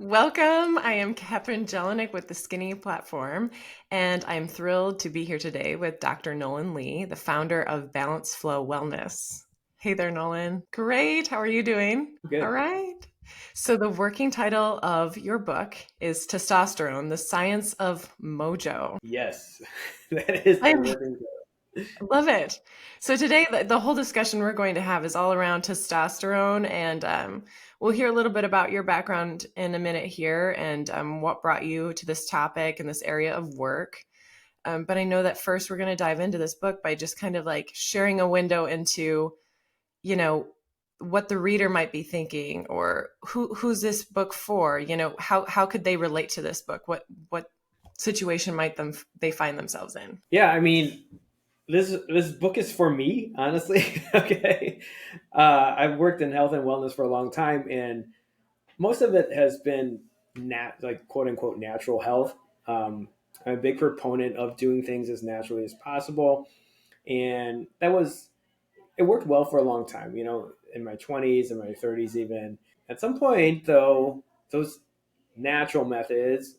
Welcome. I am Catherine Jelinek with the Skinny Platform, and I'm thrilled to be here today with Dr. Nolan Lee, the founder of Balance Flow Wellness. Hey there, Nolan. Great. How are you doing? All Good. right. So, the working title of your book is Testosterone, the Science of Mojo. Yes, that is I the working love it. So today, the whole discussion we're going to have is all around testosterone, and we'll hear a little bit about your background in a minute here, and what brought you to this topic and this area of work. But I know that first we're going to dive into this book by just kind of like sharing a window into, you know, what the reader might be thinking, or who's this book for? How could they relate to this book? What situation might they find themselves in? Yeah, I mean, this book is for me, honestly. Okay, I've worked in health and wellness for a long time, and most of it has been like quote unquote natural health. I'm a big proponent of doing things as naturally as possible, and it worked well for a long time. In my 20s and my 30s, even at some point, though, those natural methods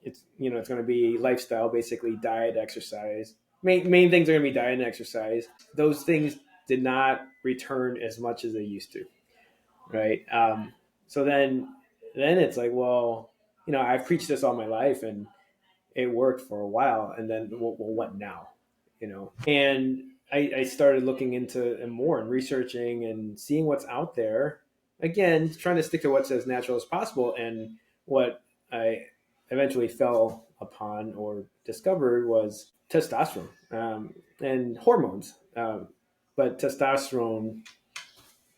it's going to be lifestyle, basically diet, exercise. Main things are going to be diet and exercise. Those things did not return as much as they used to, right? So then it's like, well, I've preached this all my life and it worked for a while, and then well what now? And I started looking into it more and researching and seeing what's out there. Again, trying to stick to what's as natural as possible. And what I eventually fell upon or discovered was testosterone, and hormones. But testosterone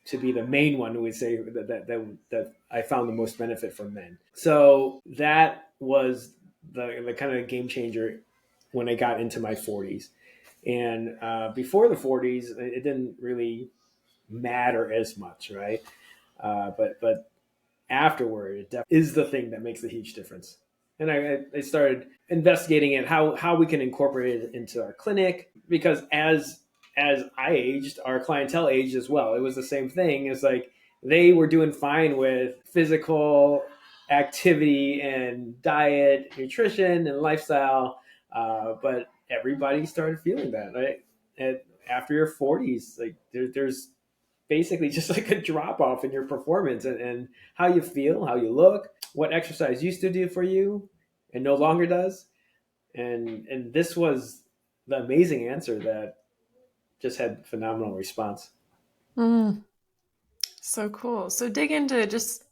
to be the main one, we say that I found the most benefit for men. So that was the kind of game changer when I got into my 40s. And before the 40s, it didn't really matter as much, right? But afterward, it definitely is the thing that makes a huge difference. And I started investigating it, how we can incorporate it into our clinic, because as I aged, our clientele aged as well. It was the same thing. It's like they were doing fine with physical activity and diet, nutrition, and lifestyle, but everybody started feeling that, right? And after your 40s, like there's basically just like a drop off in your performance, and how you feel, how you look, what exercise used to do for you and no longer does. And this was the amazing answer that just had phenomenal response. Mm, so cool. So dig into just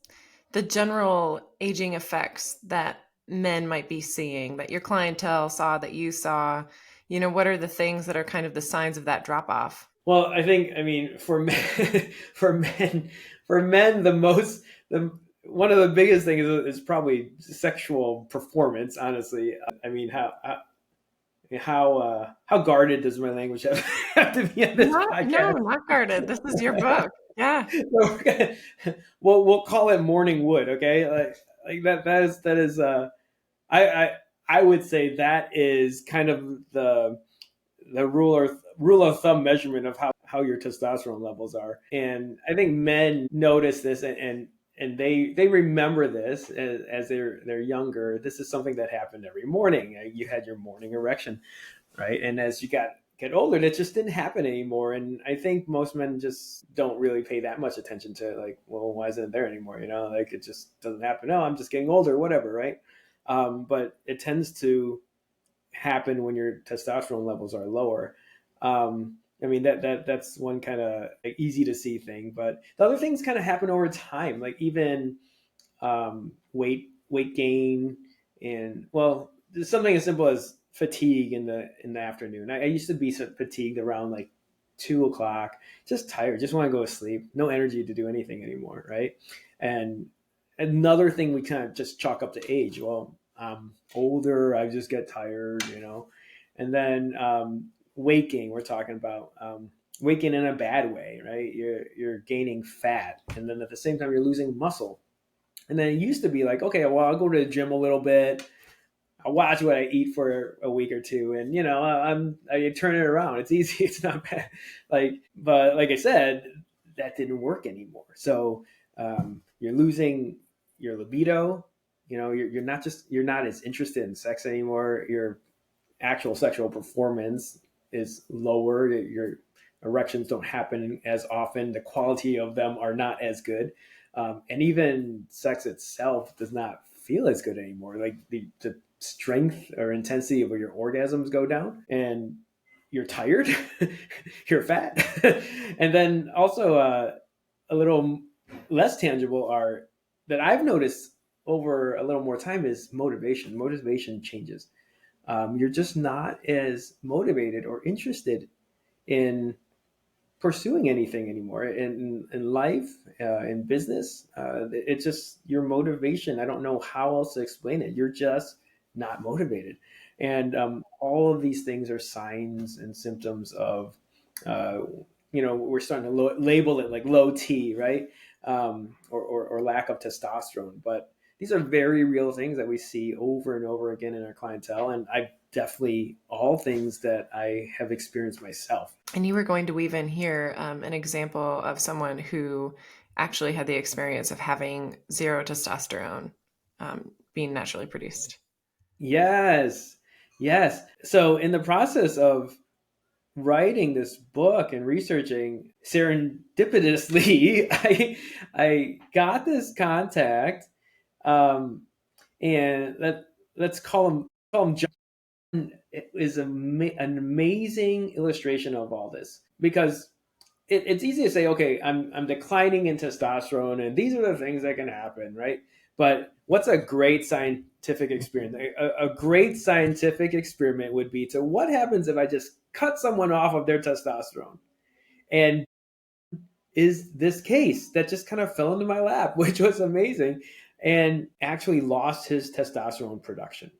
the general aging effects that men might be seeing, that your clientele saw, that you saw. What are the things that are kind of the signs of that drop off? Well, I mean, for men, for men, the one of the biggest things is probably sexual performance. Honestly, I mean, how guarded does my language have to be on this No, no, podcast? not guarded. This is your book. Yeah. Okay. We'll call it morning wood. Okay, like that is I I I would say that is kind of the rule of thumb measurement of how your testosterone levels are. And I think men notice this, and they remember this as they're younger. This is something that happened every morning. You had your morning erection, right? And as you get older, it just didn't happen anymore. And I think most men just don't really pay that much attention to, like, well, why isn't it there anymore? Like, it just doesn't happen. No, I'm just getting older, whatever, right? But it tends to happen when your testosterone levels are lower. I mean, that's one kind of easy to see thing, but the other things kind of happen over time, like even weight gain, and, well, something as simple as fatigue in the afternoon. I used to be fatigued around like 2 o'clock, just tired, just want to go to sleep, no energy to do anything anymore, right? And another thing we kind of just chalk up to age. Well, I'm older, I just get tired. And then weight gain, we're talking about weight gain in a bad way, right? You're gaining fat, and then at the same time you're losing muscle. And then it used to be like, okay, well, I'll go to the gym a little bit, I'll watch what I eat for a week or two, and I turn it around. It's easy. It's not bad. But like I said, that didn't work anymore. So you're losing your libido. You're not as interested in sex anymore. Your actual sexual performance is lower. Your erections don't happen as often. The quality of them are not as good, and even sex itself does not feel as good anymore. Like the strength or intensity of your orgasms go down, and you're tired, you're fat, and then also a little less tangible are that I've noticed over a little more time is motivation. Motivation changes. You're just not as motivated or interested in pursuing anything anymore in life, in business. It's just your motivation. I don't know how else to explain it. You're just not motivated. And all of these things are signs and symptoms of, uh, we're starting to label it like low T, right? Or lack of testosterone. But these are very real things that we see over and over again in our clientele. And I definitely all things that I have experienced myself. And you were going to weave in here an example of someone who actually had the experience of having zero testosterone being naturally produced. Yes. Yes. So in the process of writing this book and researching serendipitously, I got this contact, um, and let's call him John. It is an amazing illustration of all this because it's easy to say, okay, I'm declining in testosterone, and these are the things that can happen, right? But what's a great scientific experiment? A great scientific experiment would be to what happens if I just cut someone off of their testosterone? And is this case that just kind of fell into my lap, which was amazing, and actually lost his testosterone production.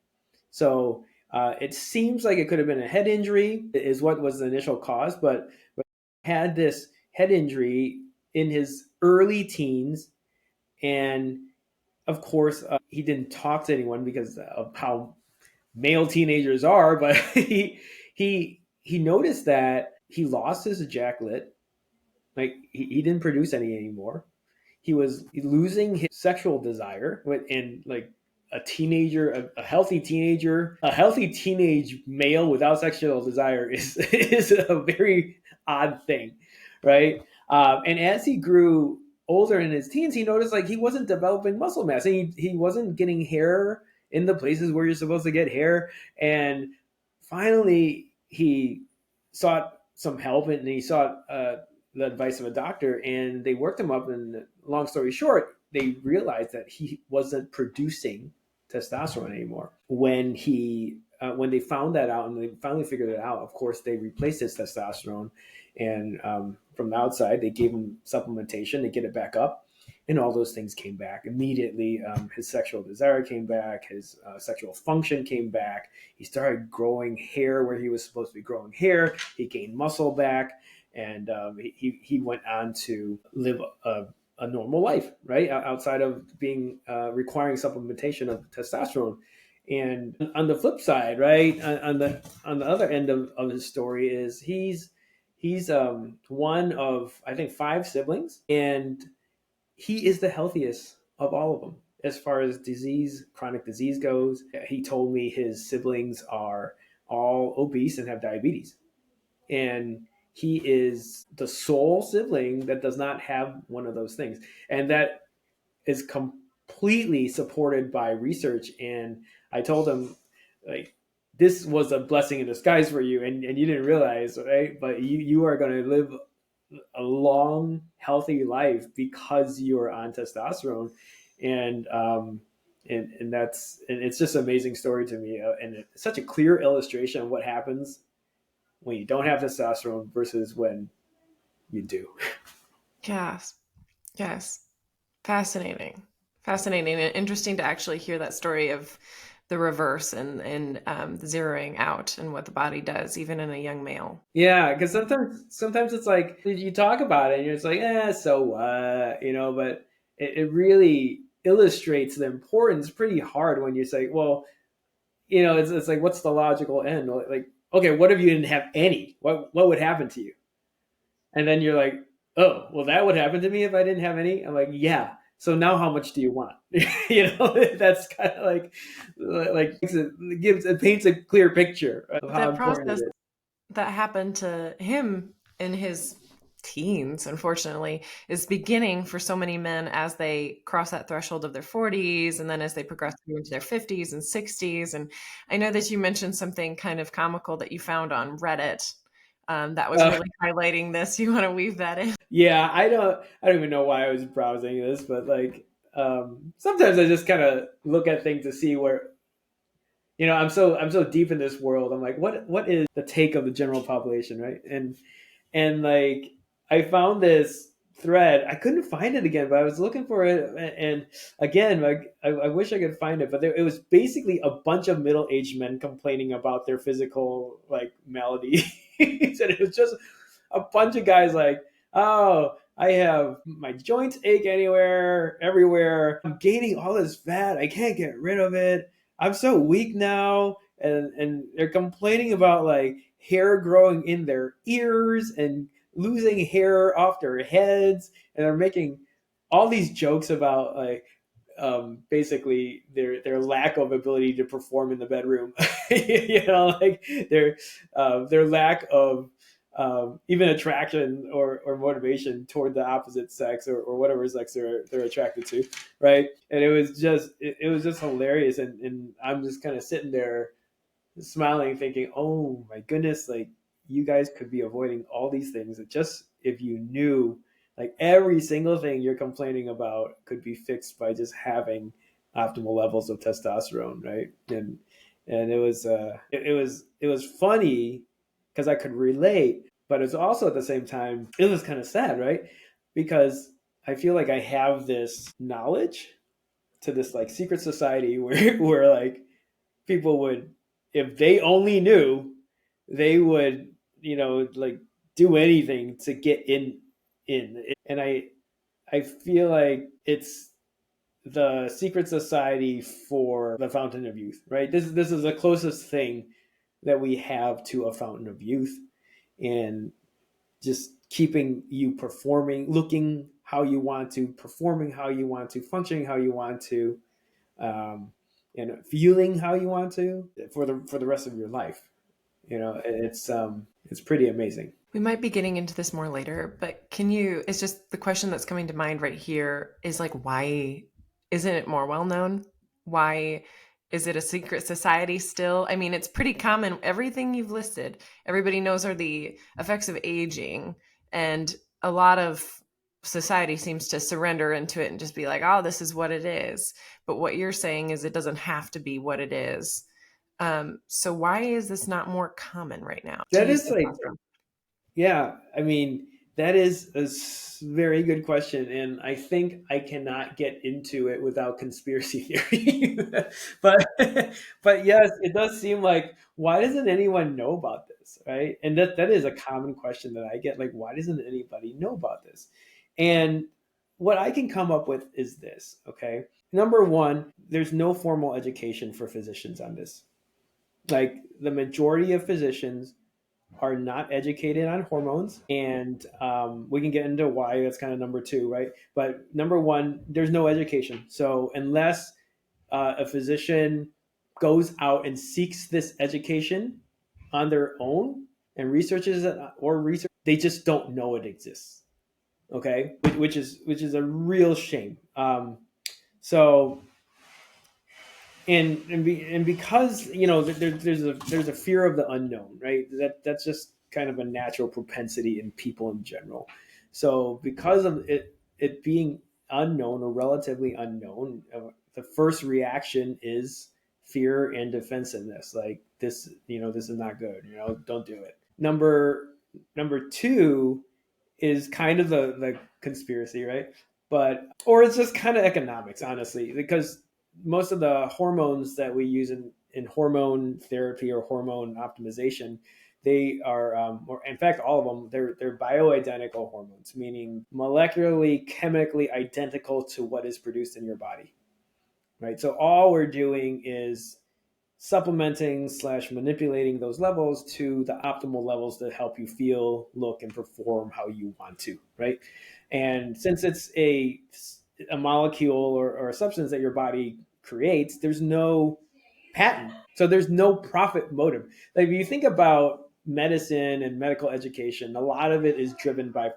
So it seems like it could have been a head injury, is what was the initial cause, but had this head injury in his early teens, and of course he didn't talk to anyone because of how male teenagers are. But he noticed that he lost his ejaculate, like he didn't produce any anymore. He was losing his sexual desire, and like a healthy teenager, a healthy teenage male without sexual desire is a very odd thing, right? And as he grew older in his teens, he noticed like he wasn't developing muscle mass, and he wasn't getting hair in the places where you're supposed to get hair. And finally, he sought some help, and he sought the advice of a doctor, and they worked him up. And long story short, they realized that he wasn't producing testosterone anymore. When they found that out, and they finally figured it out, of course they replaced his testosterone, and from the outside they gave him supplementation to get it back up, and all those things came back immediately. His sexual desire came back, his sexual function came back. He started growing hair where he was supposed to be growing hair. He gained muscle back, and he went on to live a normal life, right, outside of being requiring supplementation of testosterone. And on the flip side, right, on the other end of his story is he's one of, I think, 5 siblings, and he is the healthiest of all of them as far as chronic disease goes. He told me his siblings are all obese and have diabetes, and he is the sole sibling that does not have one of those things, and that is completely supported by research. And I told him, like, this was a blessing in disguise for you, and you didn't realize, right? But you are going to live a long, healthy life because you are on testosterone. And it's just an amazing story to me, and it's such a clear illustration of what happens when you don't have testosterone versus when you do. Yes. Yes. Fascinating. Fascinating and interesting to actually hear that story of the reverse and the zeroing out and what the body does, even in a young male. Yeah, because sometimes it's like you talk about it and you're just like, so what, but it really illustrates the importance pretty hard when you say, well, it's like, what's the logical end? Like, okay, what if you didn't have any? What would happen to you? And then you're like, oh, well, that would happen to me if I didn't have any. I'm like, yeah. So now how much do you want? That's kind of like it paints a clear picture of how That important process it is. that happened to him in his teens, unfortunately, is beginning for so many men as they cross that threshold of their 40s and then as they progress through into their 50s and 60s. And I know that you mentioned something kind of comical that you found on Reddit that was Uh, really highlighting this. You want to weave that in? yeah, I don't even know why I was browsing this, but like sometimes I just kind of look at things to see where I'm so deep in this world. I'm like, what is the take of the general population, right? And like I found this thread. I couldn't find it again, but I was looking for it, and again, like I wish I could find it, but it was basically a bunch of middle-aged men complaining about their physical like malady. He said it was just a bunch of guys like, oh, I have my joints ache anywhere, everywhere. I'm gaining all this fat. I can't get rid of it. I'm so weak now. And they're complaining about like hair growing in their ears and losing hair off their heads. And they're making all these jokes about like basically their lack of ability to perform in the bedroom. Like their lack of even attraction or motivation toward the opposite sex or whatever sex they're attracted to, right? And it was just hilarious, and I'm just kind of sitting there smiling, thinking, "Oh my goodness! Like you guys could be avoiding all these things just if you knew, like every single thing you're complaining about could be fixed by just having optimal levels of testosterone, right?" And it was funny because I could relate, but it's also at the same time it was kind of sad, right? Because I feel like I have this knowledge to this like secret society where like people would, if they only knew, they would, like do anything to get in. And I feel like it's the secret society for the fountain of youth, right? This is the closest thing that we have to a fountain of youth, and just keeping you performing, looking how you want to, performing how you want to, functioning how you want to, um, and feeling how you want to for the rest of your life. It's pretty amazing. We might be getting into this more later, but can you? It's just the question that's coming to mind right here is like, why isn't it more well known? Why is it a secret society still? I mean, it's pretty common. Everything you've listed, everybody knows are the effects of aging. And a lot of society seems to surrender into it and just be like, oh, this is what it is. But what you're saying is it doesn't have to be what it is. So why is this not more common right now to That use is like, testosterone? yeah, I mean, that is a very good question, and I think I cannot get into it without conspiracy theory. but but yes, it does seem like, why doesn't anyone know about this, right? And that is a common question that I get, like, why doesn't anybody know about this? And what I can come up with is this, okay? Number one, there's no formal education for physicians on this. Like the majority of physicians are not educated on hormones, and we can get into why that's kind of number two, right? But number one, there's no education. So unless a physician goes out and seeks this education on their own and researches it or research, they just don't know it exists. Okay, which is a real shame. So and because there's a fear of the unknown, right? That's just kind of a natural propensity in people in general. So because of it being unknown or relatively unknown, the first reaction is fear and defensiveness, like this is not good, don't do it. Number two is kind of the conspiracy, right? But or it's just kind of economics, honestly, because most of the hormones that we use in hormone therapy or hormone optimization, they are, or in fact, all of them, they're bioidentical hormones, meaning molecularly, chemically identical to what is produced in your body, right? So all we're doing is supplementing slash manipulating those levels to the optimal levels that help you feel, look, and perform how you want to, right? And since a molecule or a substance that your body creates, there's no patent. So there's no profit motive. Like if you think about medicine and medical education, a lot of it is driven by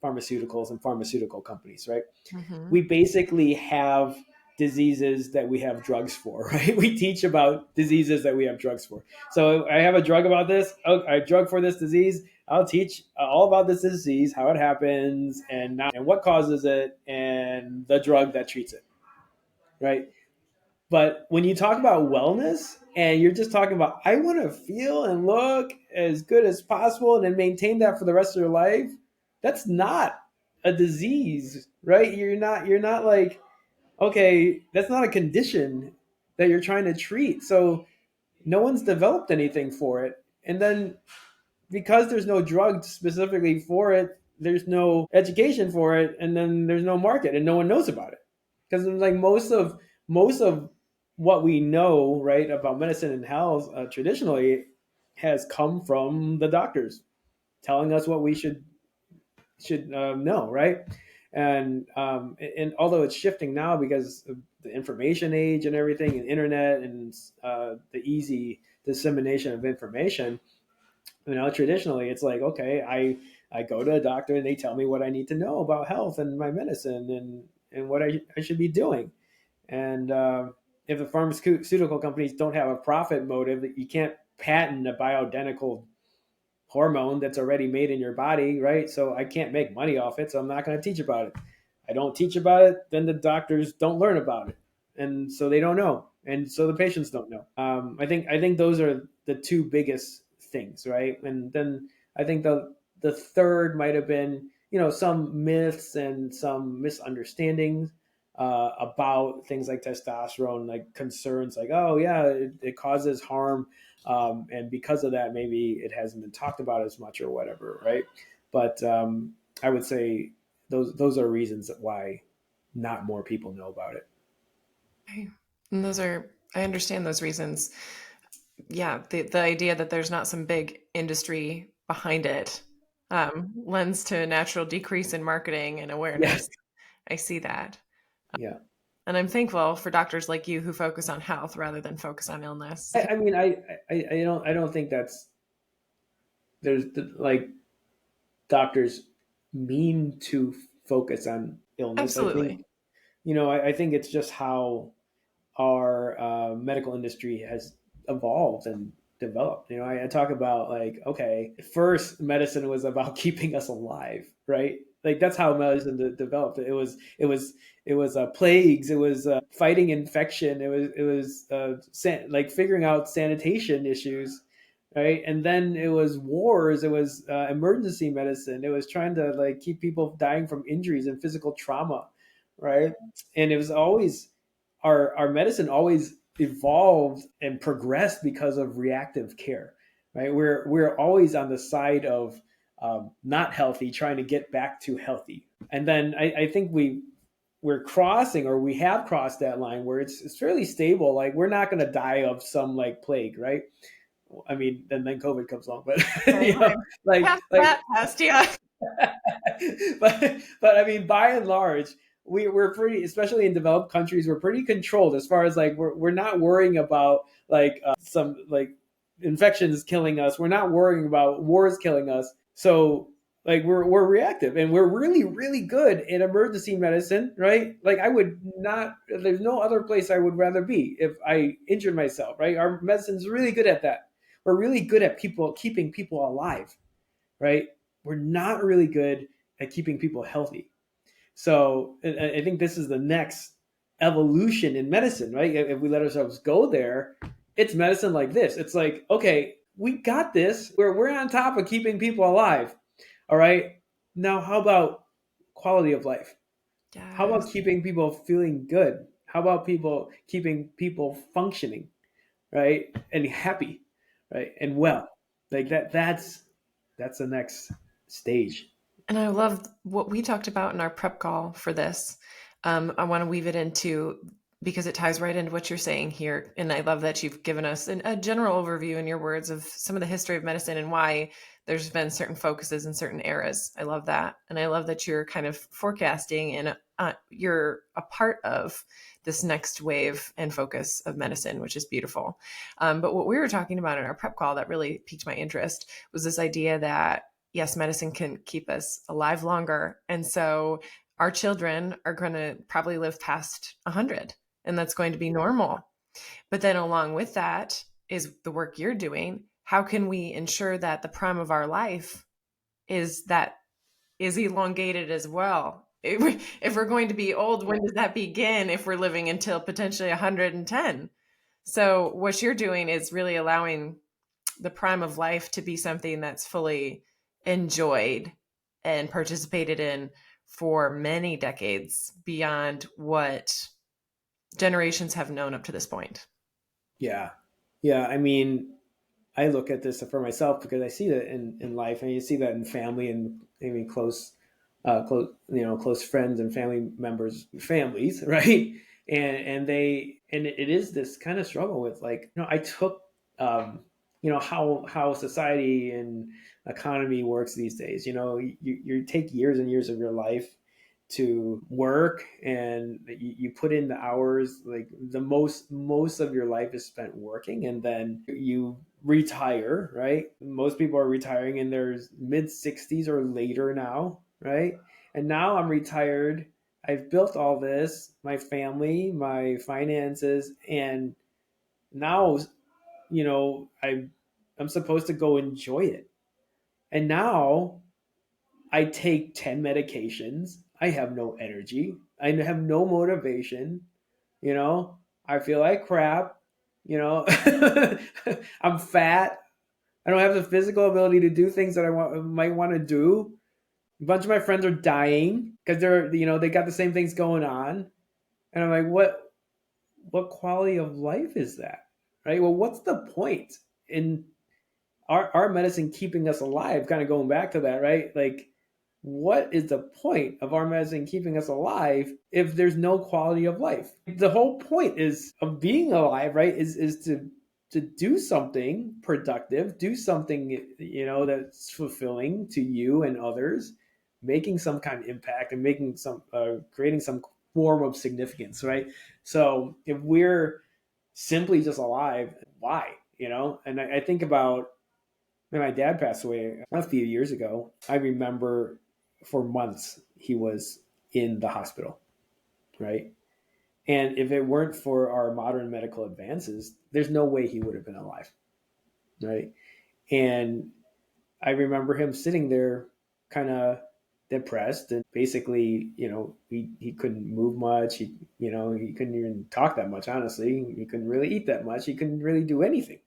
pharmaceuticals and pharmaceutical companies, right? Mm-hmm. We basically have diseases that we have drugs for, right? We teach about diseases that we have drugs for. So I have a drug about this, a drug for this disease. I'll teach all about this disease, how it happens, and what causes it, and the drug that treats it, right? But when you talk about wellness and you're just talking about, I want to feel and look as good as possible and then maintain that for the rest of your life, that's not a disease, right? You're not like, okay, that's not a condition that you're trying to treat. So no one's developed anything for it. And then because there's no drug specifically for it, there's no education for it, and then there's no market, and no one knows about it. Because like most of what we know, right, about medicine and health traditionally has come from the doctors telling us what we should know, right? And although it's shifting now because of the information age and everything, and internet and the easy dissemination of information, traditionally it's like, okay, I go to a doctor and they tell me what I need to know about health and my medicine and what I should be doing. And if the pharmaceutical companies don't have a profit motive, that you can't patent a bioidentical hormone that's already made in your body, right? So I can't make money off it, so I'm not going to teach about it. I don't teach about it, then the doctors don't learn about it, and so they don't know, and so the patients don't know. I think those are the two biggest things, right? And then I think the third might have been, some myths and some misunderstandings about things like testosterone, like concerns like, oh yeah, it causes harm, and because of that, maybe it hasn't been talked about as much or whatever, right? But I would say those are reasons why not more people know about it. Okay. And I understand those reasons. Yeah, the idea that there's not some big industry behind it lends to a natural decrease in marketing and Yeah, awareness. I see that. yeah. And I'm thankful for doctors like you who focus on health rather than focus on illness. I mean, I don't think that's there's like doctors mean to focus on illness. I think Absolutely. I think it's just how our medical industry has evolved and developed. I talk about like, okay, first medicine was about keeping us alive, right? Like that's how medicine developed. It was plagues. It was fighting infection. It was like figuring out sanitation issues, right? And then it was wars. It was emergency medicine. It was trying to like keep people dying from injuries and physical trauma, right? And it was always our medicine always evolved and progressed because of reactive care, right? We're always on the side of not healthy, trying to get back to healthy. And then I think we're crossing, or we have crossed that line where it's fairly stable. Like we're not going to die of some like plague, right? I mean, then COVID comes along, but Right, right. like Pass like that test, yeah. but I mean, by and large, we're pretty, especially in developed countries, we're pretty controlled as far as like we're not worrying about like some like infections killing us. We're not worrying about wars killing us. So like we're reactive, and we're really really good in emergency medicine, right? Like I would not. There's no other place I would rather be if I injured myself, right? Our medicine's really good at that. We're really good at keeping people alive, right? We're not really good at keeping people healthy. So I think this is the next evolution in medicine, right? If we let ourselves go there, it's medicine like this. It's like, okay, we got this. We're on top of keeping people alive. All right. Now, how about quality of life? How about Yes. keeping people feeling good? How about people keeping people functioning, right? And happy, right? And well. Like that's the next stage. And I love what we talked about in our prep call for this. I want to weave it into because it ties right into what you're saying here. And I love that you've given us a general overview in your words of some of the history of medicine and why there's been certain focuses in certain eras. I love that. And I love that you're kind of forecasting and you're a part of this next wave and focus of medicine, which is beautiful. But what we were talking about in our prep call that really piqued my interest was this idea that, yes, medicine can keep us alive longer. And so our children are going to probably live past 100, and that's going to be normal. But then along with that is the work you're doing. How can we ensure that the prime of our life is elongated as well? If we're going to be old, when does that begin if we're living until potentially 110? So what you're doing is really allowing the prime of life to be something that's fully enjoyed and participated in for many decades beyond what generations have known up to this point. Yeah. Yeah. I mean, I look at this for myself because I see that in life, and you see that in family, and I mean close friends and family members, families, right? And it is this kind of struggle with, like, I took how society and economy works these days. You take years and years of your life to work, and you put in the hours, like the most of your life is spent working, and then you retire, right? Most people are retiring in their mid 60s or later now, right? And now I'm retired. I've built all this, my family, my finances, and now I'm supposed to go enjoy it. And now I take 10 medications. I have no energy. I have no motivation. You know, I feel like crap. You know, I'm fat. I don't have the physical ability to do things that might want to do. A bunch of my friends are dying because they got the same things going on. And I'm like, what quality of life is that? Right? Well, what's the point in our medicine keeping us alive? Kind of going back to that, right? Like, what is the point of our medicine keeping us alive if there's no quality of life? The whole point is of being alive, right? Is to do something productive, do something that's fulfilling to you and others, making some kind of impact and making some creating some form of significance, right? So if we're simply just alive, why? And I think about when my dad passed away a few years ago. I remember for months he was in the hospital, right? And if it weren't for our modern medical advances, there's no way he would have been alive, right? And I remember him sitting there kind of depressed, and basically, he couldn't move much. He couldn't even talk that much, honestly. He couldn't really eat that much. He couldn't really do anything,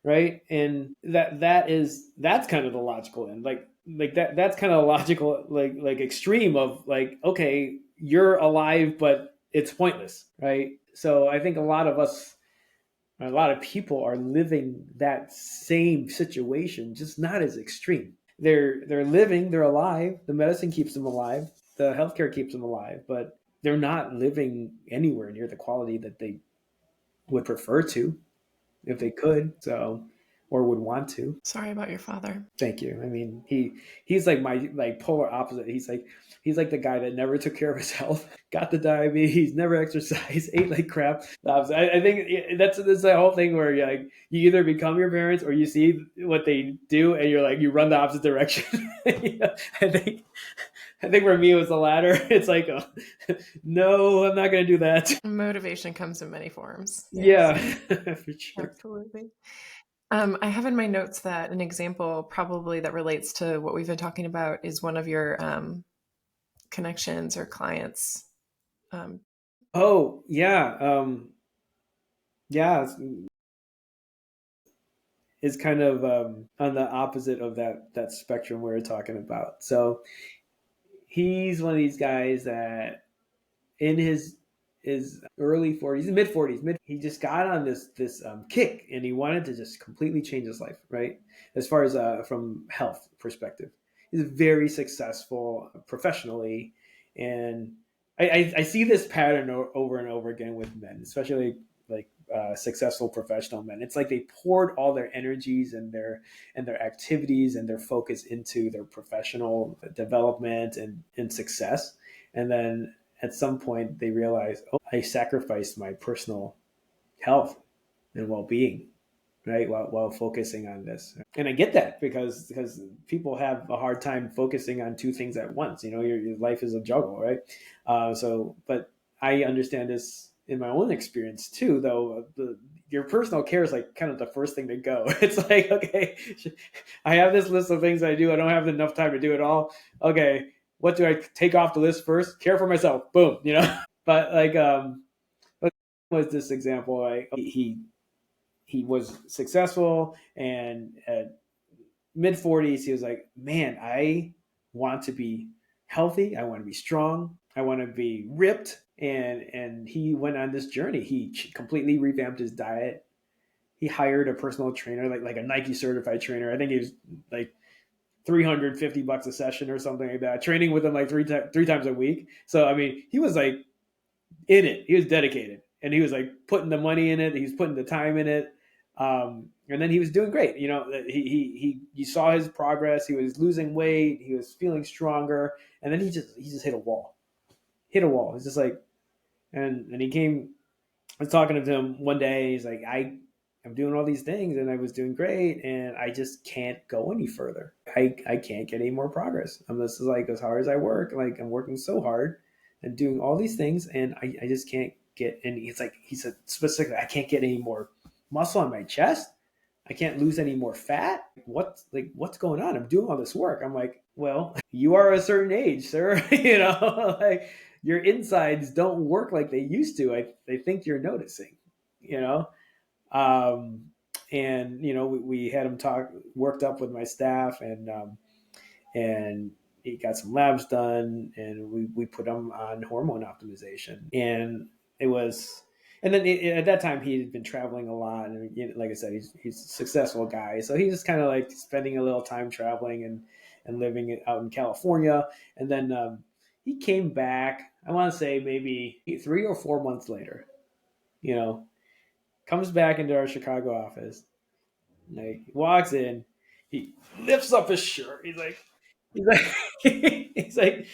right? And that's kind of the logical end, like that's kind of a logical, like extreme of, like, okay, you're alive but it's pointless, right? So I think a lot of people are living that same situation, just not as extreme. They're living, they're alive, the medicine keeps them alive, the healthcare keeps them alive, but they're not living anywhere near the quality that they would prefer to if they could, so, or would want to. Sorry about your father. Thank you. I mean, he's like my, like, polar opposite. He's like the guy that never took care of his health, got the diabetes, never exercised, ate like crap. I think that's the whole thing where you either become your parents or you see what they do and you're like, you run the opposite direction. Yeah, I think for me it was the latter. It's like, oh, no, I'm not going to do that. Motivation comes in many forms. Yes, Yeah, for sure. absolutely. I have in my notes that an example probably that relates to what we've been talking about is one of your connections or clients. Um, Oh yeah, yeah. Is kind of on the opposite of that spectrum we were talking about. So he's one of these guys that in his early 40s, mid 40s, he just got on this kick, and he wanted to just completely change his life, right? As far as from health perspective, he's very successful professionally, and I see this pattern over and over again with men, especially like successful professional men. It's like they poured all their energies and their activities and their focus into their professional development and success, and then at some point they realize, oh, I sacrificed my personal health and well-being, right, while focusing on this. And I get that because people have a hard time focusing on two things at once. Your life is a juggle, right? But I understand this in my own experience too, though. Your personal care is like kind of the first thing to go. It's like, okay, I have this list of things I do. I don't have enough time to do it all. Okay, what do I take off the list first? Care for myself. Boom. But like, but was this example? Like he was successful, and at mid 40s he was like, man, I want to be healthy, I want to be strong, I want to be ripped. And he went on this journey. He completely revamped his diet. He hired a personal trainer, like a Nike certified trainer. I think he was like $350 a session or something like that, training with him like three times a week. So I mean, he was like in it. He was dedicated, and he was like putting the money in it. He was putting the time in it, and then he was doing great. You saw his progress. He was losing weight. He was feeling stronger, and then he just hit a wall. Hit a wall. It's just like, and he came. I was talking to him one day. He's like, I'm doing all these things, and I was doing great, and I just can't go any further. I can't get any more progress. This is like, as hard as I work, like I'm working so hard and doing all these things, and I just can't get any. It's like, he said specifically, I can't get any more muscle on my chest. I can't lose any more fat. What's going on? I'm doing all this work. I'm like, well, you are a certain age, sir. Like your insides don't work like they used to. I think you're noticing. You know, um, and we had him talk, worked up with my staff, and he got some labs done, and we put him on hormone optimization. And it was, and then at that time he had been traveling a lot, and like I said, he's a successful guy, so he was kind of like spending a little time traveling and living out in California. And then he came back, I want to say maybe 3 or 4 months later, you know comes back into our Chicago office. Like, he walks in, he lifts up his shirt. He's like, he's like,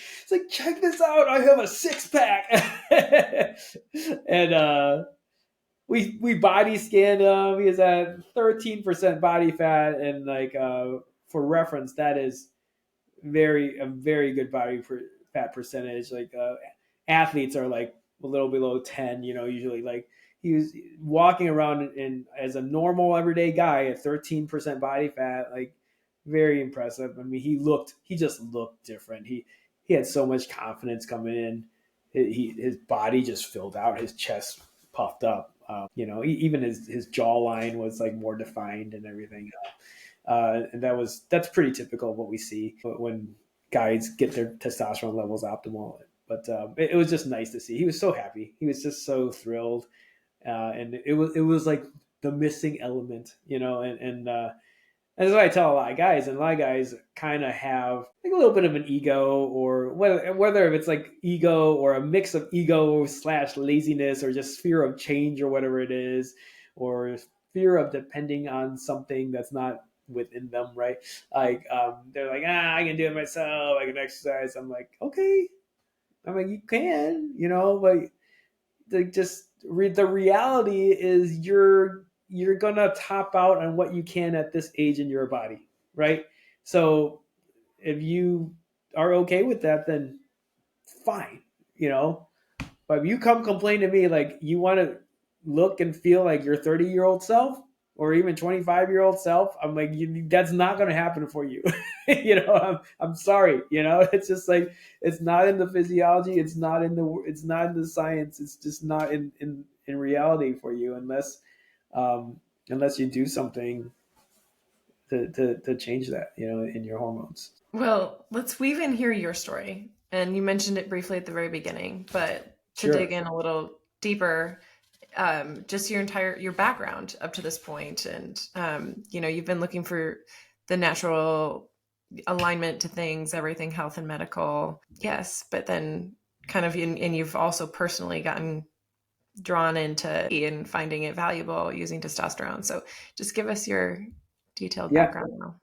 check this out. I have a 6-pack. And we body scanned him. He has a 13% body fat, and like for reference, that is a very good body fat percentage. Like athletes are like a little below 10. Usually, like, he was walking around in as a normal everyday guy at 13% body fat. Like, very impressive. I mean, he just looked different. He had so much confidence coming in. His body just filled out. His chest puffed up. Even his jawline was like more defined and everything. And that's pretty typical of what we see when guys get their testosterone levels optimal. But it was just nice to see. He was so happy. He was just so thrilled, and it was like the missing element, and that's what I tell a lot of guys. And a lot of guys kind of have like a little bit of an ego, or whether it's like ego or a mix of ego / laziness, or just fear of change, or whatever it is, or fear of depending on something that's not within them, right? Like they're like, I can do it myself. I can exercise. I'm like, okay. I'm like, you can, but just the reality is you're gonna top out on what you can at this age in your body, right? So if you are okay with that, then fine, but if you come complain to me like you want to look and feel like your 30-year-old self, or even 25-year-old self, I'm like, that's not going to happen for you. I'm sorry. It's just like, it's not in the physiology. It's not in the science. It's just not in reality for you, unless you do something to change that, in your hormones. Well, let's weave in here your story. And you mentioned it briefly at the very beginning, but to dig Sure. in a little deeper, just your background up to this point. And, you've been looking for the natural alignment to things, everything health and medical. Yes. But then kind of, and you've also personally gotten drawn into and finding it valuable using testosterone. So just give us your detailed Yeah, background now.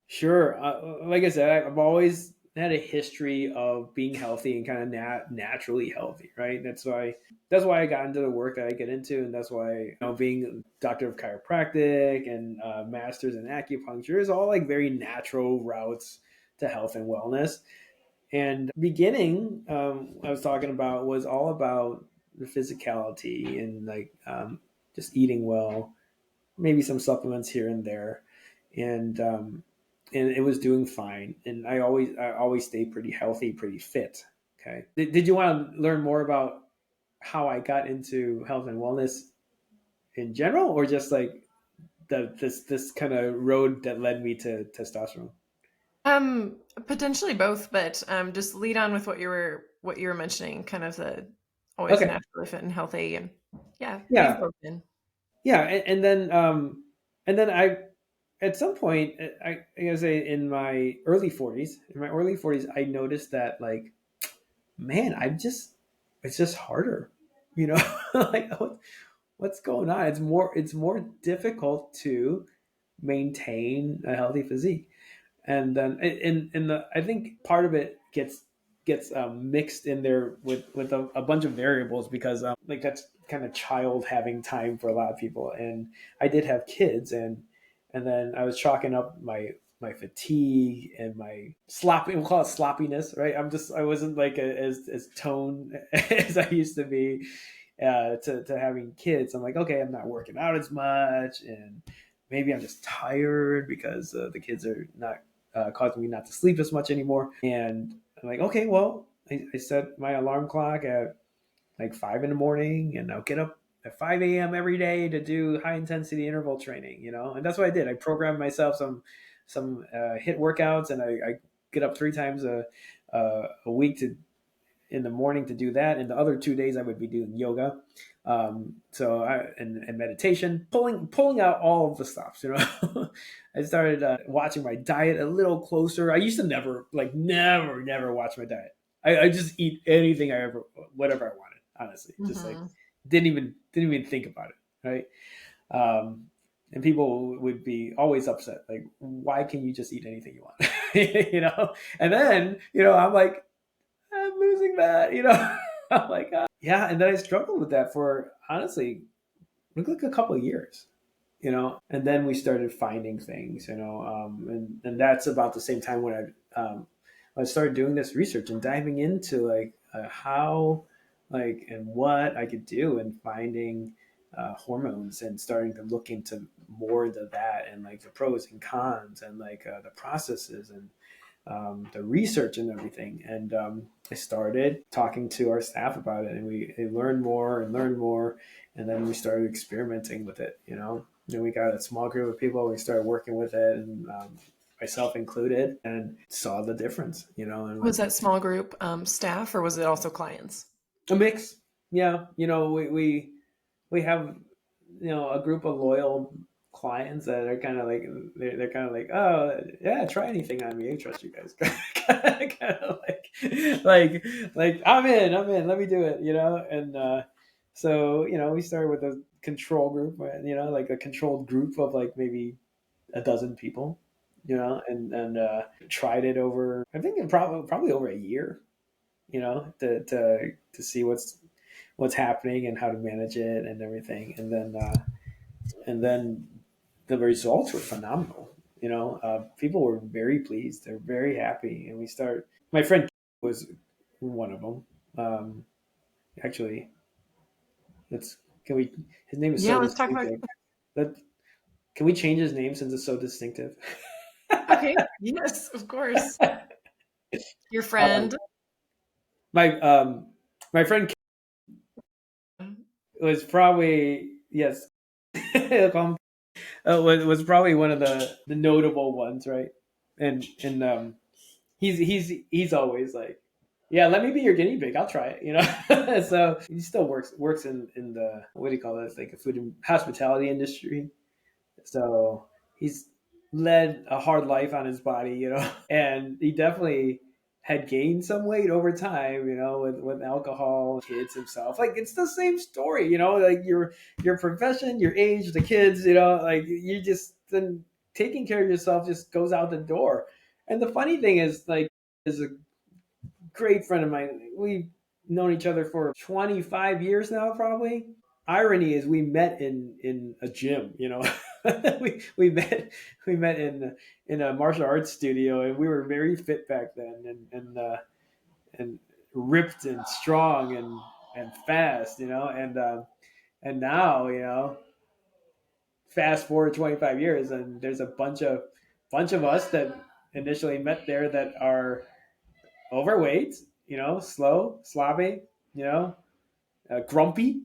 sure. Like I said, I've always had a history of being healthy and kind of naturally healthy, right? That's why I got into the work that I get into, and that's why being a doctor of chiropractic and masters in acupuncture is all like very natural routes to health and wellness. And beginning, I was talking about was all about the physicality and like just eating well, maybe some supplements here and there, and it was doing fine. And I always stayed pretty healthy, pretty fit. Okay. Did you want to learn more about how I got into health and wellness in general, or just like this kind of road that led me to testosterone? Potentially both, but just lead on with what you were mentioning, kind of the always Okay. naturally fit and healthy, and yeah, we've Yeah. both been. Yeah. And then I at some point, I gotta say, in my early 40s, I noticed that, like, man, it's just harder, you know, like what's going on? It's more difficult to maintain a healthy physique. And then I think part of it gets mixed in there with a bunch of variables, because like that's kind of child having time for a lot of people. And I did have kids, and then I was chalking up my fatigue and my sloppy, we'll call it sloppiness, right? I wasn't like as toned as I used to be, to having kids. I'm like, okay, I'm not working out as much, and maybe I'm just tired because the kids are not causing me not to sleep as much anymore. And I'm like, okay, well, I set my alarm clock at like 5 in the morning, and I'll get up at 5 a.m. every day to do high intensity interval training, and that's what I did. I programmed myself some hit workouts, and I get up 3 times a week to in the morning to do that, and the other 2 days I would be doing yoga, and meditation, pulling out all of the stops. I started watching my diet a little closer. I used to never watch my diet. I just eat anything whatever I wanted. Honestly, just like Hmm. didn't even think about it, right? Um, and people would be always upset, like, why can you just eat anything you want? And then I'm like, I'm losing that, I'm like, yeah. And then I struggled with that for, honestly, like a couple of years, and then we started finding things, and that's about the same time when I started doing this research and diving into like how, like, and what I could do, and finding hormones, and starting to look into more into that, and like the pros and cons, and like the processes, and the research and everything. And I started talking to our staff about it, and we learned more and learned more, and then we started experimenting with it. And we got a small group of people. We started working with it, and myself included, and saw the difference. And Was that small group staff, or was it also clients? a mix. Yeah, we have a group of loyal clients that are kind of like, they're kind of like, oh yeah, try anything on me, I trust you guys. Kind of like I'm in, let me do it. And so we started with a control group, like a controlled group of like maybe a dozen people, and tried it over, I think, probably over a year, to see what's happening and how to manage it and everything. And then the results were phenomenal. People were very pleased. They're very happy. And we start. My friend was one of them. Actually, let's can we? His name is Yeah, so let's talk about. distinctive. That Can we change his name since it's so distinctive? Okay, yes, of course. Your um, friend. my friend was probably, yes. Was probably one of the notable ones, right? And he's always like, yeah, let me be your guinea pig. I'll try it. So he still works in the, what do you call this, like a food and hospitality industry. So he's led a hard life on his body, and he definitely had gained some weight over time, with alcohol, kids himself. Like it's the same story, like your profession, your age, the kids, like you just then taking care of yourself just goes out the door. And the funny thing is, like, is a great friend of mine. We've known each other for 25 years now, probably. Irony is we met in a gym, we met in a martial arts studio, and we were very fit back then, and ripped and strong and fast, and now, fast forward 25 years, and there's a bunch of us that initially met there that are overweight, slow, sloppy, you know, grumpy,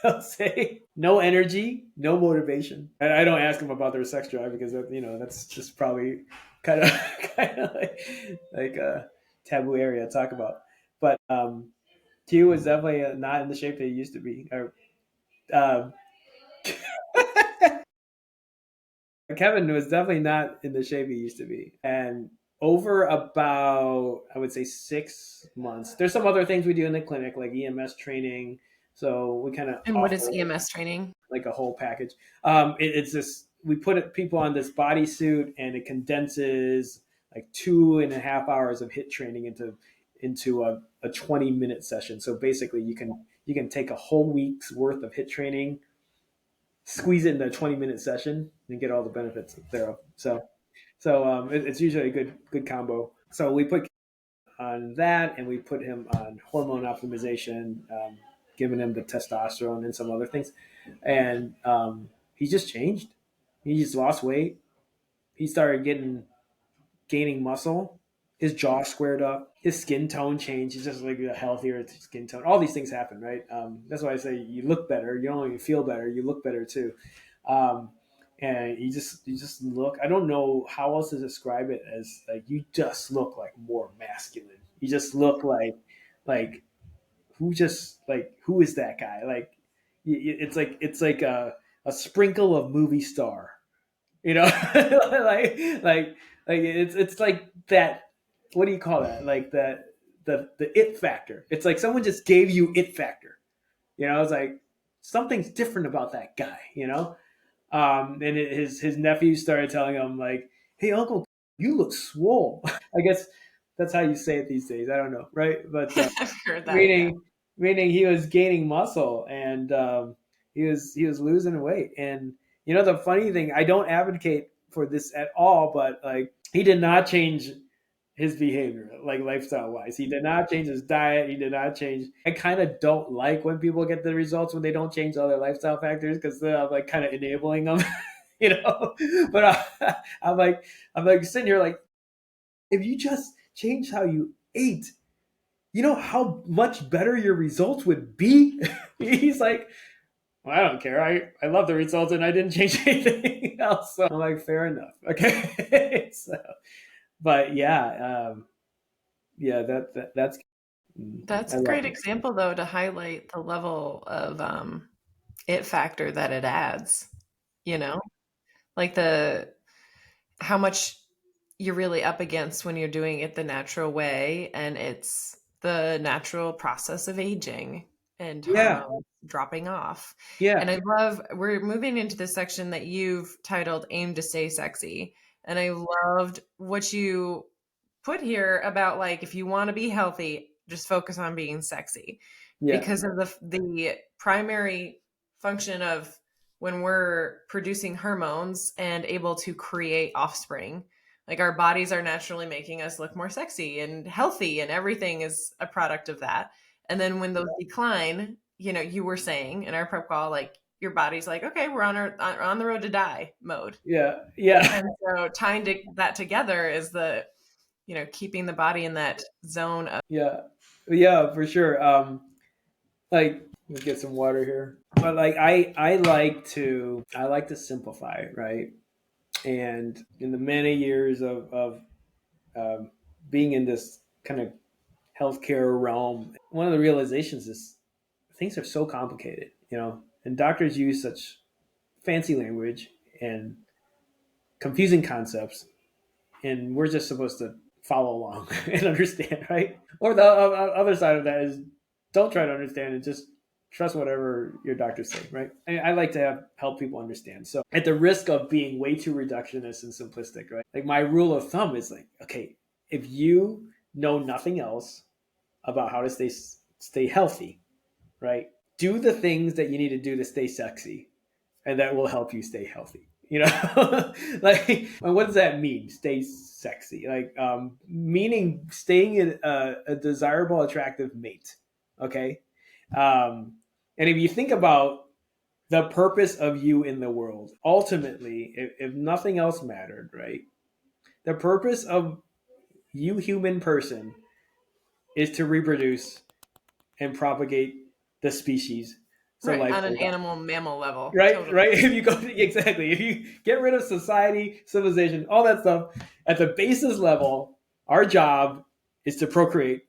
I'll say, no energy, no motivation. And I don't ask them about their sex drive because that's just probably kind of kind of like a taboo area to talk about. But Q is definitely not in the shape that he used to be. Um, Kevin was definitely not in the shape he used to be. And over about, I would say, 6 months, there's some other things we do in the clinic, like EMS training. So we kind of And what is offer EMS training? like a whole package. It's this, we put people on this bodysuit, and it condenses like 2.5 hours of hit training into a 20-minute session. So basically, you can take a whole week's worth of hit training, squeeze it in a 20-minute session, and get all the benefits thereof. It's usually a good combo. So we put on that, and we put him on hormone optimization, giving him the testosterone and some other things, and he just changed. He just lost weight. He started gaining muscle. His jaw squared up. His skin tone changed. He's just like a healthier skin tone. All these things happen, right? That's why I say you look better. You don't only feel better, you look better too. Um, and you just look. I don't know how else to describe it, as like you just look like more masculine. You just look like who is that guy? Like it's like a sprinkle of movie star, you know, like it's like that. What do you call that? Like that the it factor. It's like someone just gave you it factor. It's like something's different about that guy. And his nephew started telling him like, "Hey, Uncle, you look swole." I guess that's how you say it these days. I don't know, right? But I've heard that, yeah. meaning he was gaining muscle, and he was losing weight. And the funny thing, I don't advocate for this at all, but like he did not change his behavior, like lifestyle wise. He did not change his diet. He did not change. I kind of don't like when people get the results when they don't change all their lifestyle factors, because then I'm like kind of enabling them, you know. But I'm like sitting here like, if you just change how you ate, you know how much better your results would be? He's like, well, I don't care. I love the results, and I didn't change anything else. So I'm like, fair enough. Okay. But yeah, yeah, that's That's I a love great it. example, though, to highlight the level of it factor that it adds, you know? Like how much you're really up against when you're doing it the natural way, and it's the natural process of aging and Yeah, hormones dropping off. yeah, And we're moving into the section that you've titled Aim to Stay Sexy. And I loved what you put here about, like, if you want to be healthy, just focus on being sexy, yeah, because of the primary function of when we're producing hormones and able to create offspring. Like, our bodies are naturally making us look more sexy and healthy, and everything is a product of that. And then when those decline, you were saying in our prep call, like, your body's like, okay, we're on the road to die mode. yeah, yeah, And so tying that together is keeping the body in that zone of. yeah, yeah, for sure. Like, let's get some water here. But like, I like to simplify, right? And in the many years of um, being in this kind of healthcare realm, one of the realizations is things are so complicated, and doctors use such fancy language and confusing concepts, and we're just supposed to follow along and understand, right? Or the other side of that is don't try to understand and just trust whatever your doctors say, right? I like to help people understand. So at the risk of being way too reductionist and simplistic, right? Like my rule of thumb is like, okay, if you know nothing else about how to stay healthy, right? Do the things that you need to do to stay sexy, and that will help you stay healthy. You know, like what does that mean? Stay sexy, like meaning staying a desirable, attractive mate. Okay, and if you think about the purpose of you in the world, ultimately, if nothing else mattered, right? The purpose of you, human person, is to reproduce and propagate the species so Right. life On an goes on. animal mammal level. Right, Totally. right. If you go exactly, if you get rid of society, civilization, all that stuff, at the basis level, our job is to procreate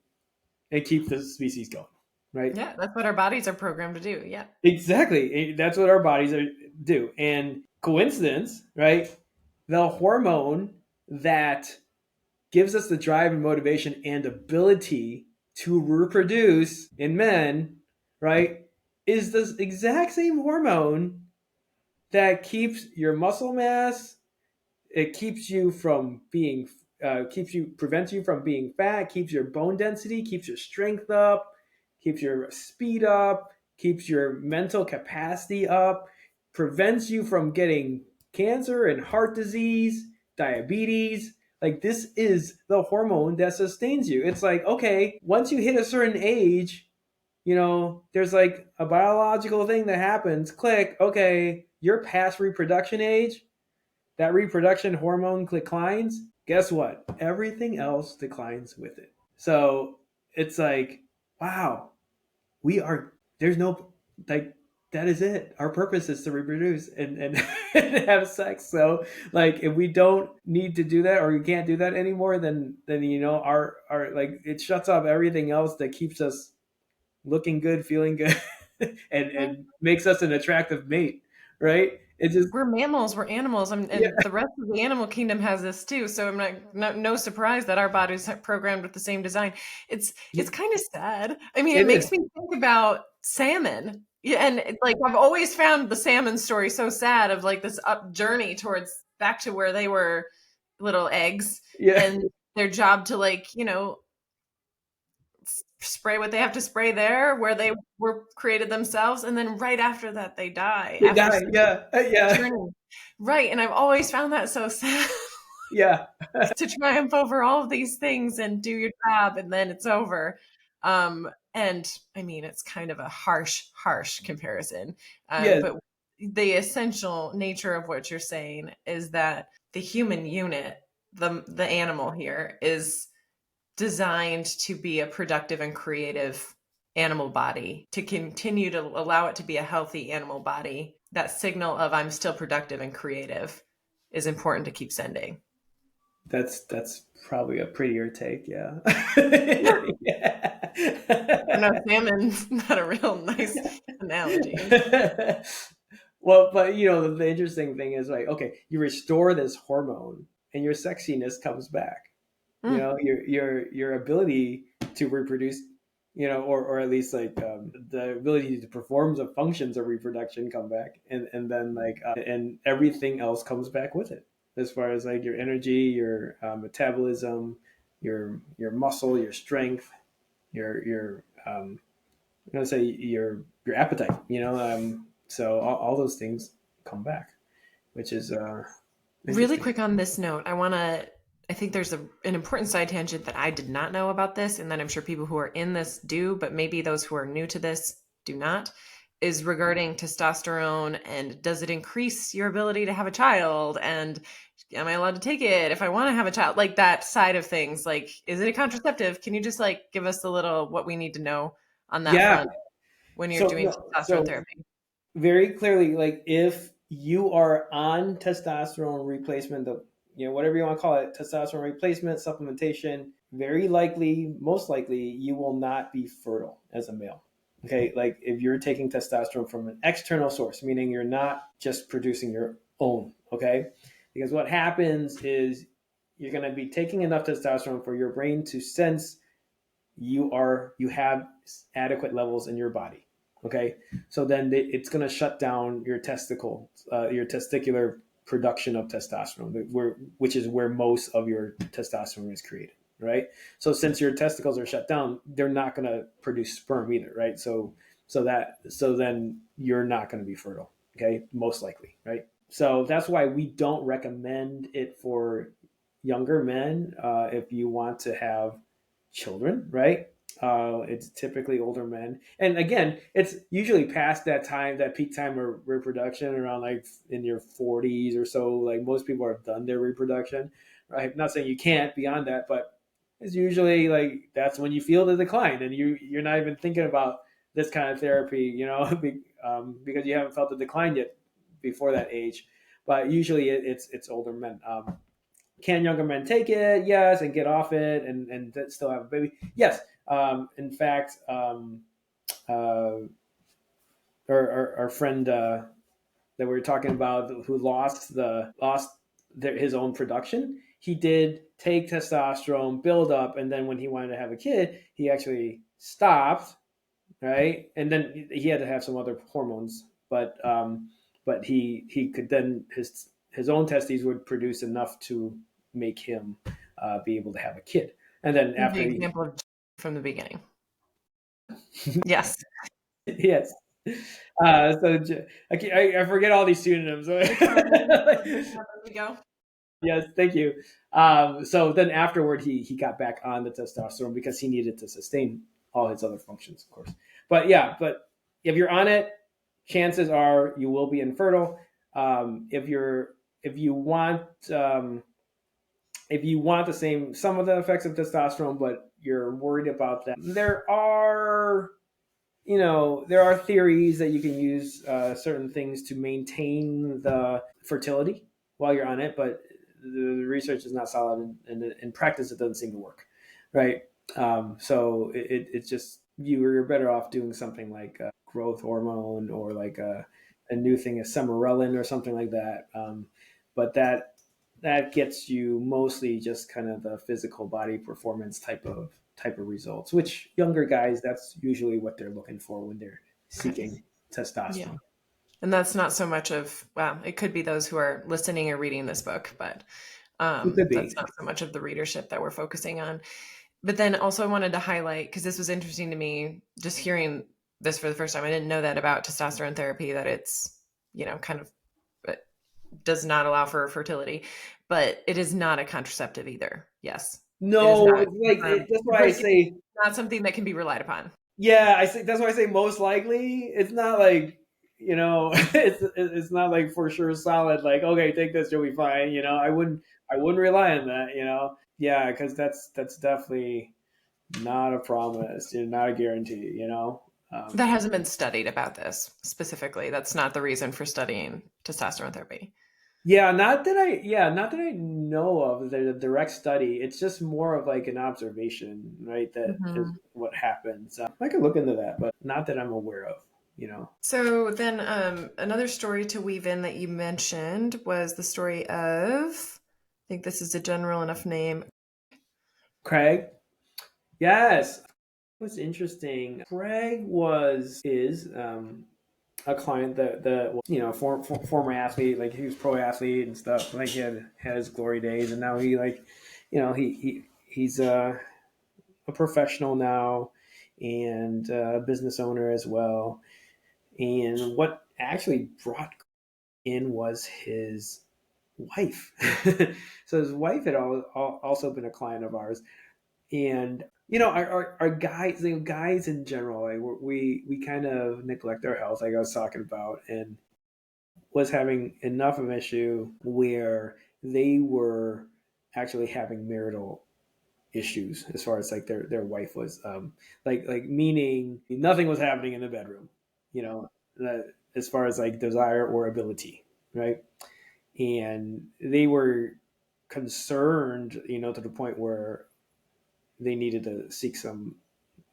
and keep the species going. Right. Yeah, that's what our bodies are programmed to do. Yeah. Exactly. That's what our bodies do. And coincidence, right? The hormone that gives us the drive and motivation and ability to reproduce in men, right, is this exact same hormone that keeps your muscle mass. It keeps you from being, prevents you from being fat, keeps your bone density, keeps your strength up, keeps your speed up, keeps your mental capacity up, prevents you from getting cancer and heart disease, diabetes. Like this is the hormone that sustains you. It's like, okay, once you hit a certain age, there's like a biological thing that happens. Click, okay, you're past reproduction age. That reproduction hormone declines. Guess what? Everything else declines with it. So it's like, wow, there's no, like, that is it. Our purpose is to reproduce and and have sex. So like if we don't need to do that or you can't do that anymore, then our like it shuts off everything else that keeps us looking good, feeling good, and makes us an attractive mate, right? It just We're mammals, we're animals, yeah, and the rest of the animal kingdom has this too. So I'm no surprise that our bodies are programmed with the same design. It's kind of sad. I mean, it it is. makes me think about salmon. Yeah, and like I've always found the salmon story so sad of like this up journey towards back to where they were little eggs Yeah, and their job to like, spray what they have to spray there where they were created themselves, and then right after that they die they after die. Yeah, yeah, journey. Right, and I've always found that so sad yeah. to triumph over all of these things and do your job and then it's over. And I mean, it's kind of a harsh comparison. Yes, But the essential nature of what you're saying is that the human unit, the animal here, is designed to be a productive and creative animal body, to continue to allow it to be a healthy animal body. That signal of I'm still productive and creative is important to keep sending. that's probably a prettier take. Yeah. I know Yeah. salmon's not a real nice analogy. Well, but the interesting thing is like, okay, you restore this hormone and your sexiness comes back. Mm, Your ability to reproduce, or at least like the ability to perform the functions of reproduction come back, and then like and everything else comes back with it, as far as like your energy, your metabolism, your muscle, your strength, your I'm gonna say your appetite. So all those things come back, which is really interesting. quick on this note, I think there's an important side tangent that I did not know about this, and that I'm sure people who are in this do, but maybe those who are new to this do not, is regarding testosterone and does it increase your ability to have a child? And am I allowed to take it if I want to have a child? Like that side of things. Like, is it a contraceptive? Can you just like give us a little what we need to know on that Yeah. front when you're So doing no. testosterone So therapy? very clearly, like if you are on testosterone replacement, whatever you want to call it, testosterone replacement, supplementation, very likely, most likely, you will not be fertile as a male. Okay, like if you're taking testosterone from an external source, meaning you're not just producing your own. Okay, because what happens is you're going to be taking enough testosterone for your brain to sense you have adequate levels in your body. Okay, so then it's going to shut down your testicular production of testosterone, which is where most of your testosterone is created, right? So since your testicles are shut down, they're not going to produce sperm either, right? So then you're not going to be fertile, okay, most likely, right? So that's why we don't recommend it for younger men if you want to have children, right? It's typically older men, and again, it's usually past that time, that peak time of reproduction, around like in your 40s or so. Like most people have done their reproduction, right? I'm not saying you can't beyond that, but it's usually like that's when you feel the decline, and you're not even thinking about this kind of therapy, because you haven't felt the decline yet before that age. But usually it's older men. Can younger men take it? Yes, and get off it and still have a baby? Yes. In fact, our friend that we were talking about, who lost his own production, he did take testosterone, build up, and then when he wanted to have a kid, he actually stopped, right? And then he had to have some other hormones, but he could then his own testes would produce enough to make him be able to have a kid. And then The after he, example of from the beginning. Yes. yes. I forget all these pseudonyms. It's all good. There we go. Yes, thank you. So then afterward, he got back on the testosterone because he needed to sustain all his other functions, of course. But yeah, but if you're on it, chances are you will be infertile. If you want if you want some of the effects of testosterone, but you're worried about that, there are theories that you can use certain things to maintain the fertility while you're on it, but the research is not solid, and in practice, it doesn't seem to work, right? So it's just you're better off doing something like growth hormone, or like a new thing, a semarelin or something like that. But that gets you mostly just kind of the physical body performance type of results, which younger guys, that's usually what they're looking for when they're Okay. seeking Yeah. testosterone. And that's not so much of, well, it could be those who are listening or reading this book, but It could that's be. not so much of the readership that we're focusing on. But then also I wanted to highlight, because this was interesting to me, just hearing this for the first time. I didn't know that about testosterone therapy, that it's, kind of it does not allow for fertility, but it is not a contraceptive either. Yes. It is No, not. it's like that's why But I it's say, not something that can be relied upon. yeah, I say that's why I say most likely. It's not like, it's not like for sure solid. Like, okay, take this, you'll be fine. I wouldn't rely on that. Yeah, because that's definitely not a promise. Not a guarantee. That hasn't been studied about this specifically. That's not the reason for studying testosterone therapy. not that I know of the direct study. It's just more of like an observation, right? That is Mhm. what happens. I could look into that, but not that I'm aware of. So then, another story to weave in that you mentioned was the story of, I think this is a general enough name. Craig, yes, it was interesting. Craig is a client that former athlete, like he was pro athlete and stuff. Like he had his glory days, and now he like, he's a professional now, and a business owner as well. And what actually brought in was his wife. So his wife had also been a client of ours, and our guys, guys in general, like we kind of neglect our health, like I was talking about, and was having enough of an issue where they were actually having marital issues, as far as like their wife was, like meaning nothing was happening in the bedroom, you know as far as like desire or ability, right? And they were concerned, to the point where they needed to seek some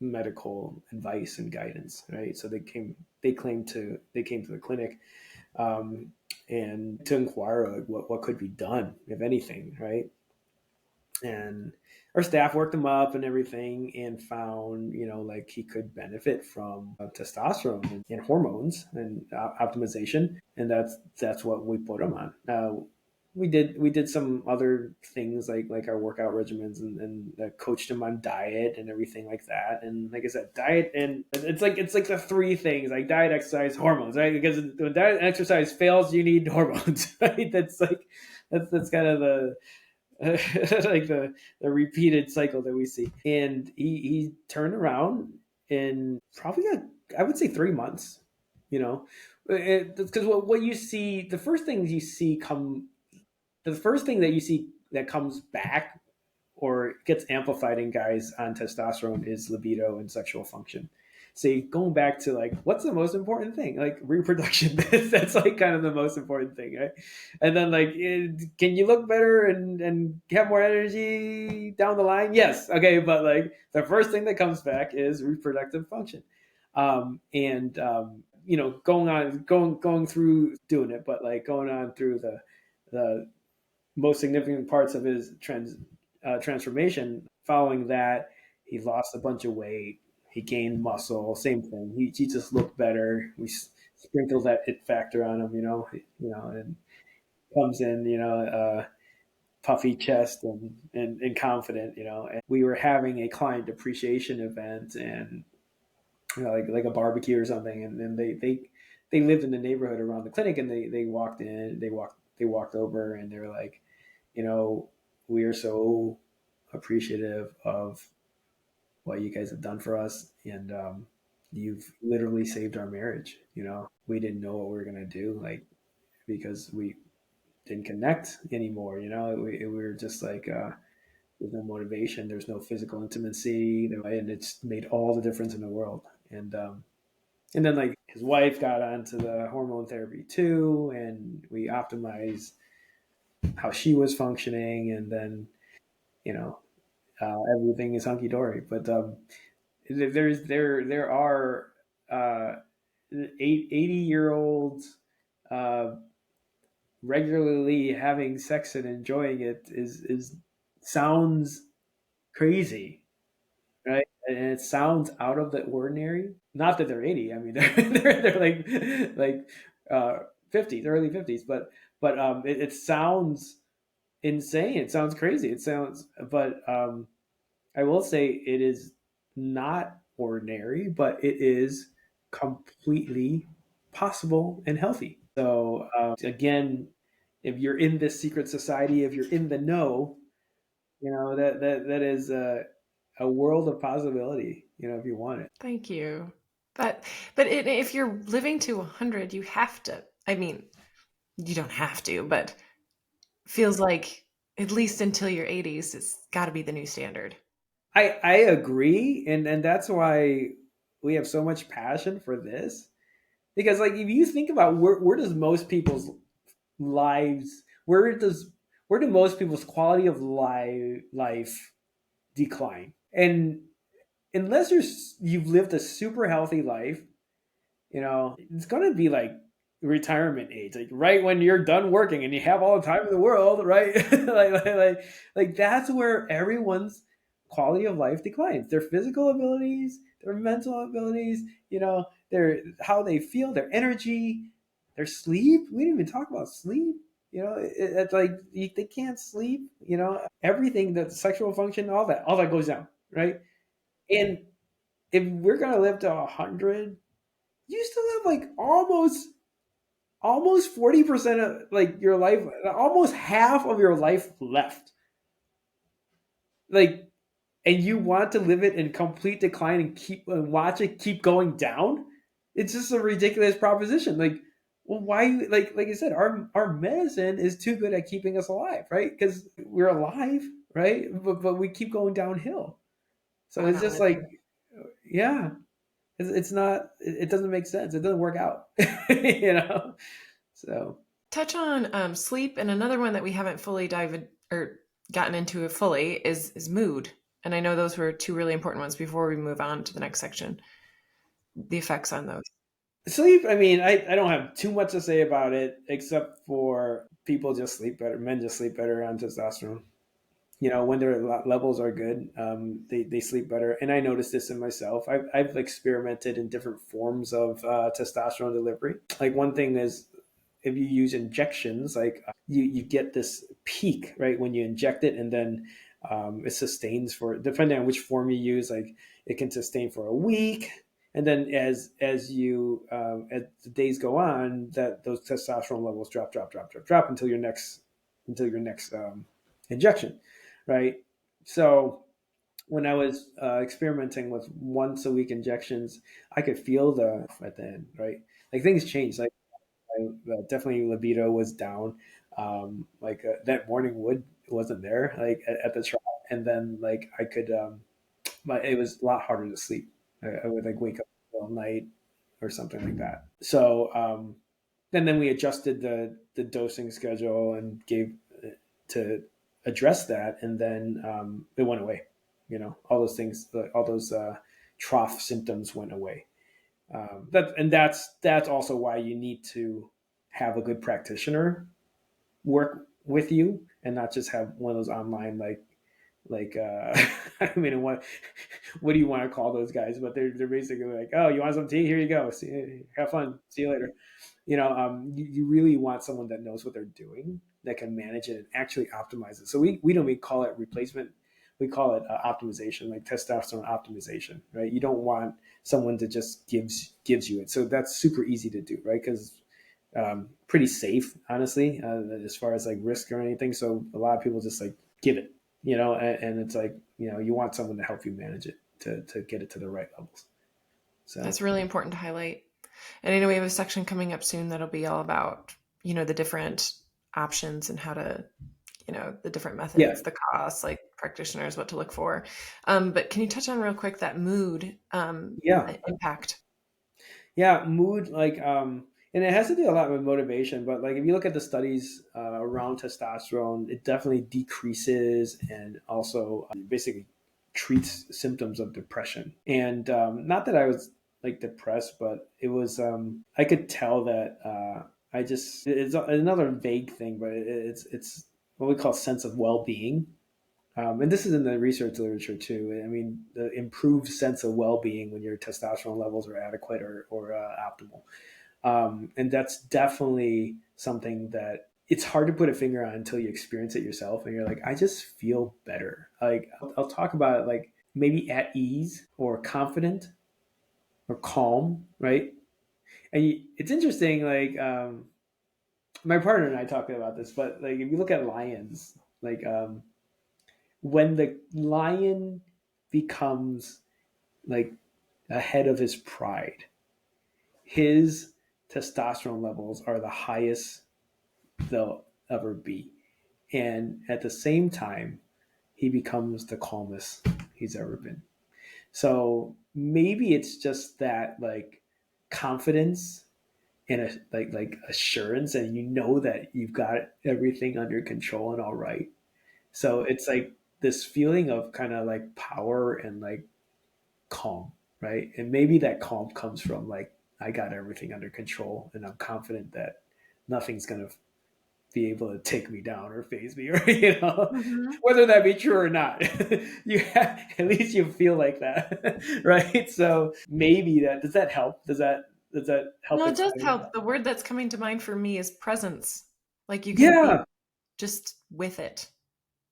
medical advice and guidance, right? So they came to the clinic, and to inquire like what could be done, if anything, right? and our staff worked him up and everything, and found, like, he could benefit from testosterone and hormones and optimization, and that's what we put him on. We did some other things, like our workout regimens, and coached him on diet and everything like that. And like I said, diet, and it's like the three things, like diet, exercise, hormones, right? Because when diet and exercise fails, you need hormones, right? That's kind of the like the repeated cycle that we see. And he turned around in probably, I would say, 3 months. You know, because what you see, the first thing that you see that comes back or gets amplified in guys on testosterone is libido and sexual function. So going back to, like, what's the most important thing? Like reproduction. That's like kind of the most important thing, right? And then, like, can you look better and have more energy down the line? Yes, okay, but like the first thing that comes back is reproductive function. And going through doing it, but like going on through the most significant parts of his transformation. Following that, he lost a bunch of weight. He gained muscle. Same thing. He just looked better. We sprinkled that it factor on him, and comes in, puffy chest and confident, And we were having a client appreciation event, and like a barbecue or something, and then they lived in the neighborhood around the clinic, and they walked in, they walked over, and they were like, you know, we are so appreciative of what you guys have done for us, and you've literally saved our marriage. We didn't know what we were gonna do, like, because we didn't connect anymore. We were just like, there's no motivation, there's no physical intimacy, and it's made all the difference in the world. And then, like, his wife got onto the hormone therapy too, and we optimized how she was functioning, and then, you know everything is hunky dory. But there are 80-year-olds uh, regularly having sex and enjoying it is sounds crazy, right? And it sounds out of the ordinary. Not that they're 80. I mean, they're like 50s, early 50s, but it sounds insane. It sounds crazy. It sounds, but I will say it is not ordinary, but it is completely possible and healthy. So, again, if you're in this secret society, if you're in the know, that is a world of possibility. If you want it. Thank you. But if you're living to 100, you have to. I mean, you don't have to, but feels like at least until your 80s, it's got to be the new standard. I agree, and that's why we have so much passion for this, because, like, if you think about where does most people's lives where do most people's quality of life decline? And unless you've lived a super healthy life, it's gonna be like retirement age, like right when you're done working and you have all the time in the world, right? like that's where everyone's quality of life declines. Their physical abilities, their mental abilities, their how they feel, their energy, their sleep. We didn't even talk about sleep. It's like they can't sleep. Everything, that sexual function, all that goes down, right? And if we're gonna live to 100, you still have like almost 40% of like your life, almost half of your life left. Like, and you want to live it in complete decline and watch it keep going down? It's just a ridiculous proposition. Like, well, why? Like I said, our medicine is too good at keeping us alive, right? Because we're alive, right? But we keep going downhill. So I'm it's not just like, living. yeah, it's not. It doesn't make sense. It doesn't work out, you know. So Touch on sleep, and another one that we haven't fully dived or gotten into it fully is mood. And I know those were two really important ones before we move on to the next section. The effects on those. sleep. I mean, I don't have too much to say about it, except for people just sleep better. Men just sleep better on testosterone. when their levels are good, they sleep better. And I noticed this in myself. I've experimented in different forms of testosterone delivery. Like one thing is if you use injections, like you get this peak right when you inject it, and then it sustains for, depending on which form you use, like it can sustain for a week, and then as the days go on, that those testosterone levels drop until your next injection, right? So when I was experimenting with once a week injections, I could feel the at the end, right? Like things changed. Like definitely libido was down. That morning wood wasn't there, like at the trial, and then like I could, it was a lot harder to sleep. I would like wake up all night or something like that. So, and then we adjusted the dosing schedule and gave to address that, and then it went away. All those things, all those trough symptoms went away. That's also why you need to have a good practitioner work with you, and not just have one of those online I mean, what do you want to call those guys? But they're basically like, oh, you want some tea? Here you go. See, have fun. See you later. You really want someone that knows what they're doing, that can manage it and actually optimize it. So we call it replacement. We call it optimization, like testosterone optimization, right? You don't want someone to just gives you it. So that's super easy to do, right? Because pretty safe, honestly, as far as like risk or anything. So a lot of people just like give it, and it's like, you want someone to help you manage it to get it to the right levels. So That's really important to highlight. And I know we have a section coming up soon that'll be all about, the different options and how to, the different yeah, methods, the costs, like practitioners, what to look for. But can you touch on real quick that mood yeah, impact? yeah, mood, and it has to do a lot with motivation. But like if you look at the studies around testosterone, it definitely decreases and also basically treats symptoms of depression. And not that I was like depressed, but it was I could tell that I just it's another vague thing, but it's what we call sense of well being. And this is in the research literature too. I mean, the improved sense of well-being when your testosterone levels are adequate or optimal, and that's definitely something that it's hard to put a finger on until you experience it yourself, and you're like, I just feel better. Like I'll talk about it, like maybe at ease or confident or calm, right? And it's interesting, like my partner and I talking about this, but like if you look at lions, like when the lion becomes like ahead of his pride, his testosterone levels are the highest they'll ever be. And at the same time, he becomes the calmest he's ever been. So maybe it's just that like confidence and like assurance, and that you've got everything under control and all right. So it's like this feeling of kind of like power and like calm, right? And maybe that calm comes from like, I got everything under control and I'm confident that nothing's going to be able to take me down or phase me, or, Mhm. whether that be true or not. At least you feel like that, right? So maybe does that help? Does that help No, it does explain? help. The word that's coming to mind for me is presence. Like you can be Yeah, just with it.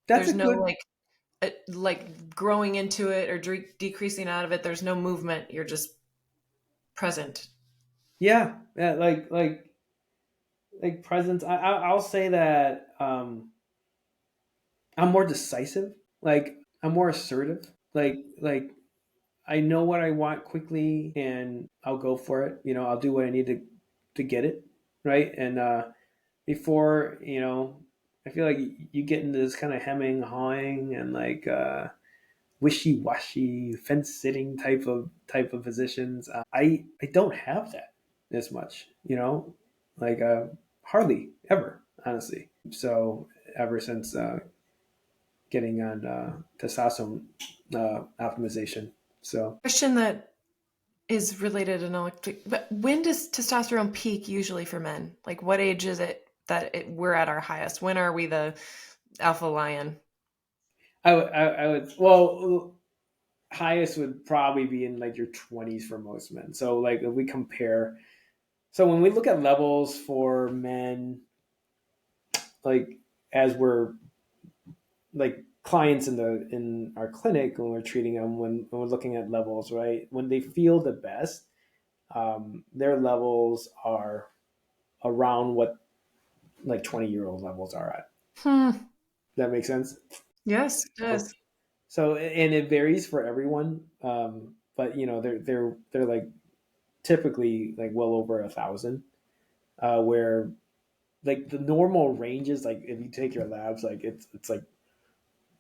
that's a There's no good, like growing into it or decreasing out of it. There's no movement. You're just present. yeah, yeah, like presence. I'll say that I'm more decisive. Like I'm more assertive. Like I know what I want quickly, and I'll go for it. I'll do what I need to get it right. And before I feel like you get into this kind of hemming, hawing, and like wishy washy, fence sitting type of positions. I don't have that as much. Like hardly ever, honestly. So ever since getting on testosterone optimization. So Question that is related and electric, but when does testosterone peak usually for men? Like what age is it that we're at our highest? When are we the alpha lion? I would, well, highest would probably be in like your 20s for most men. So like if we compare, so when we look at levels for men, like as we're like clients in our clinic when we're treating them, when we're looking at levels, right? When they feel the best, their levels are around what like 20-year-old levels are at. Hmm. That makes sense. Yes, it So, does. so and it varies for everyone, but you know they're like typically like well over 1,000, where like the normal ranges, like if you take your labs, like it's like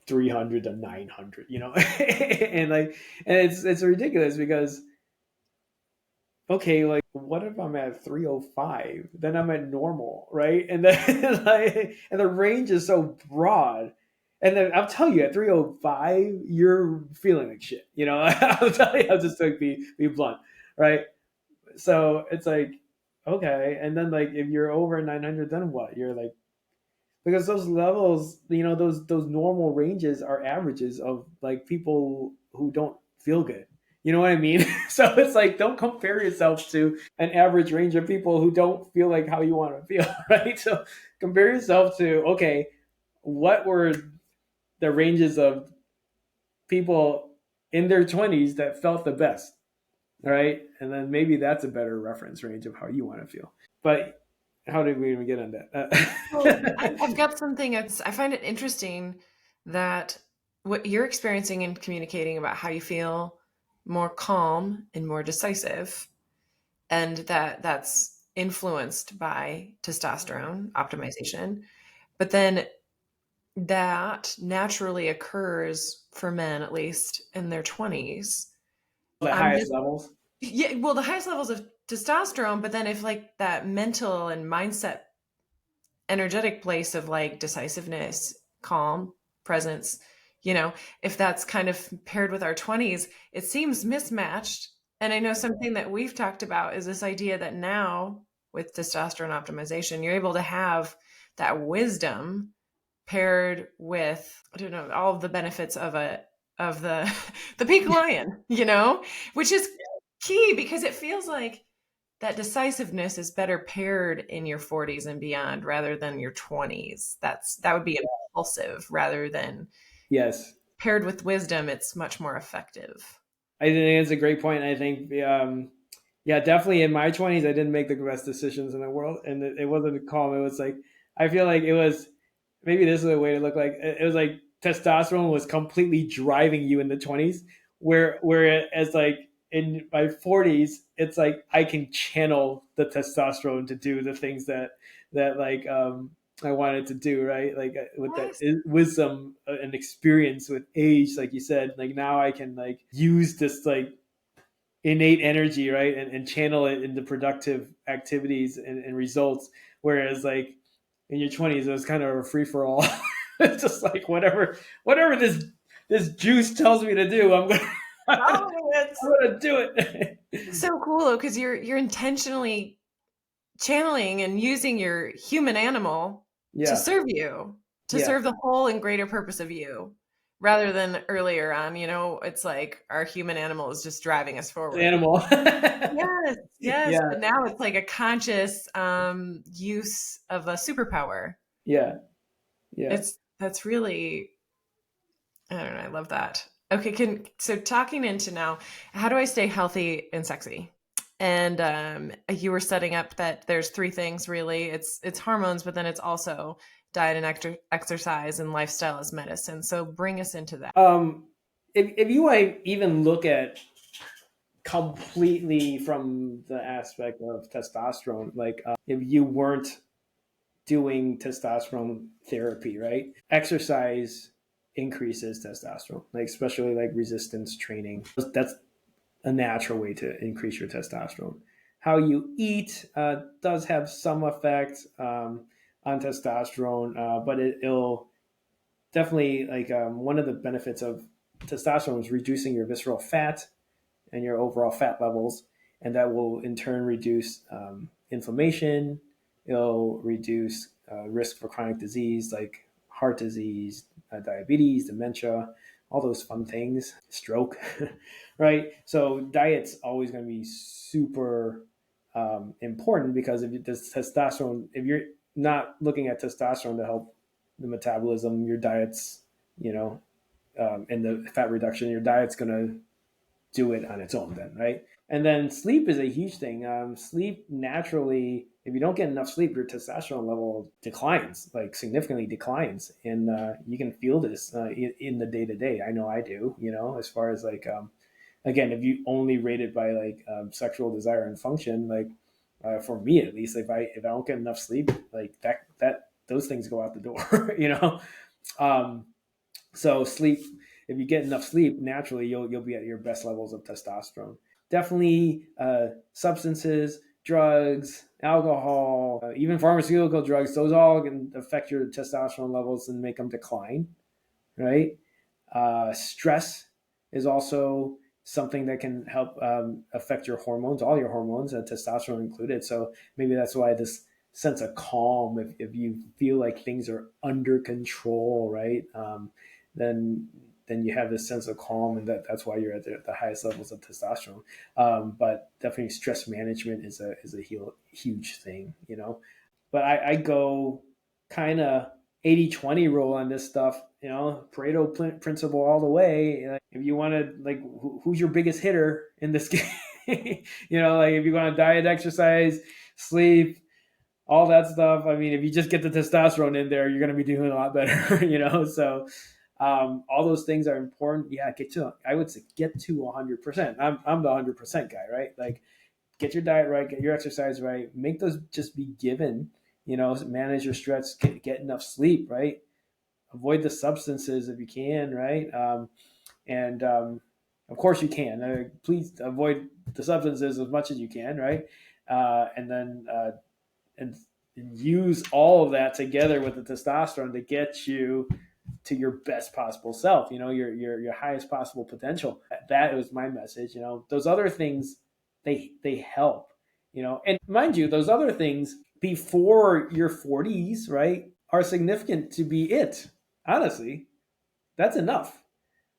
300 to 900, you know. And like, and it's ridiculous because okay, like what if I'm at 305? Then I'm at normal, right? And then like, and the range is so broad. And then I'll tell you, at 305, you're feeling like shit. You know, I'll tell you, I'll just like be blunt, right? So it's like, okay, and then like if you're over 900, then what? You're like, because those levels, you know, those normal ranges are averages of like people who don't feel good. You know what I mean? So it's like don't compare yourself to an average range of people who don't feel like how you want to feel, right? So compare yourself to okay, what were the ranges of people in their 20s that felt the best, right? And then maybe that's a better reference range of how you want to feel. But how did we even get on Well, that? I've got something. I find it interesting that what you're experiencing and communicating about how you feel more calm and more decisive, and that's influenced by testosterone optimization. But then that naturally occurs for men, at least in their 20s. The I'm highest just, levels. yeah, well, the highest levels of testosterone, but then if like that mental and mindset energetic place of like decisiveness, calm, presence, if that's kind of paired with our 20s, it seems mismatched. And I know something that we've talked about is this idea that now with testosterone optimization, you're able to have that wisdom paired with, I don't know, all of the benefits of the the pink lion, which is key because it feels like that decisiveness is better paired in your 40s and beyond rather than your 20s. That would be impulsive rather than Yes, paired with wisdom. It's much more effective. I think it's a great point. I think, yeah, definitely in my 20s, I didn't make the best decisions in the world, and it wasn't calm. It was like I feel like it was maybe this is a way to look like it was like testosterone was completely driving you in the 20s, where as like in my 40s, it's like I can channel the testosterone to do the things that like I wanted to do, right? Like with that Yes. wisdom and experience with age, like you said, like now I can like use this like innate energy, right, and channel it into productive activities and results. Whereas like in your 20s, it was kind of a free for all. It's just like whatever this juice tells me to do, I'm gonna I'm Oh, it's gonna do it. so cool because you're intentionally channeling and using your human animal to Yeah, serve you, to yeah, serve the whole and greater purpose of you, rather than earlier on, it's like our human animal is just driving us forward. animal. Yes, yes, Yeah, but now it's like a conscious use of a superpower. yeah, yeah. That's really, I don't know, I love that. Okay, so talking into now, how do I stay healthy and sexy? And you were setting up that there's three things really. It's hormones, but then it's also diet and exercise and lifestyle as medicine. So bring us into that. If you want to even look at completely from the aspect of testosterone, like if you weren't doing testosterone therapy, right? Exercise increases testosterone, like especially like resistance training. That's a natural way to increase your testosterone. How you eat does have some effect on testosterone, but it'll definitely like one of the benefits of testosterone is reducing your visceral fat and your overall fat levels, and that will in turn reduce inflammation. It'll reduce risk for chronic disease like heart disease, diabetes, dementia, all those fun things, stroke, right? So diet's always going to be super important, because if this testosterone, if you're not looking at testosterone to help the metabolism, your diet's, you know, and the fat reduction, your diet's going to do it on its own then, right? And then sleep is a huge thing. Sleep naturally, if you don't get enough sleep, your testosterone level declines, like significantly declines. And you can feel this in the day to day. I know I do, as far as like, again, if you only rate it by like sexual desire and function, like for me at least, if I don't get enough sleep, like that those things go out the door, Um, so sleep, if you get enough sleep, naturally you'll be at your best levels of testosterone. Definitely substances, drugs, alcohol, even pharmaceutical drugs. Those all can affect your testosterone levels and make them decline, right? Stress is also something that can help affect your hormones, all your hormones, testosterone included. So maybe that's why this sense of calm, if you feel like things are under control, right? Then then you have this sense of calm, and that's why you're at the highest levels of testosterone. But definitely stress management is a huge thing, But I go kind of 80-20 rule on this stuff, Pareto principle all the way. Like, if you want to, like, who's your biggest hitter in this game? Like if you want to diet, exercise, sleep, all that stuff. I mean, if you just get the testosterone in there, you're going to be doing a lot better, So all those things are important. Yeah, I would say get to 100%. I'm the 100% guy, right? Like, get your diet right, get your exercise right, make those just be given, manage your stress, get enough sleep, right? Avoid the substances if you can, right? And of course you can. Please avoid the substances as much as you can, right? And then and use all of that together with the testosterone to get you to your best possible self, your highest possible potential. That was my message. Those other things, they help, and mind you, those other things before your 40s, right, are significant to be it. Honestly, that's enough,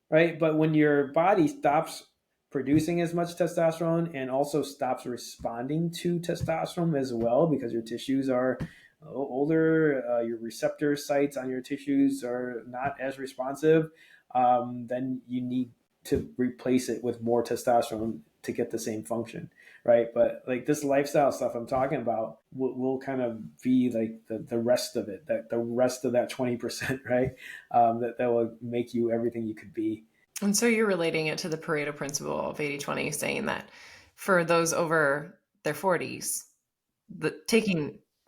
right? But when your body stops producing as much testosterone and also stops responding to testosterone as well, because your tissues are older, your receptor sites on your tissues are not as responsive, then you need to replace it with more testosterone to get the same function, right? But like this lifestyle stuff I'm talking about will kind of be like the rest of it, that the rest of that 20%, right? That will make you everything you could be. And so you're relating it to the Pareto principle of 80-20, saying that for those over their 40s,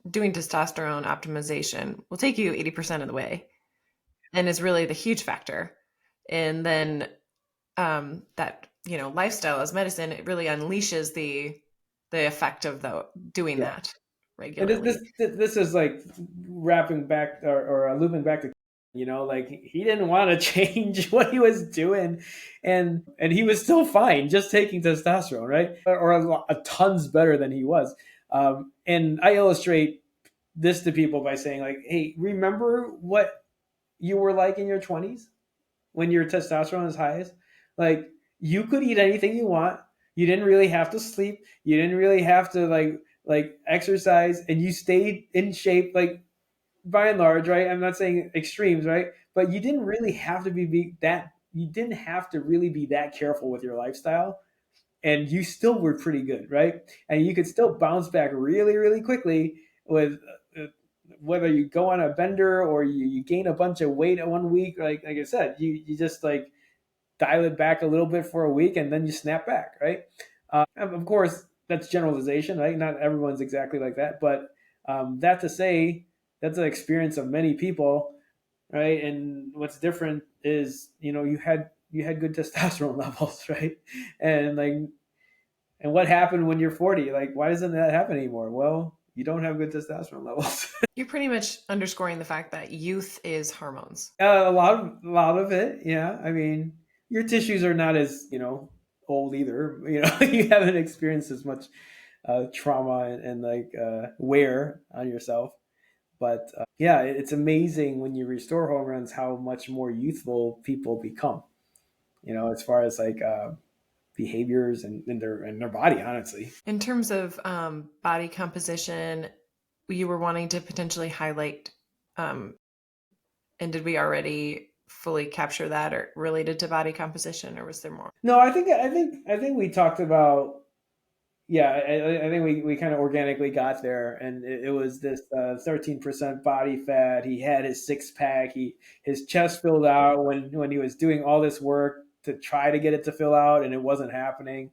doing testosterone optimization will take you 80% of the way and is really the huge factor. And then that, lifestyle as medicine, it really unleashes the effect of doing Yeah. that And this regularly. this is like wrapping back or looping back to, like he didn't want to change what he was doing, and he was still fine just taking testosterone, right? Or a tons better than he was. And I illustrate this to people by saying, like, hey, remember what you were like in your 20s when your testosterone is highest? Like, you could eat anything you want. You didn't really have to sleep. You didn't really have to like exercise, and you stayed in shape, like, by and large, right? I'm not saying extremes, right? But you didn't really have to be that. You didn't have to really be that careful with your lifestyle, and you still were pretty good, right? And you could still bounce back really, really quickly with whether you go on a bender or you gain a bunch of weight in 1 week. Like I said, you just like dial it back a little bit for a week and then you snap back, right? Of course, that's generalization, right? Not everyone's exactly like that, but that to say, that's an experience of many people, right? And what's different is, you had good testosterone levels, right? And like, and what happened when you're 40? Like, why doesn't that happen anymore? Well, you don't have good testosterone levels. You're pretty much underscoring the fact that youth is hormones. A lot of it, yeah. I mean, your tissues are not as, old either. You haven't experienced as much trauma and like wear on yourself. But yeah, it's amazing when you restore hormones how much more youthful people become. As far as like behaviors and their body, honestly. In terms of body composition, you were wanting to potentially highlight, um, and did we already fully capture that or related to body composition, or was there more? No, I think we talked about. Yeah, I think we kind of organically got there, and it was this 13% body fat. He had his six pack. His chest filled out when he was doing all this work to try to get it to fill out, and it wasn't happening,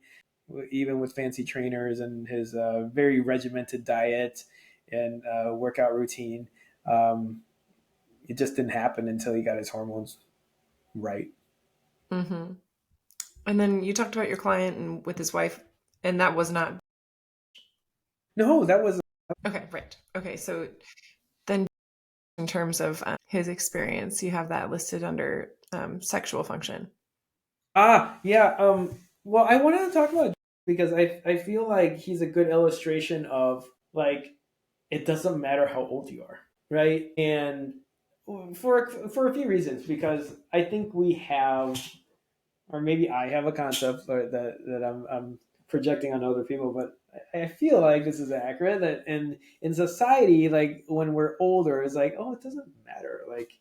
even with fancy trainers and his very regimented diet and workout routine. Um, it just didn't happen until he got his hormones right. Mm-hmm. And then you talked about your client and with his wife, and that was not No, that was. okay. Right. Okay. So then, in terms of his experience, you have that listed under sexual function. Yeah. Well, I wanted to talk about because I feel like he's a good illustration of like it doesn't matter how old you are, right? And for a few reasons, because I think we have, or maybe I have a concept that I'm projecting on other people, but I feel like this is accurate that in society, like when we're older, it's like, oh, it doesn't matter. Like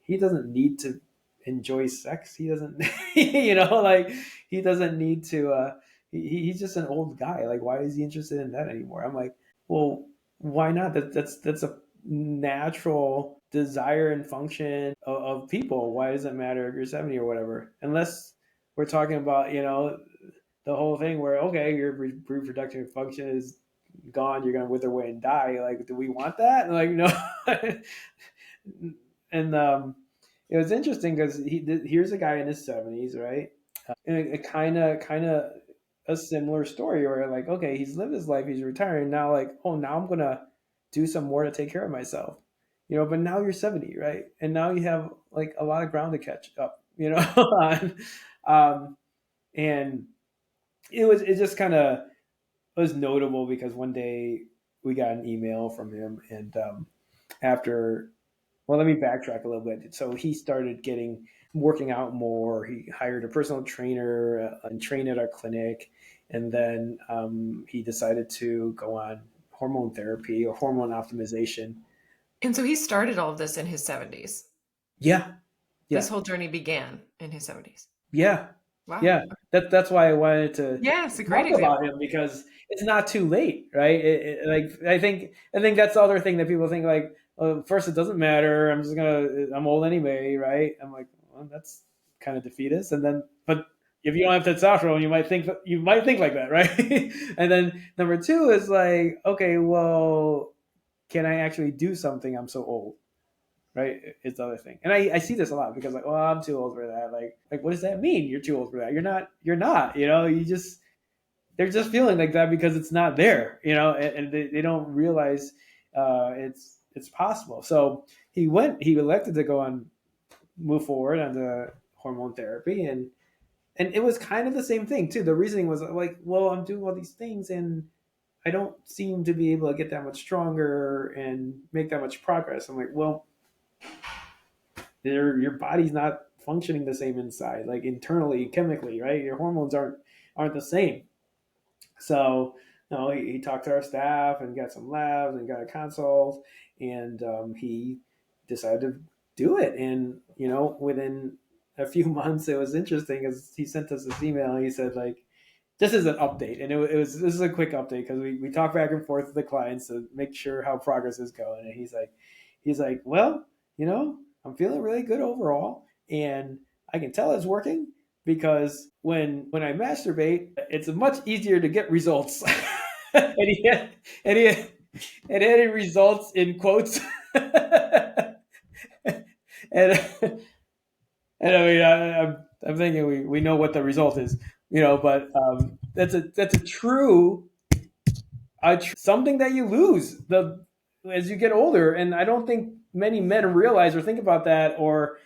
he doesn't need to enjoy sex. He doesn't, like he doesn't need to. He's just an old guy. Like why is he interested in that anymore? I'm like, well, why not? That's a natural desire and function of people. Why does it matter if you're 70 or whatever? Unless we're talking about the whole thing where okay, your reproductive function is gone, you're gonna wither away and die. Like, do we want that? Like, no. And it was interesting because here's a guy in his 70s, right? And it kind of a similar story where like okay, he's lived his life, he's retiring now, like oh, now I'm gonna do some more to take care of myself, but now you're 70, right? And now you have like a lot of ground to catch up, on. And it just kind of was notable because one day we got an email from him, and after, well, let me backtrack a little bit. So he started getting working out more. He hired a personal trainer and trained at our clinic, and then he decided to go on hormone therapy or hormone optimization. And so he started all of this in his 70s. Yeah, This yeah. whole journey began in his 70s. Yeah, Wow. yeah. That's why I wanted to Yeah, it's a great talk about example. him because it's not too late, right? Like I think that's the other thing that people think like, first it doesn't matter. I'm old anyway, right? I'm like, well, that's kind of defeatist. And then, but if you don't have testosterone, you might think like that, right? And then number two is like, okay, well, can I actually do something? I'm so old, right? It's the other thing, and I see this a lot because like, oh, I'm too old for that. Like, what does that mean? You're too old for that. You're not. You're not. You just they're just feeling like that because it's not there. And they don't realize it's possible. So he elected to go on move forward on the hormone therapy, and it was kind of the same thing too. The reasoning was like, well, I'm doing all these things and I don't seem to be able to get that much stronger and make that much progress. I'm like, well, your body's not functioning the same inside, like internally, chemically, right? Your hormones aren't the same. So, he talked to our staff and got some labs and got a consult, and he decided to do it. And within a few months, it was interesting because he sent us this email. And he said like, this is an update, and this is a quick update because we talk back and forth with the clients to make sure how progress is going. And he's like, well, I'm feeling really good overall, and I can tell it's working because when I masturbate, it's much easier to get results. and he had, and he had, and had results in quotes. and and I mean, I'm thinking we know what the result is, but that's a true something that you lose as you get older, and I don't think many men realize or think about that or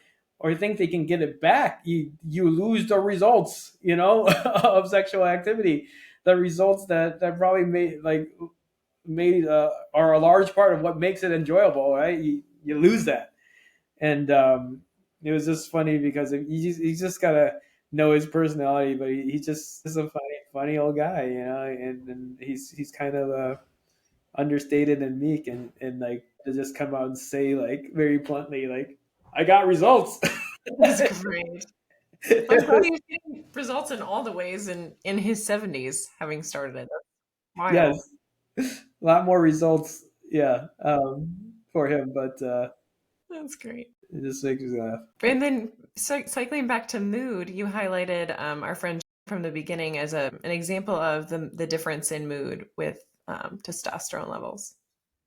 think they can get it back. You lose the results, of sexual activity, the results that probably made like made are a large part of what makes it enjoyable, right? You lose that. And it was just funny because he's just gotta know his personality, but he just is a funny old guy, and he's kind of understated and meek, and like to just come out and say like very bluntly like I got results. That's great. I'm glad he's getting results in all the ways in his 70s, having started it. That's wild. Yes, a lot more results, yeah, for him, but That's great. it just makes me laugh. And then cycling back to mood, you highlighted our friend from the beginning as an example of the difference in mood with testosterone levels.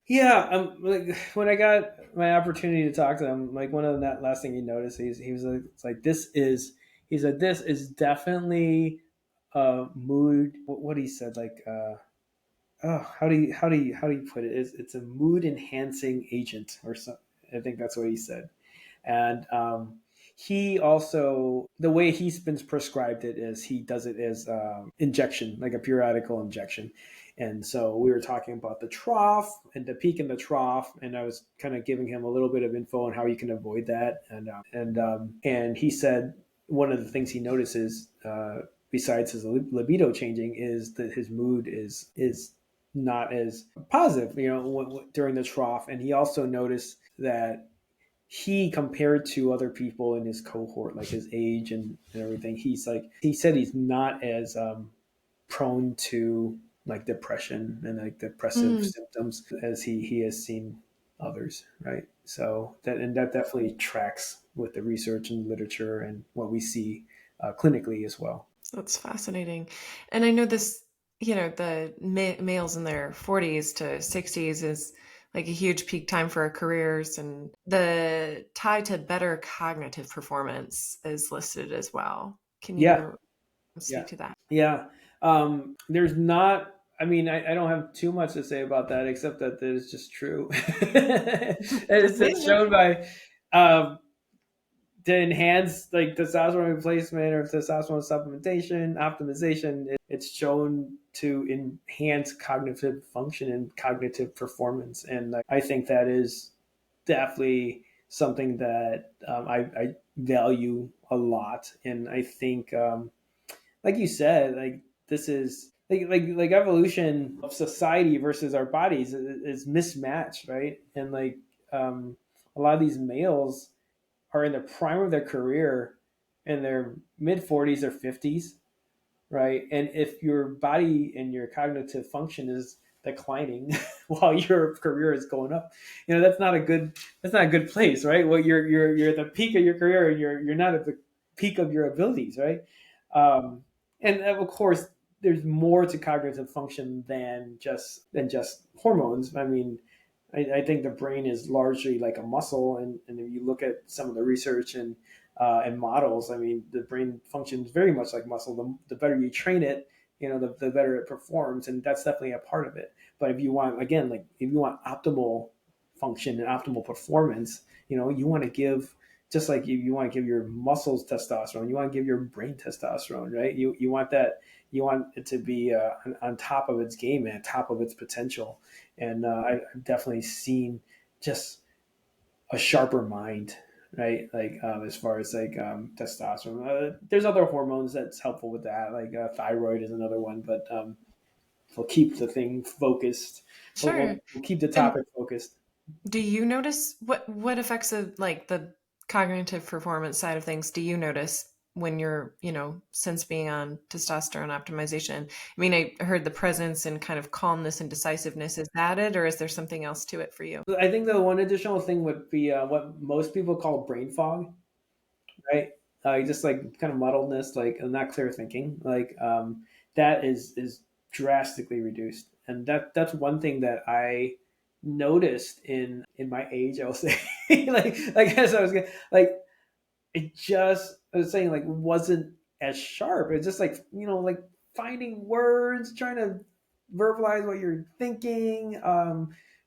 Yeah, like when I got my opportunity to talk to him, like one of the last thing he noticed, he was like, it's like this is he said this is definitely a mood. What he said, like oh, how do you put it? It's a mood enhancing agent or something. I think that's what he said. And he also, the way he's been prescribed it is he does it as injection, like a periodical injection. And so we were talking about the trough and the peak in the trough, and I was kind of giving him a little bit of info on how you can avoid that. And he said one of the things he notices, besides his libido changing, is that his mood is not as positive, during the trough. And he also noticed that he compared to other people in his cohort, like his age and everything, he said he's not as prone to like depression and like depressive Mm, symptoms as he has seen others, right? So that definitely tracks with the research and literature and what we see clinically as well. that's fascinating. And I know this, the males in their 40s to 60s is like a huge peak time for our careers, and the tie to better cognitive performance is listed as well. Can Yeah, you yeah, speak to that? yeah. There's not. I mean, I don't have too much to say about that except that it's just true. It's Yeah. shown by um, to enhance like testosterone replacement or testosterone supplementation optimization. It's shown to enhance cognitive function and cognitive performance, and like, I think that is definitely something that I value a lot. And I think, like you said, like this is like evolution of society versus our bodies is mismatched, right? And like a lot of these males are in the prime of their career in their mid 40s or 50s, right? And if your body and your cognitive function is declining while your career is going up, that's not a good place, right? Well, you're at the peak of your career and you're not at the peak of your abilities, right? Um, and of course, there's more to cognitive function than just hormones. I mean, I think the brain is largely like a muscle, and if you look at some of the research and models, I mean, the brain functions very much like muscle. The better you train it, the better it performs, and that's definitely a part of it. But if you want, again, like if you want optimal function and optimal performance, you want to give, just like you want to give your muscles testosterone, you want to give your brain testosterone, right? You want that, you want it to be on top of its game and on top of its potential. And I've definitely seen just a sharper mind, right? Like as far as like testosterone, there's other hormones that's helpful with that. Like thyroid is another one, but we'll keep the thing focused. We'll, Sure. we'll, we'll keep the And topic focused. do you notice what effects of like the cognitive performance side of things do you notice when you're, since being on testosterone optimization? I mean, I heard the presence and kind of calmness and decisiveness. Is that it, or is there something else to it for you? I think the one additional thing would be what most people call brain fog, right? Just like kind of muddledness, like not clear thinking, like that is drastically reduced, and that's one thing that I noticed in my age. I'll say, like as I was like it just I was saying like wasn't as sharp. It's just like like finding words, trying to verbalize what you're thinking,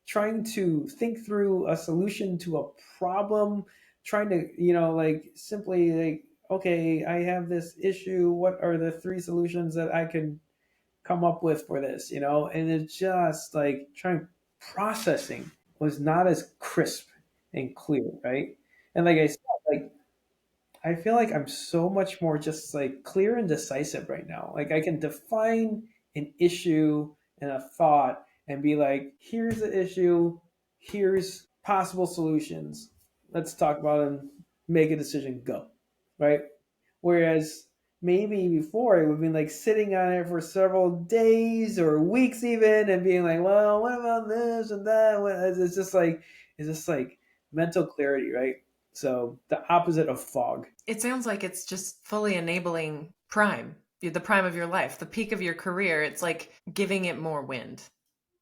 trying to think through a solution to a problem, trying to like simply like okay, I have this issue. What are the three solutions that I can come up with for this, And it's just like trying processing was not as crisp and clear, right? And like I said, like I feel like I'm so much more just like clear and decisive right now. Like I can define an issue and a thought and be like, here's the issue, here's possible solutions. Let's talk about it and make a decision, go. Right? Whereas maybe before it would be like sitting on it for several days or weeks even and being like, well, what about this and that? It's just like mental clarity, right? So the opposite of fog. It sounds like it's just fully enabling prime, the prime of your life, the peak of your career. It's like giving it more wind.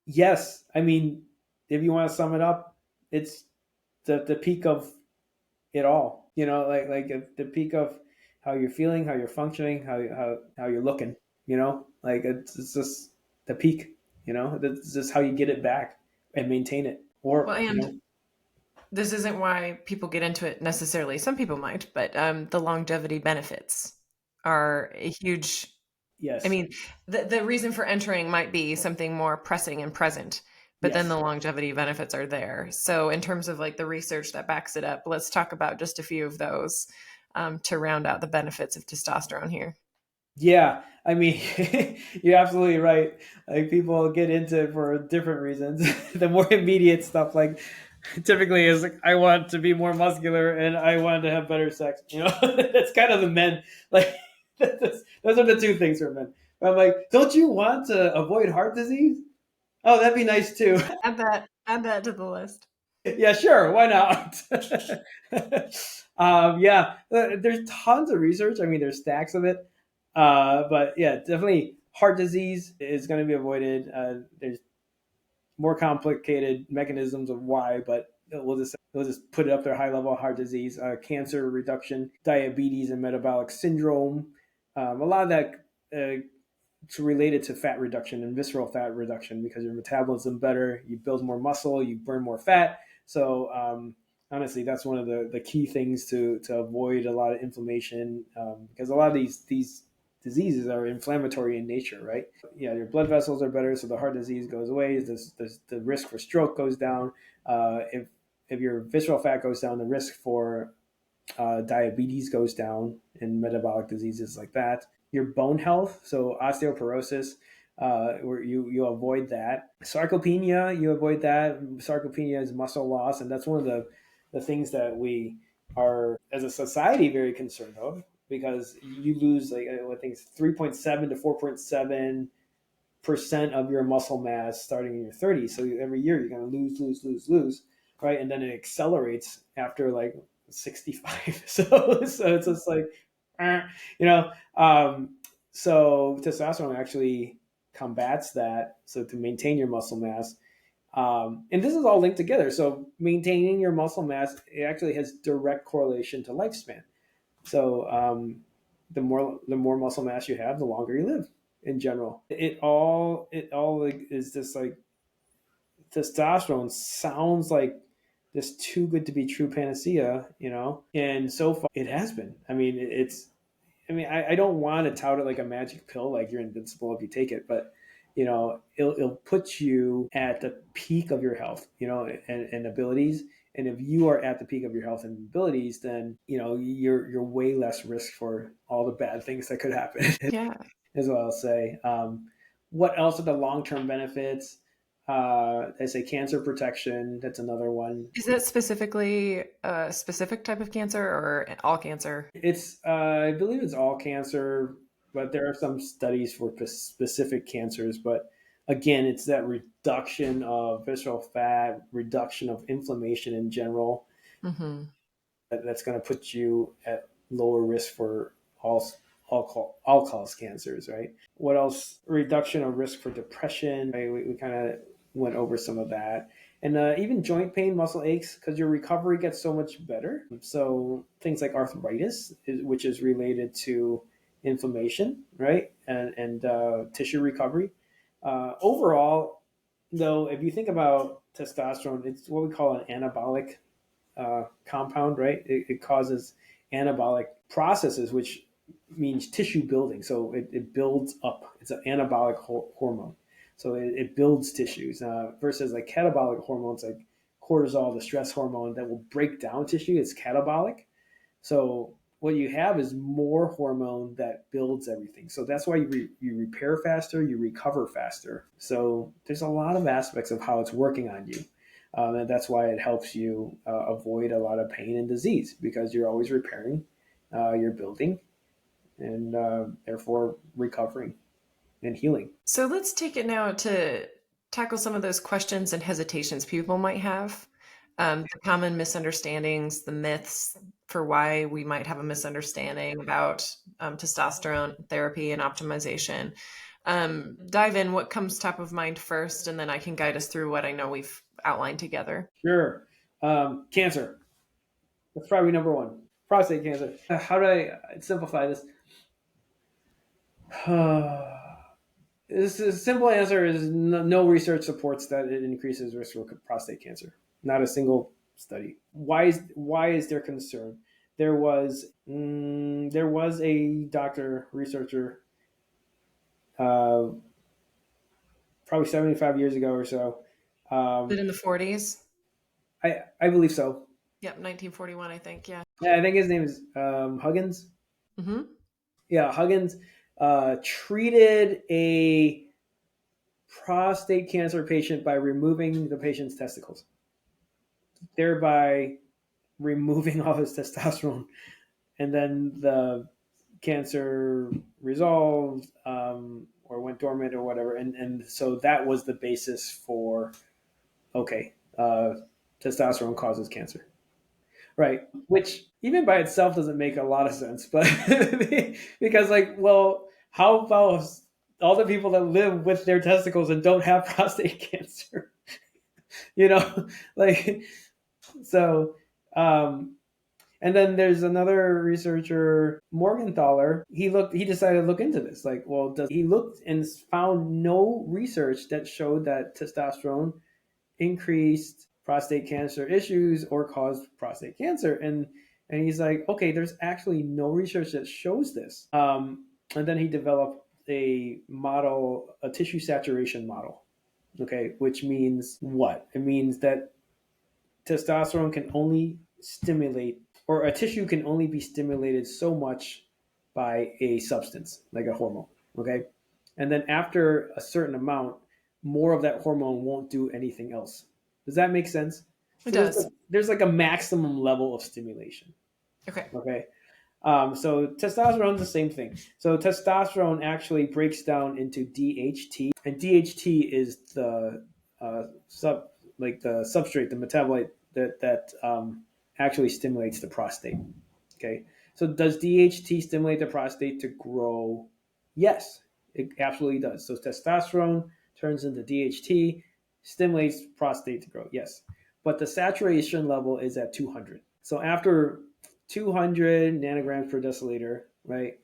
Yes, I mean, if you want to sum it up, it's the peak of it all. Like the peak of how you're feeling, how you're functioning, how you're looking. Like it's just the peak. That's just how you get it back and maintain it. Well, Or and this isn't why people get into it necessarily. Some people might, but the longevity benefits are a huge. I yes, mean, the reason for entering might be something more pressing and present, but then yes, the longevity benefits are there. So, in terms of like the research that backs it up, let's talk about just a few of those to round out the benefits of testosterone here. yeah. I mean, you're absolutely right. Like people get into it for different reasons. The more immediate stuff, like typically is like I want to be more muscular and I want to have better sex. That's kind of the men. Like those are the two things for men. I'm like, don't you want to avoid heart disease? Oh, that'd be nice too. Add that to the list. Yeah, sure, why not? Yeah, there's tons of research. I mean, there's stacks of it. But yeah, definitely heart disease is going to be avoided. There's more complicated mechanisms of why, but we'll just put it up there: high level heart disease, cancer reduction, diabetes, and metabolic syndrome. A lot of that it's related to fat reduction and visceral fat reduction because your metabolism better, you build more muscle, you burn more fat. So honestly, that's one of the key things to avoid a lot of inflammation because a lot of these diseases are inflammatory in nature, right? Yeah, your blood vessels are better, so the heart disease goes away. The risk for stroke goes down. If your visceral fat goes down, the risk for diabetes goes down and metabolic diseases like that. Your bone health, so osteoporosis, where you avoid that. Sarcopenia, you avoid that. Sarcopenia is muscle loss, and that's one of the things that we are as a society very concerned of because you lose like I think it's 3.7 to 4.7% of your muscle mass starting in your 30s. So every year you're going to lose, right? And then it accelerates after like 65. So it's just like, eh, you know. So testosterone actually combats that. So to maintain your muscle mass, and this is all linked together. So maintaining your muscle mass it actually has direct correlation to lifespan. So the more muscle mass you have, the longer you live in general. It all like, is just like testosterone sounds like this too good to be true panacea. And so far it has been. I mean, it's. I mean, I don't want to tout it like a magic pill, like you're invincible if you take it, but it'll put you at the peak of your health, and abilities. And if you are at the peak of your health and abilities, then you're way less risk for all the bad things that could happen. Yeah. Is what I'll say. What else are the long term benefits? I say cancer protection. That's another one. Is that specifically a specific type of cancer or all cancer? I believe it's all cancer, but there are some studies for specific cancers. But again, it's that reduction of visceral fat, reduction of inflammation in general. Mm-hmm. That's going to put you at lower risk for all cause cancers, right? What else? Reduction of risk for depression. Right? We kind of went over some of that. And even joint pain, muscle aches, because your recovery gets so much better. So things like arthritis, which is related to inflammation, right? And tissue recovery. Overall, though, if you think about testosterone, it's what we call an anabolic compound, right? It causes anabolic processes, which means tissue building. So it builds up. It's an anabolic hormone. So it builds tissues versus like catabolic hormones like cortisol, the stress hormone that will break down tissue. It's catabolic. So what you have is more hormone that builds everything. So that's why you repair faster, you recover faster. So there's a lot of aspects of how it's working on you. And that's why it helps you avoid a lot of pain and disease because you're always repairing, you're building, and therefore recovering and healing. So let's take it now to tackle some of those questions and hesitations people might have, the common misunderstandings, the myths for why we might have a misunderstanding about testosterone therapy and optimization. Dive in. What comes top of mind first, and then I can guide us through what I know we've outlined together. Sure. Cancer. That's probably number one. Prostate cancer. How do I simplify this? This is a simple answer is no research supports that it increases risk for prostate cancer. Not a single study. Why is there concern? There was a doctor researcher uh, probably 75 years ago or so. Is it in the 40s? I believe so. Yep, 1941, I think. Yeah. Yeah, I think his name is Huggins. Mm-hmm. Yeah, Huggins treated a prostate cancer patient by removing the patient's testicles, thereby removing all his testosterone. And then the cancer resolved or went dormant or whatever. And so that was the basis for, okay, testosterone causes cancer. Right. Which even by itself doesn't make a lot of sense. But because, like, well, how about all the people that live with their testicles and don't have prostate cancer? You know, like, so, and then there's another researcher, Morgenthaler. He decided to look into this. Like, well, he looked and found no research that showed that testosterone increased prostate cancer issues or caused prostate cancer. And he's like, okay, there's actually no research that shows this. And then he developed a model, a tissue saturation model. Okay, which means what? It means that testosterone can only stimulate, or a tissue can only be stimulated so much by a substance, like a hormone. Okay. And then after a certain amount, more of that hormone won't do anything else. Does that make sense? It So does. there's like a maximum level of stimulation. Okay. Okay. So testosterone is the same thing. So testosterone actually breaks down into DHT, and DHT is the the substrate, the metabolite that actually stimulates the prostate. Okay. So does DHT stimulate the prostate to grow? Yes, it absolutely does. So testosterone turns into DHT, stimulates prostate to grow. Yes, but the saturation level is at 200. So after 200 nanograms per deciliter, right,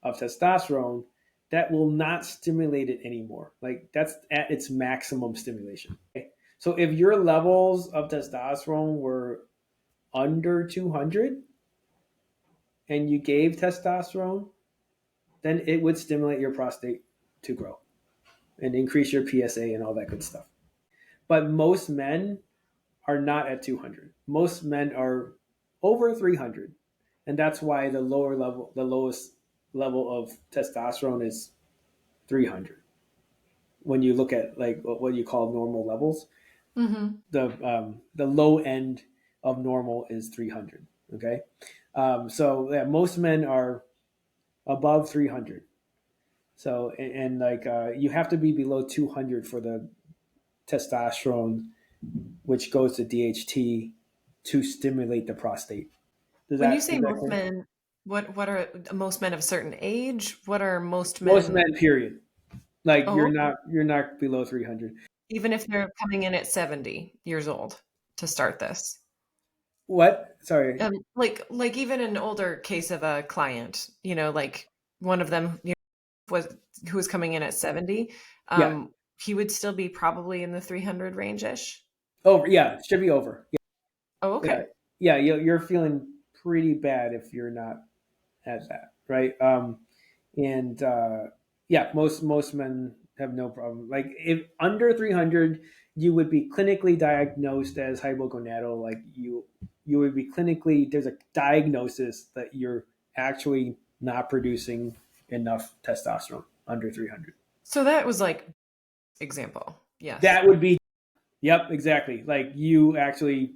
of testosterone, that will not stimulate it anymore. Like that's at its maximum stimulation. Okay? So if your levels of testosterone were under 200 and you gave testosterone, then it would stimulate your prostate to grow and increase your PSA and all that good stuff. But most men are not at 200. Most men are over 300. And that's why the lowest level of testosterone is 300. When you look at like what you call normal levels, Mm-hmm. the low end of normal is 300. Okay, so yeah, most men are above 300. So and like you have to be below 200 for the testosterone, which goes to DHT, to stimulate the prostate. Does When you that say does that most clear? men, what are most men of a certain age? What are most Most men? men, period. Like Oh, okay. you're not below 300. Even if they're coming in at 70 years old to start this. What? Sorry. Like even an older case of a client, like one of them, was who was coming in at 70, Yeah. he would still be probably in the 300 range-ish. Over. Yeah. It should be over. Oh, Yeah. okay. Yeah. You're feeling pretty bad if you're not at that. right? And yeah, most men have no problem. Like if under 300, you would be clinically diagnosed as hypogonadal. Like you would be clinically, there's a diagnosis that you're actually not producing enough testosterone under 300. So that was like example. Yes. That would be, yep, exactly. Like you actually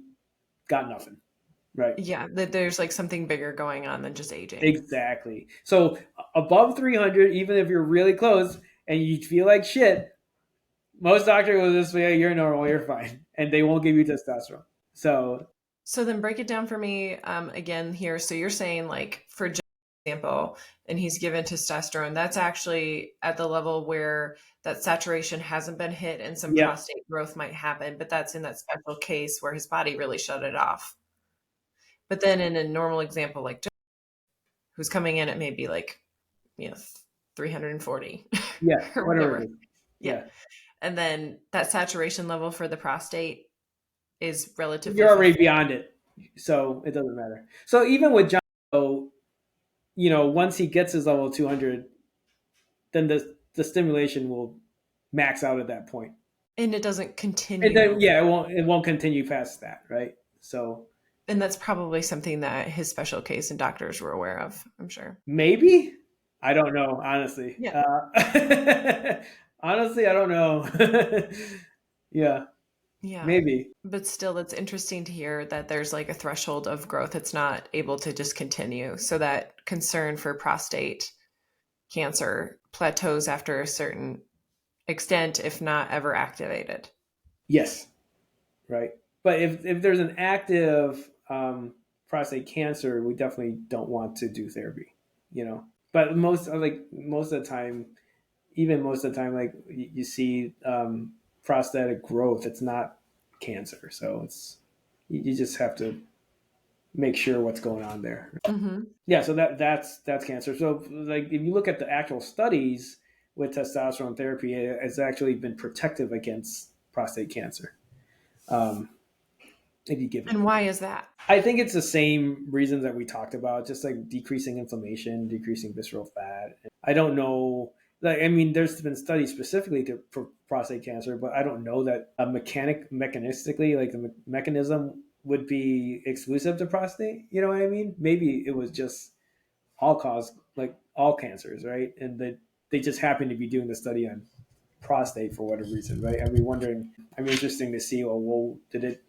got nothing, right? Yeah, that there's like something bigger going on than just aging. Exactly. So above 300, even if you're really close and you feel like shit, most doctors will just say, you're normal, you're fine. And they won't give you testosterone. So, So then break it down for me again here. So you're saying like for example, and he's given testosterone, that's actually at the level where that saturation hasn't been hit and some yep, prostate growth might happen, but that's in that special case where his body really shut it off. But then in a normal example, like who's coming in at maybe like, you know, 340 yeah, or whatever whatever. it is. Yeah. Yeah. And then that saturation level for the prostate is relatively You're already fulfilled. beyond it. So it doesn't matter. So even with John, once he gets his level 200, then the stimulation will max out at that point. And it doesn't And then, continue. yeah, it won't continue past that, right? So And that's probably something that his special case and doctors were aware of, I'm sure. maybe, I don't know, honestly. Yeah. Honestly, I don't know. Yeah, Yeah. maybe. But still, it's interesting to hear that there's like a threshold of growth. It's not able to just continue. So that concern for prostate cancer plateaus after a certain extent, if not ever activated. Yes, right. But if there's an active prostate cancer, we definitely don't want to do therapy. But most of the time, even most of the time, like you see prostatic growth, it's not cancer. So you just have to make sure what's going on there. Mm-hmm. Yeah, so that's cancer. So like if you look at the actual studies with testosterone therapy, it's actually been protective against prostate cancer. Um, if you give it. And why is that? I think it's the same reasons that we talked about, just like decreasing inflammation, decreasing visceral fat. I don't know. Like, I mean, there's been studies specifically for prostate cancer, but I don't know that mechanistically, like the mechanism would be exclusive to prostate. You know what I mean? Maybe it was just all cause, like all cancers, right? And that they just happen to be doing the study on prostate for whatever reason, right? I'd be wondering. I'm interesting to see. Well, did it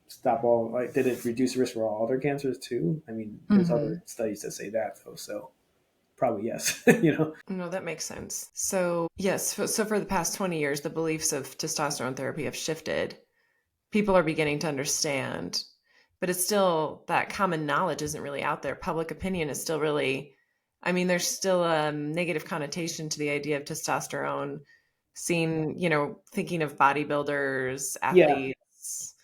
stop all? Like, did it reduce the risk for all other cancers too? I mean, there's Mm-hmm. other studies that say that though, so probably yes. No, that makes sense. So, yes, so for the past 20 years, the beliefs of testosterone therapy have shifted. People are beginning to understand, but it's still that common knowledge isn't really out there. Public opinion is still really, I mean, there's still a negative connotation to the idea of testosterone, seen, thinking of bodybuilders, Yeah, athletes,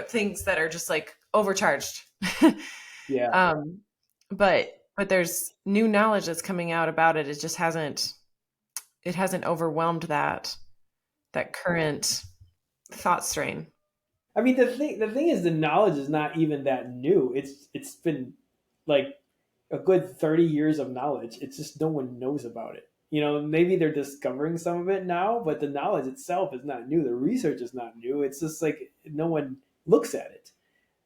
things that are just like overcharged. yeah. um, but there's new knowledge that's coming out about it. It hasn't overwhelmed that current thought strain. I mean, the thing is, the knowledge is not even that new. It's been like a good 30 years of knowledge. It's just no one knows about it. Maybe they're discovering some of it now, but the knowledge itself is not new. The research is not new. It's just like no one looks at it.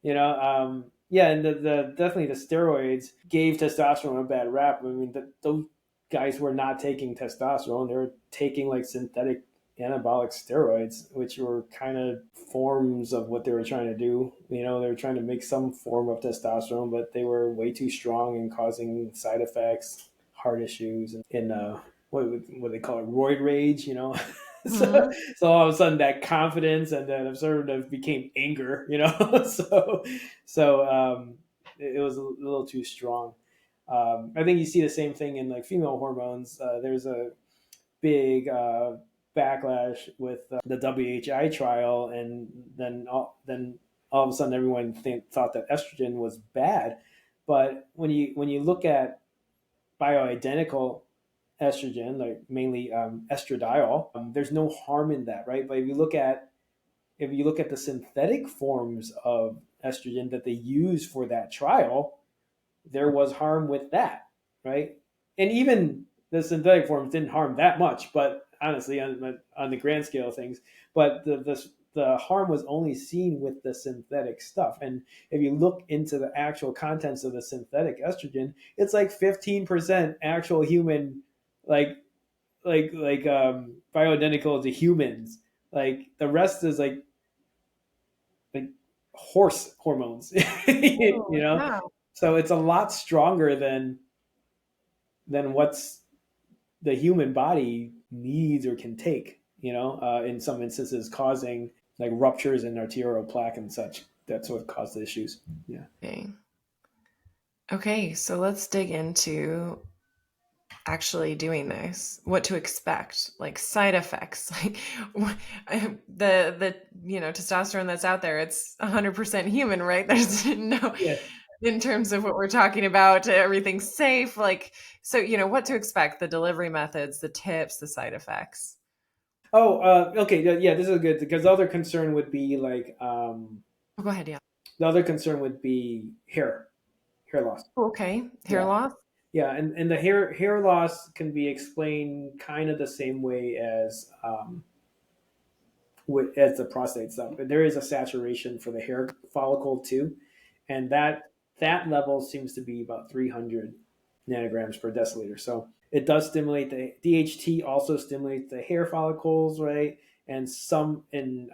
Yeah, and the definitely the steroids gave testosterone a bad rap. I mean, those guys were not taking testosterone; they were taking like synthetic anabolic steroids, which were kind of forms of what they were trying to do. They were trying to make some form of testosterone, but they were way too strong and causing side effects, heart issues, and what they call it, roid rage. so, Mhm. so all of a sudden that confidence and that sort of became anger. So it was a little too strong. I think you see the same thing in like female hormones. There's a big backlash with the WHI trial, and then all of a sudden everyone thought that estrogen was bad. But when you look at bioidentical estrogen, like mainly estradiol, there's no harm in that, right? But if you look at the synthetic forms of estrogen that they use for that trial, there was harm with that, right? And even the synthetic forms didn't harm that much, but honestly, on the grand scale of things, but the harm was only seen with the synthetic stuff. And if you look into the actual contents of the synthetic estrogen, it's like 15% actual human, like bioidentical to humans. Like the rest is like horse hormones, Oh, you know. yeah. So it's a lot stronger than what's the human body needs or can take. In some instances, causing like ruptures in arterial plaque and such. That's what caused the issues. Yeah. Okay. Okay, so let's dig into actually doing this, what to expect, like side effects, like the testosterone that's out there, it's 100% human, right? There's no, Yeah. in terms of what we're talking about, everything's safe, like, so what to expect, the delivery methods, the tips, the side effects. Oh, okay. Yeah, this is good because the other concern would be Oh, go ahead. Yeah. the other concern would be hair loss. Okay, hair Yeah. loss. Yeah, and the hair loss can be explained kind of the same way as the prostate stuff. But there is a saturation for the hair follicle too, and that level seems to be about 300 nanograms per deciliter. So it does stimulate the DHT. Also stimulates the hair follicles, right? And some in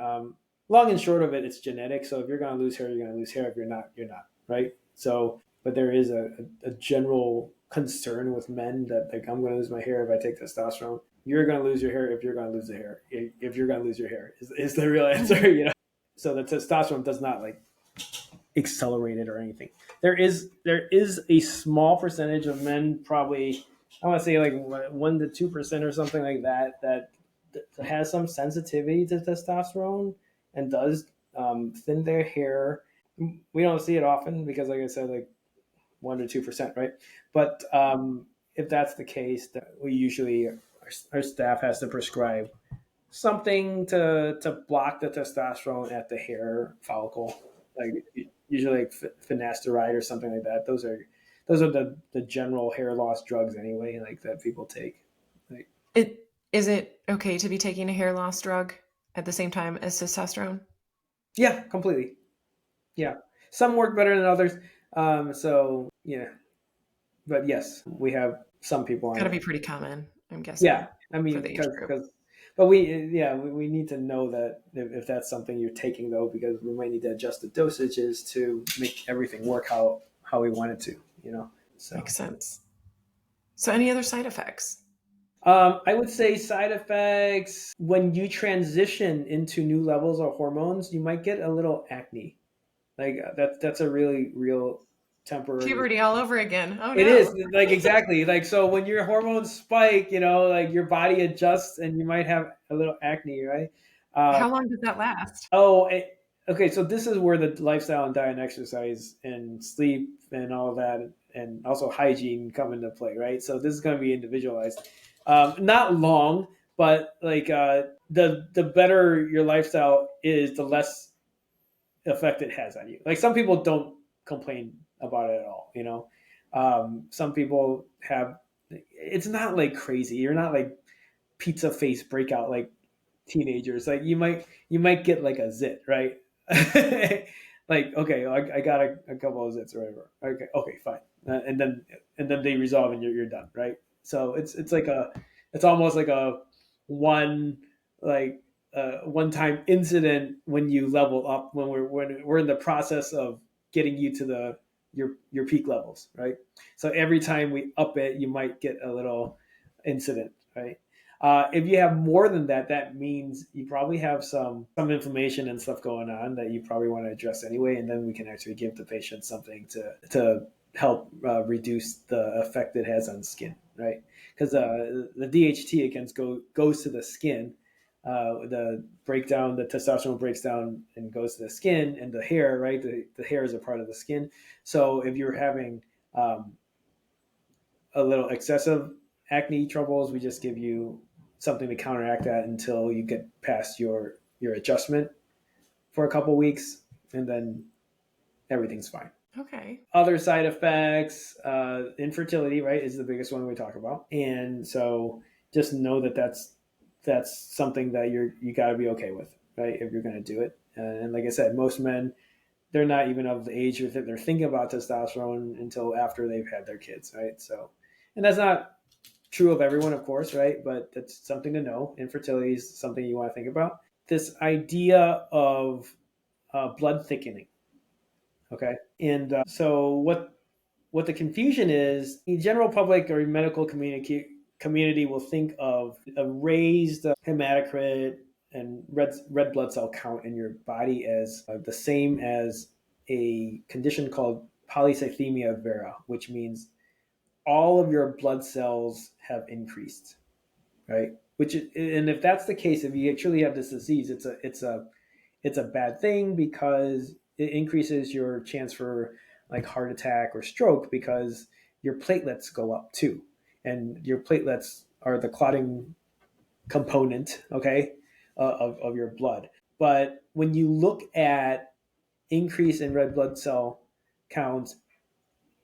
long and short of it, it's genetic. So if you're going to lose hair, you're going to lose hair. If you're not, you're not, right? So, but there is a general concern with men that like I'm going to lose my hair if I take testosterone. You're going to lose your hair if you're going to lose the hair. If you're going to lose your hair is the real answer, So the testosterone does not like accelerate it or anything. There is a small percentage of men, probably I want to say like 1 to 2% or something like that has some sensitivity to testosterone and does thin their hair. We don't see it often because, like I said, like 1 to 2%, right? But if that's the case, we usually our staff has to prescribe something to block the testosterone at the hair follicle, like usually like finasteride or something like that. Those are the general hair loss drugs anyway, like that people take. Like, Is it okay to be taking a hair loss drug at the same time as testosterone? yeah, completely. Yeah, some work better than others. So yeah, but yes, we have some people It's on got to it. be pretty common, I'm Yeah, guessing, I for mean, the age group. but we need to know that if that's something you're taking though, because we might need to adjust the dosages to make everything work how we want it to. So Makes sense. So, any other side effects? I would say side effects when you transition into new levels of hormones, you might get a little acne. Like that's a really real temporary. Puberty all over again. Oh It is no. like exactly like so when your hormones spike, like your body adjusts and you might have a little acne, right? Uh, How long does that last? oh, okay. So this is where the lifestyle and diet and exercise and sleep and all of that, and also hygiene come into play, right? So this is going to be individualized. Not long, but like the better your lifestyle is, the less effect it has on you. Like some people don't complain about it at all. Some people have. It's not like crazy. You're not like pizza face breakout like teenagers. Like you might get like a zit, right? Like okay, I got a couple of zits or whatever. Okay, fine, and then they resolve and you're done, right? So it's almost like a one like one time incident when you level up when we're in the process of getting you to your peak levels, right? So every time we up it, you might get a little incident, right? If you have more than that, that means you probably have some inflammation and stuff going on that you probably want to address anyway, and then we can actually give the patient something to help reduce the effect it has on skin, right? Because the DHT again goes to the skin. The testosterone breaks down and goes to the skin and the hair, right? The hair is a part of the skin. So if you're having a little excessive acne troubles, we just give you something to counteract that until you get past your adjustment for a couple weeks, and then everything's fine. Okay. Other side effects, infertility, right, is the biggest one we talk about. And so just know that that's something that you got to be okay with, right, if you're going to do it. And like I said, most men, they're not even of the age that they're thinking about testosterone until after they've had their kids, right? So, and that's not true of everyone, of course, right? But that's something to know. Infertility is something you want to think about. This idea of blood thickening, okay? And so what the confusion is, the general public or medical community will think of a raised hematocrit and red blood cell count in your body as the same as a condition called polycythemia vera, which means all of your blood cells have increased, right? And if that's the case, if you truly have this disease, it's a bad thing because it increases your chance for like heart attack or stroke because your platelets go up too, and your platelets are the clotting component, okay, of your blood. But when you look at increase in red blood cell counts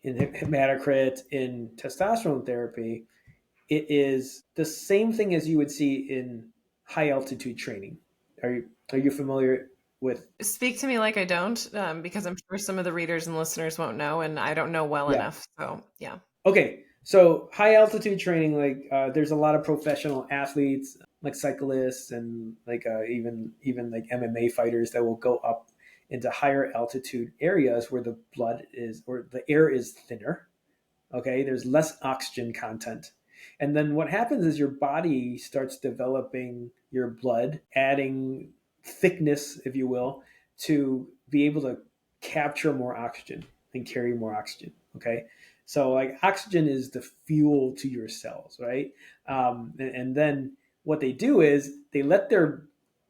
in hematocrit in testosterone therapy, it is the same thing as you would see in high altitude training. Are you familiar with? Speak to me like I don't, because I'm sure some of the readers and listeners won't know, and I don't know well Yeah. enough. So, yeah. Okay. So high altitude training, like there's a lot of professional athletes, like cyclists, and like even like MMA fighters that will go up into higher altitude areas where the blood is or the air is thinner. Okay, there's less oxygen content. And then what happens is your body starts developing your blood, adding thickness, if you will, to be able to capture more oxygen and carry more oxygen. Okay, so like oxygen is the fuel to your cells, right? And then what they do is they let their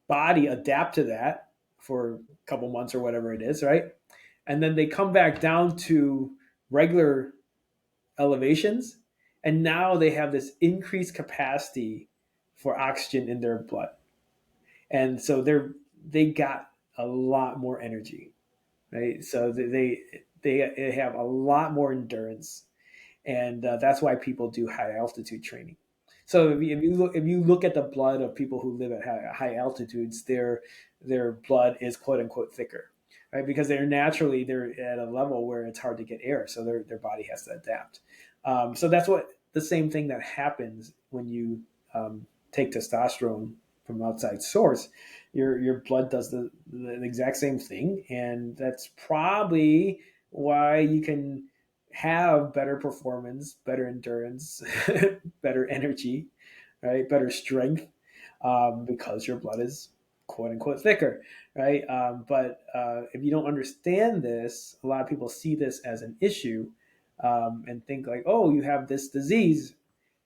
body adapt to that for a couple months or whatever it is, right? And then they come back down to regular elevations, and now they have this increased capacity for oxygen in their blood, and so they got a lot more energy, right? So they have a lot more endurance, and that's why people do high altitude training. So if you look at the blood of people who live at high altitudes, their blood is quote unquote thicker, right? Because they're at a level where it's hard to get air, so their body has to adapt. So that's what the same thing that happens when you take testosterone from outside source. Your blood does the exact same thing, and that's probably why you can have better performance, better endurance, better energy, right? Better strength, because your blood is quote unquote thicker, right? But if you don't understand this, a lot of people see this as an issue, and think like, oh, you have this disease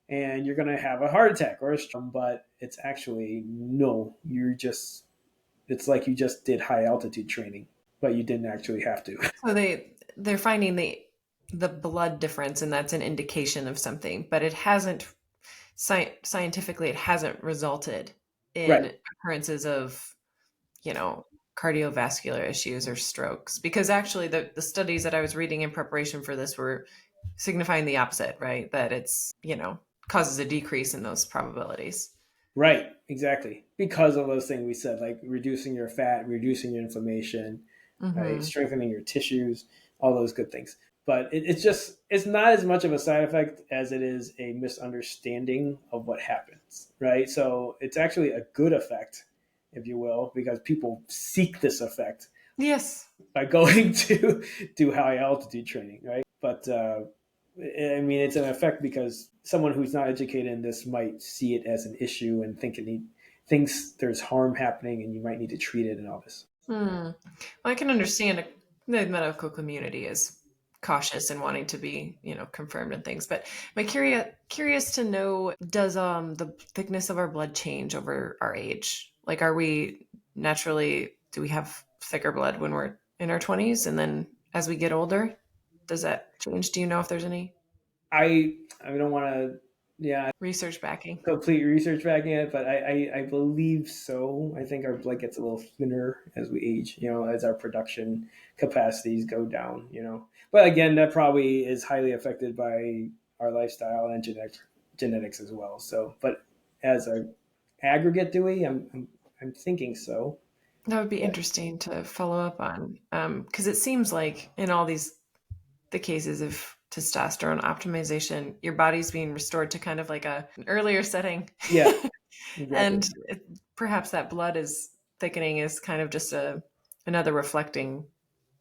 and you're going to have a heart attack or a stroke. But it's actually no, it's like you just did high altitude training, but you didn't actually have to. So they're finding the blood difference, and that's an indication of something, but it hasn't scientifically it hasn't resulted Right, in occurrences of, you know, cardiovascular issues or strokes. Because actually the studies that I was reading in preparation for this were signifying the opposite, right? That it's, causes a decrease in those probabilities. right, exactly. Because of those things we said, like reducing your fat, reducing your inflammation, right, Hmm. strengthening your tissues, all those good things. But it's not as much of a side effect as it is a misunderstanding of what happens, right? So it's actually a good effect, if you will, because people seek this effect Yes. by going to do high altitude training, right? But I mean, it's an effect because someone who's not educated in this might see it as an issue and thinks there's harm happening and you might need to treat it and all this. Well, I can understand the medical community is cautious and wanting to be, confirmed and things. But I'm curious to know, does the thickness of our blood change over our age? Like, are we naturally, do we have thicker blood when we're in our 20s, and then as we get older, does that change? Do you know if there's any? I don't want to. Yeah, research backing. complete research backing it, but I believe so. I think our blood gets a little thinner as we age, as our production capacities go down, But again, that probably is highly affected by our lifestyle and genetics as well. So, but as a aggregate, do we? I'm thinking so. That would be But interesting to follow up on, because it seems like in all the cases of testosterone optimization, your body's being restored to kind of like an earlier setting, yeah, exactly. and perhaps that blood is thickening is kind of just another reflecting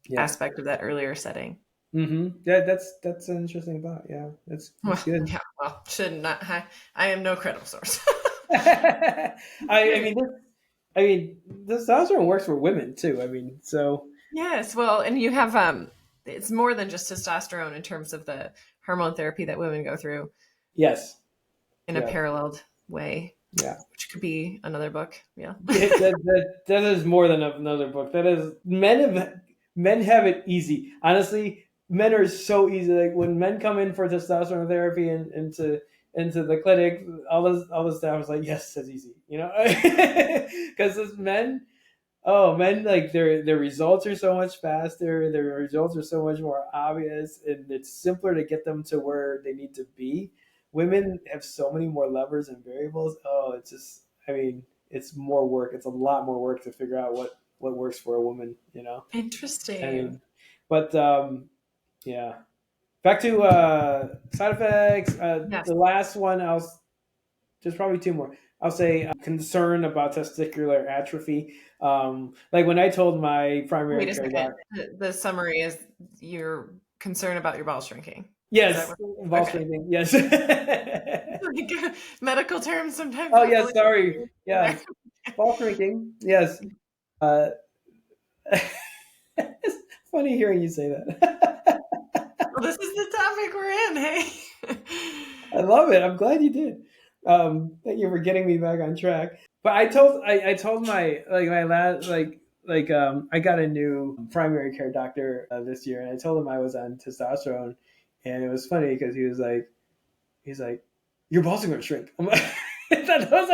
Yeah. aspect of that earlier setting. Yeah, that's an interesting thought. Yeah, that's Well, good. yeah, well, should not. I am no credible source. I mean, testosterone works for women too. I mean, so Yes, well, and you have it's more than just testosterone in terms of the hormone therapy that women go through yes, in a yeah, paralleled way, yeah. which could be another book. Yeah. That is more than another book. That is men have it easy. Honestly, men are so easy. Like when men come in for testosterone therapy and into the clinic, all the staff is like, yes, that's easy. Because as men, oh, men, like their results are so much faster. Their results are so much more obvious, and it's simpler to get them to where they need to be. Women have so many more levers and variables. Oh, it's just, I mean, it's more work. It's a lot more work to figure out what works for a woman. I Interesting. mean, but yeah. Back to side effects. Yes. The last one, there's probably two more. I'll say concern about testicular atrophy. Like when I told my Wait primary a care second. doc, The summary is you're concerned about your ball shrinking. Is that yes, what? ball Okay. shrinking, yes. Like, medical terms sometimes Oh, not yes, fully sorry, in there. yes, ball shrinking, yes. Uh, it's funny hearing you say that. Well, this is the topic we're in. Hey. I love it. I'm glad you did. Thank you for getting me back on track. But I told my last I got a new primary care doctor this year, and I told him I was on testosterone, and it was funny because he's like, your balls are gonna shrink. I'm like, that was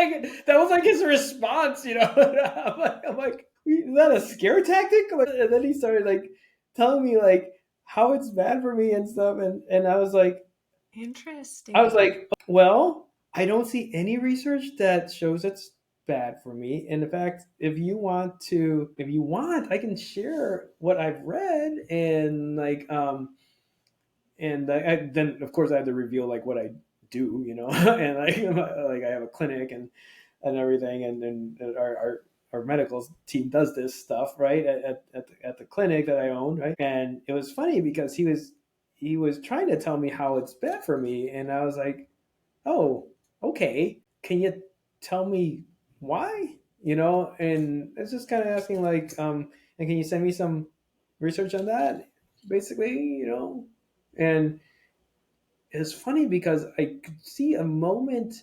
like his response, I'm like, is that a scare tactic? And then he started like telling me like how it's bad for me and stuff, and I was like, well, I don't see any research that shows it's bad for me. And in fact, if you want, I can share what I've read then of course I had to reveal like what I do, and like I have a clinic and everything, and our medical team does this stuff right at the clinic that I own, right? And it was funny because he was trying to tell me how it's bad for me, and I was like, oh, okay, can you tell me why? And it's just kind of asking like, and can you send me some research on that, basically, and it's funny because I could see a moment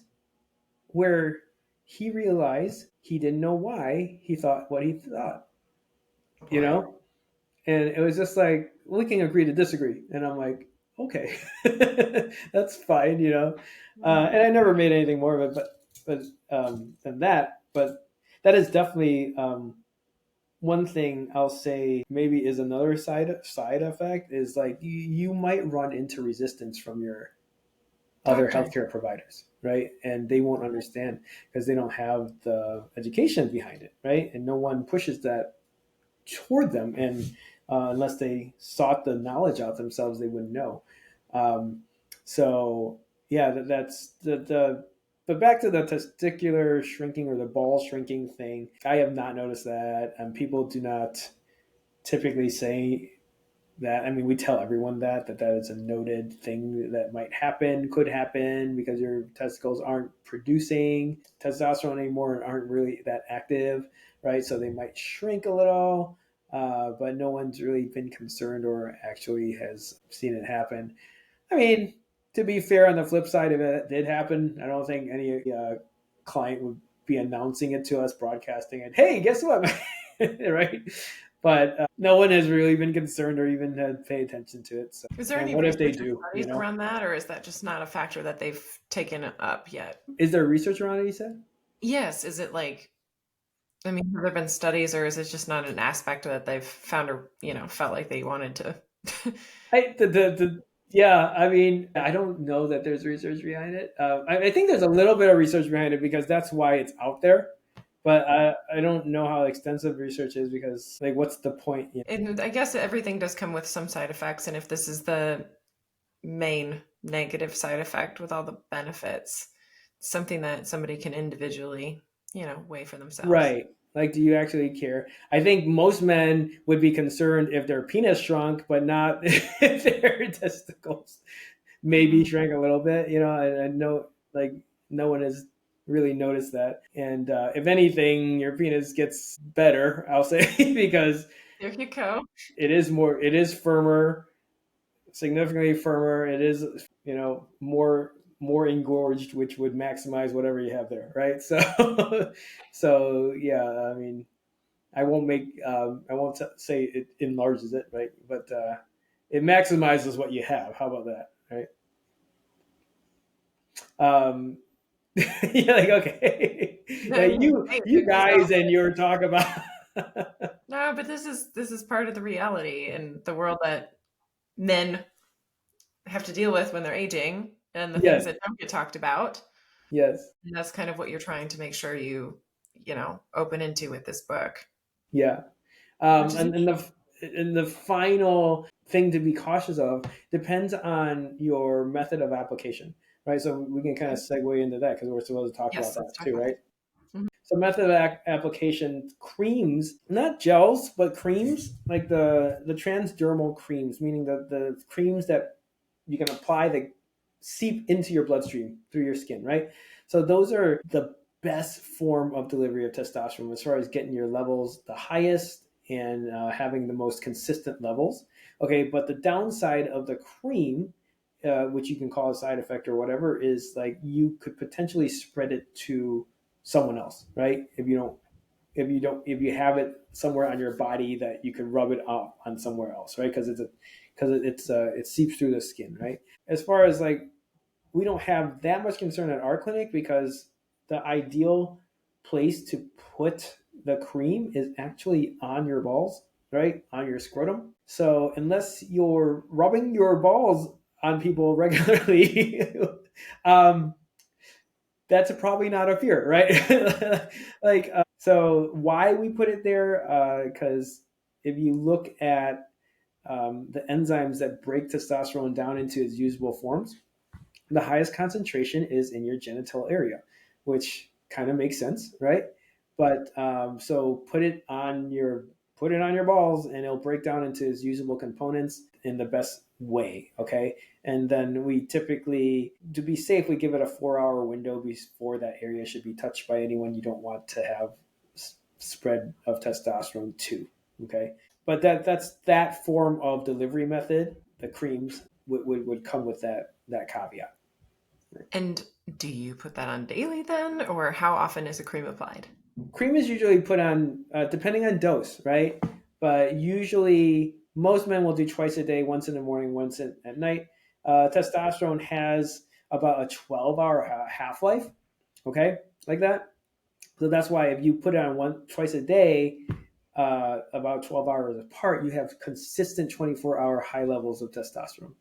where he realized he didn't know why he thought what he thought, you Boy. know? And it was just like, we can agree to disagree. And I'm like, okay, that's fine, And I never made anything more of it, than that. But that is definitely one thing I'll say. Maybe is another side effect is like you might run into resistance from your other Doctor. healthcare providers, right? And they won't understand because they don't have the education behind it, right? And no one pushes that toward them, and unless they sought the knowledge out themselves, they wouldn't know. Um, so yeah, that's the. But back to the testicular shrinking or the ball shrinking thing, I have not noticed that, and people do not typically say that. I mean, we tell everyone that is a noted thing that might happen, could happen because your testicles aren't producing testosterone anymore and aren't really that active, right? So they might shrink a little, but no one's really been concerned or actually has seen it happen. I mean, to be fair, on the flip side of it, it did happen. I don't think any client would be announcing it to us, broadcasting it. Hey, guess what? Right? but no one has really been concerned or even had paid attention to it. So, Is there and any what if they research or do? studies around that, or is that just not a factor that they've taken up yet? Is there research around it? You said. Yes. Is it like, I mean, have there been studies, or is it just not an aspect that they've found or, felt like they wanted to? Yeah, I mean, I don't know that there's research behind it. I think there's a little bit of research behind it because that's why it's out there. But I don't know how extensive research is because, like, what's the point? And I guess everything does come with some side effects. And if this is the main negative side effect with all the benefits, something that somebody can individually, weigh for themselves. Right. Like, do you actually care? I think most men would be concerned if their penis shrunk, but not if their testicles maybe Mhm. shrank a little bit. I know, like, no one has really noticed that. And if anything, your penis gets better, I'll say, because There you go. it is firmer, significantly firmer. It is, more engorged, which would maximize whatever you have there, right? So, so yeah, I mean, I won't say it enlarges it, right? But it maximizes what you have. How about that, right? Um, yeah, like, okay, I mean, hey, you there's guys and your talk about no, but this is part of the reality in the world that men have to deal with when they're aging and the things yes, that don't get talked about. yes, And that's kind of what you're trying to make sure you open into with this book, yeah. which is And the final thing to be cautious of depends on your method of application, right? So we can kind of okay. segue into that because we're supposed to talk about Yes, let's that talk too, about right? that. Mhm. So method of application: creams, not gels, but creams, like the transdermal creams, meaning the creams that you can apply that seep into your bloodstream through your skin, right? So those are the best form of delivery of testosterone as far as getting your levels the highest and having the most consistent levels. Okay, but the downside of the cream, which you can call a side effect or whatever, is like you could potentially spread it to someone else, right? If you have it somewhere on your body that you can rub it off on somewhere else, right? Because it seeps through the skin, right? As far as like, we don't have that much concern at our clinic because the ideal place to put the cream is actually on your balls, right? On your scrotum. So unless you're rubbing your balls on people regularly, um, that's probably not a fear, right? Like, so why we put it there? Because if you look at the enzymes that break testosterone down into its usable forms, the highest concentration is in your genital area, which kind of makes sense, right? But so put it on your balls, and it'll break down into its usable components in the best way. Okay, and then we typically, to be safe, we give it a 4 hour window before that area should be touched by anyone you don't want to have spread of testosterone to. Okay, but that's that form of delivery method. The creams would come with that caveat. And do you put that on daily then, or how often is a cream applied? Cream is usually put on depending on dose, right? But usually most men will do twice a day, once in the morning, once at night. Testosterone has about a 12-hour half life, okay, like that. So that's why if you put it on twice a day, about 12 hours apart, you have consistent 24-hour high levels of testosterone,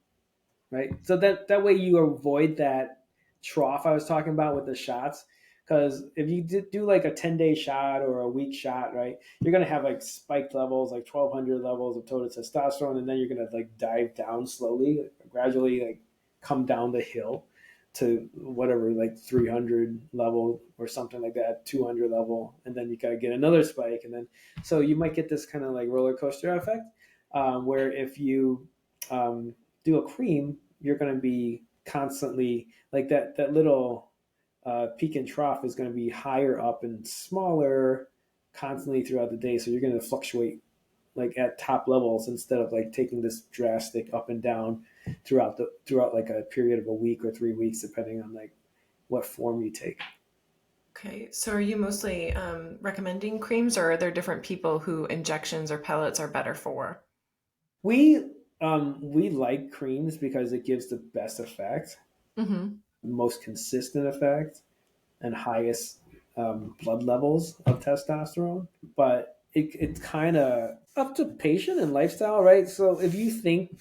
right? So that way you avoid that trough I was talking about with the shots. Because if you do like a 10-day shot or a week shot, right, you're gonna have like spiked levels, like 1,200 levels of total testosterone, and then you're gonna like dive down slowly, gradually, like come down the hill to whatever, like 300 level or something like that, 200 level, and then you gotta get another spike, and then so you might get this kind of like roller coaster effect, where if you do a cream, you're going to be constantly like that little peak and trough is going to be higher up and smaller constantly throughout the day. So you're going to fluctuate like at top levels instead of like taking this drastic up and down throughout like a period of a week or 3 weeks, depending on like what form you take. Okay. So are you mostly recommending creams, or are there different people who injections or pellets are better for? We like creams because it gives the best effect, Mm-hmm. most consistent effect, and highest blood levels of testosterone. But it's kind of up to patient and lifestyle, right? So if you think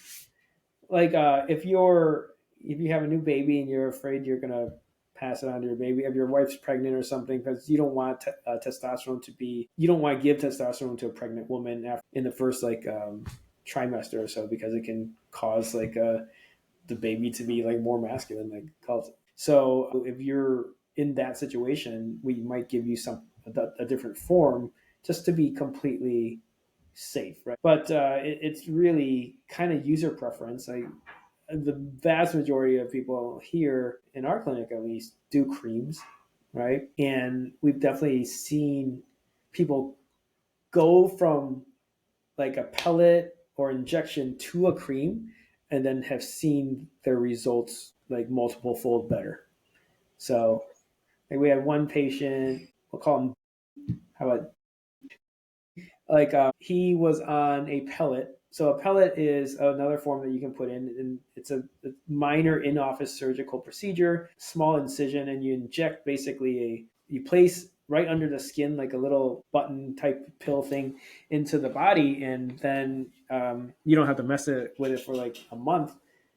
like if you have a new baby and you're afraid you're gonna pass it on to your baby, if your wife's pregnant or something, because you don't want testosterone to be, you don't want to give testosterone to a pregnant woman after, in the first trimester or so, because it can cause the baby to be like more masculine, like calls it. So if you're in that situation, we might give you a different form just to be completely safe, right? But it's really kind of user preference. The vast majority of people here in our clinic, at least, do creams, right? And we've definitely seen people go from like a pellet or injection to a cream, and then have seen their results like multiple fold better. So like we had one patient, we'll call him, how about he was on a pellet. So a pellet is another form that you can put in, and it's a minor in-office surgical procedure, small incision, and you inject basically you place right under the skin like a little button type pill thing into the body, and then you don't have to mess with it for like a month,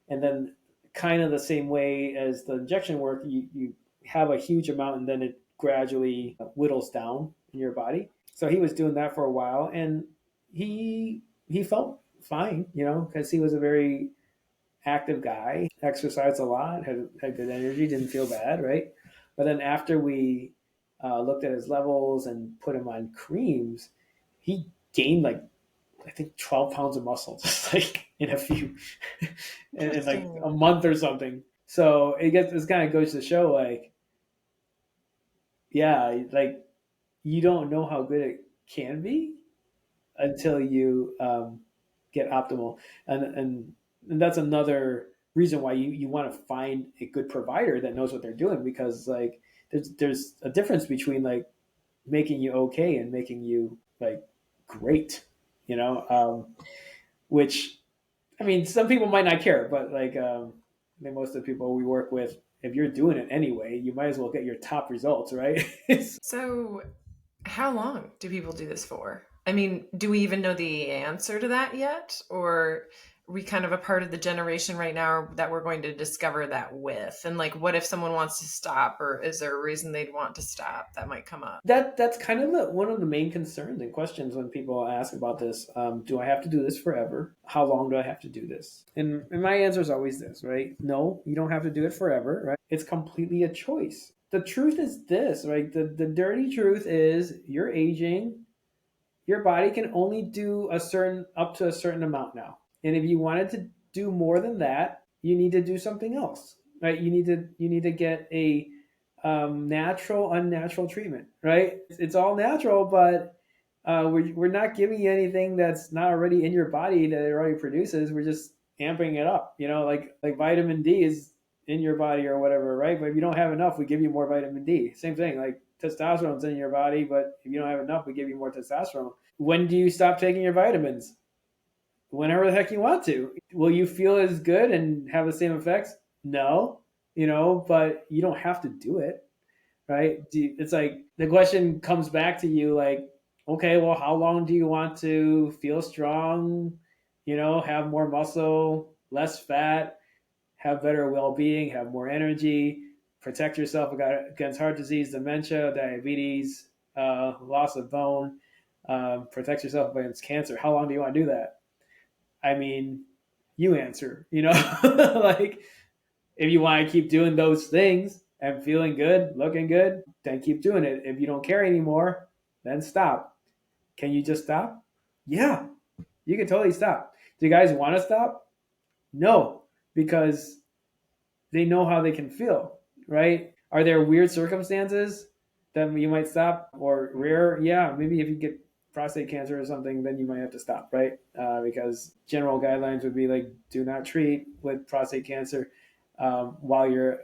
and then kind of the same way as the injection work, you have a huge amount, and then it gradually whittles down in your body. So he was doing that for a while, and he felt fine, because he was a very active guy, exercised a lot, had good energy, didn't feel bad, right? But then after we looked at his levels and put him on creams, he gained like I think 12 pounds of muscle just like in a few in like Interesting. a month or something. So this kind of goes to show like, yeah, like you don't know how good it can be until you get optimal, and that's another reason why you want to find a good provider that knows what they're doing, because like there's a difference between like making you okay and making you like great, which I mean some people might not care, but I think most of the people we work with, if you're doing it anyway, you might as well get your top results, right? So how long do people do this for? I mean, do we even know the answer to that yet? Or are we kind of a part of the generation right now that we're going to discover that with? And like, what if someone wants to stop, or is there a reason they'd want to stop that might come up? That's kind of one of the main concerns and questions when people ask about this. Do I have to do this forever? How long do I have to do this? And my answer is always this, right? No, you don't have to do it forever, right? It's completely a choice. The truth is this, right? The dirty truth is you're aging. Your body can only do up to a certain amount now. And if you wanted to do more than that, you need to do something else, right? You need to get a natural, unnatural treatment, right? It's all natural, but we're not giving you anything that's not already in your body that it already produces. We're just amping it up, like vitamin D is in your body or whatever, right? But if you don't have enough, we give you more vitamin D. Same thing, like testosterone's in your body, but if you don't have enough, we give you more testosterone. When do you stop taking your vitamins? Whenever the heck you want to. Will you feel as good and have the same effects? No, but you don't have to do it, right? It's like the question comes back to you like, okay, well, how long do you want to feel strong, have more muscle, less fat, have better well-being, have more energy, protect yourself against heart disease, dementia, diabetes, loss of bone, protect yourself against cancer? How long do you want to do that? I mean, you answer, like if you want to keep doing those things and feeling good, looking good, then keep doing it. If you don't care anymore, then stop. Can you just stop? Yeah, you can totally stop. Do you guys want to stop? No, because they know how they can feel, right? Are there weird circumstances that you might stop, or rare? Yeah, maybe if you get prostate cancer or something, then you might have to stop, right? Because general guidelines would be like, do not treat with prostate cancer while you're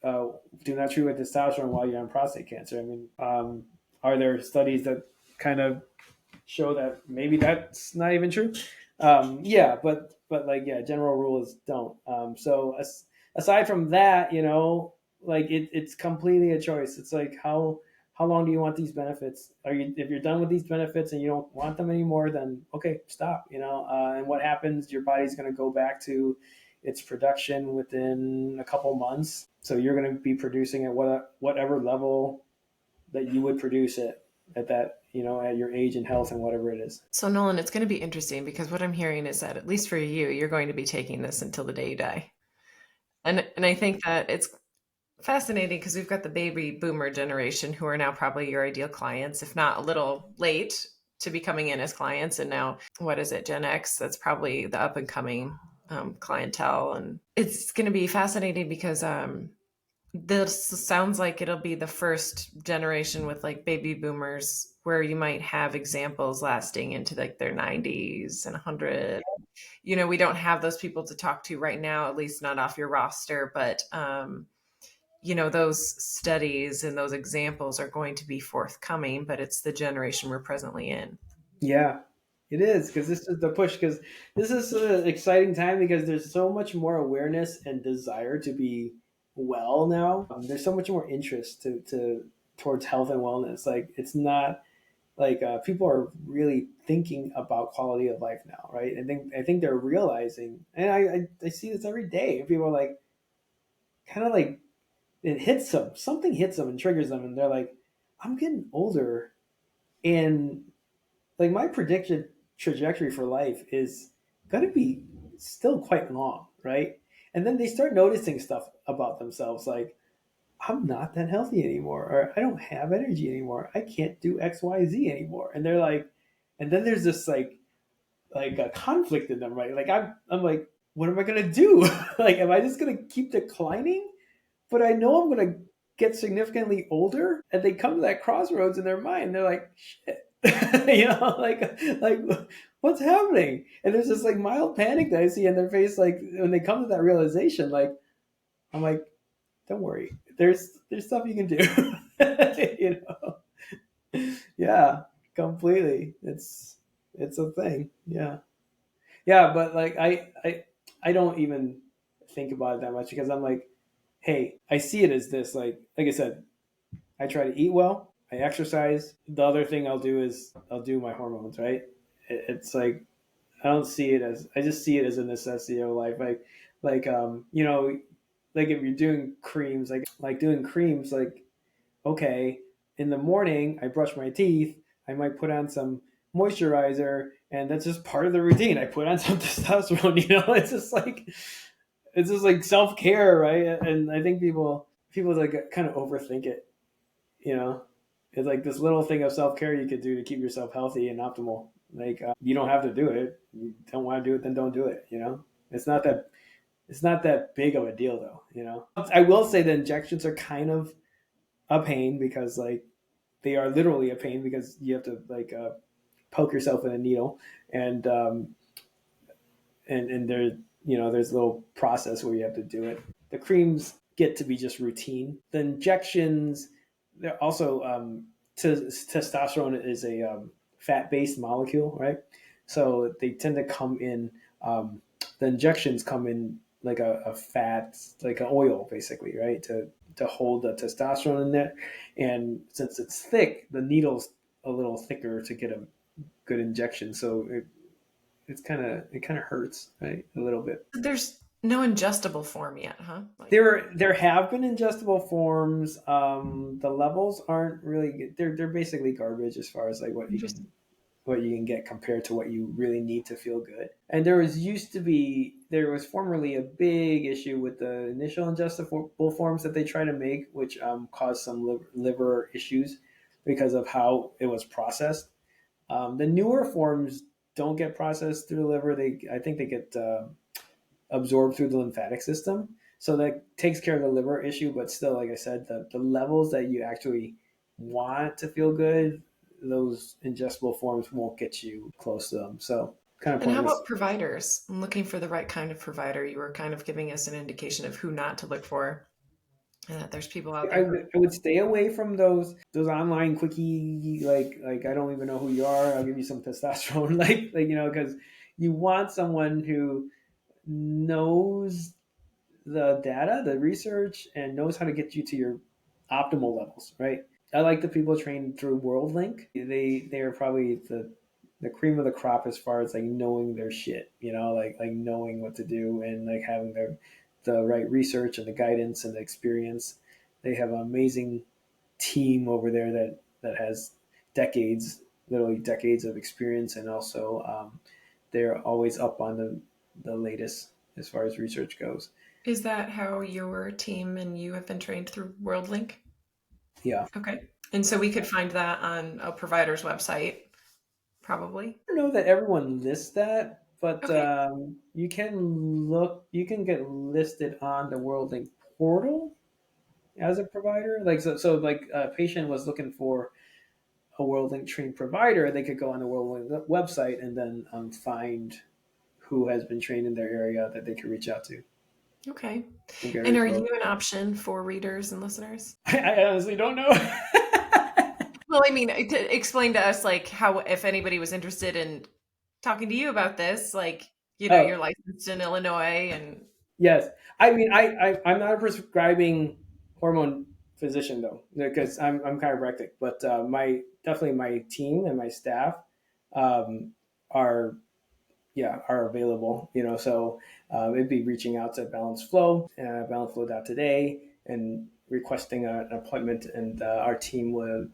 do not treat with testosterone while you're on prostate cancer. I mean, are there studies that kind of show that maybe that's not even true? Yeah, but like yeah, general rules don't. So aside from that, like it's completely a choice. It's like how long do you want these benefits? Are you if you're done with these benefits and you don't want them anymore, then okay, stop. And what happens? Your body's going to go back to its production within a couple months. So you're going to be producing at whatever level that you would produce it at that, at your age and health and whatever it is. So, Nolan, it's going to be interesting because what I'm hearing is that, at least for you, you're going to be taking this until the day you die. And I think that it's fascinating because we've got the baby boomer generation who are now probably your ideal clients, if not a little late to be coming in as clients. And now, what is it, Gen X? That's probably the up and coming clientele. And it's going to be fascinating because this sounds like it'll be the first generation with like baby boomers where you might have examples lasting into like their 90s and 100. We don't have those people to talk to right now, at least not off your roster, but those studies and those examples are going to be forthcoming, but it's the generation we're presently in. Yeah, it is because this is the push. Because this is an exciting time because there's so much more awareness and desire to be well now. There's so much more interest to towards health and wellness. Like it's not like people are really thinking about quality of life now, right? I think they're realizing, and I see this every day. People are like kind of like it hits them, something hits them and triggers them, and they're like, I'm getting older, and like my predicted trajectory for life is going to be still quite long, right? And then they start noticing stuff about themselves like, I'm not that healthy anymore, or I don't have energy anymore. I can't do XYZ anymore. And they're like, and then there's this like a conflict in them, right? Like I'm like, what am I gonna do? Like, am I just gonna keep declining? But I know I'm gonna get significantly older, and they come to that crossroads in their mind. They're like, shit, like what's happening? And there's this like mild panic that I see in their face, like when they come to that realization. Like I'm like, don't worry, there's stuff you can do. you Yeah, completely. It's a thing. Yeah, but like I don't even think about it that much because I'm like, hey, I see it as this. Like I said, I try to eat well, I exercise. The other thing I'll do is I'll do my hormones, right? It's like I just see it as a necessity of life. Like like if you're doing creams, like doing creams, like okay, in the morning I brush my teeth, I might put on some moisturizer, and that's just part of the routine. I put on some testosterone, it's just like self care, right? And I think people like kind of overthink it, you know. It's like this little thing of self care you could do to keep yourself healthy and optimal. Like you don't have to do it. You don't want to do it, then don't do it. It's not that it's not that big of a deal, though. I will say the injections are kind of a pain because like they are literally a pain because you have to like poke yourself in a needle, and and there there's a little process where you have to do it. The creams get to be just routine. The injections, they're also testosterone is a fat based molecule, right? So they tend to come in. The injections come in like a fat, like an oil, basically, right? To hold the testosterone in there, and since it's thick, the needle's a little thicker to get a good injection. So it kind of hurts, right, a little bit. There's no ingestible form yet, huh? Like, There have been ingestible forms. The levels aren't really good. They're basically garbage as far as like interesting. what you can get compared to what you really need to feel good. And there was formerly a big issue with the initial ingestible forms that they try to make, which caused some liver issues because of how it was processed. The newer forms don't get processed through the liver. I think they get absorbed through the lymphatic system. So that takes care of the liver issue, but still, like I said, the levels that you actually want to feel good, those ingestible forms won't get you close to them. So kind of And how pointless. about providers? I'm looking for the right kind of provider. You were kind of giving us an indication of who not to look for. and that there's people out I there who. would, I would stay away from those online quickie, like I don't even know who you are. I'll give you some testosterone, because you want someone who knows the data, the research, and knows how to get you to your optimal levels, right? I like the people trained through WorldLink. They are probably the cream of the crop as far as like knowing their shit, like knowing what to do and like having the right research and the guidance and the experience. They have an amazing team over there that has decades, literally decades of experience, and also they're always up on the latest as far as research goes. Is that how your team and you have been trained through WorldLink? Yeah. Okay. And so we could find that on a provider's website, probably. I don't know that everyone lists that, but Okay. you can get listed on the WorldLink portal as a provider. Like a patient was looking for a WorldLink trained provider, they could go on the WorldLink website and then find who has been trained in their area that they could reach out to Okay. and get And are referral. you an option for readers and listeners? I honestly don't know. Well, I mean, to explain to us, like, how, if anybody was interested in talking to you about this, like, you're Oh, licensed in Illinois and. yes. I mean, I'm not a prescribing hormone physician though, because I'm chiropractic, but definitely my team and my staff um, are are available. So it'd be reaching out to balanceflow.today, and requesting an appointment, and our team would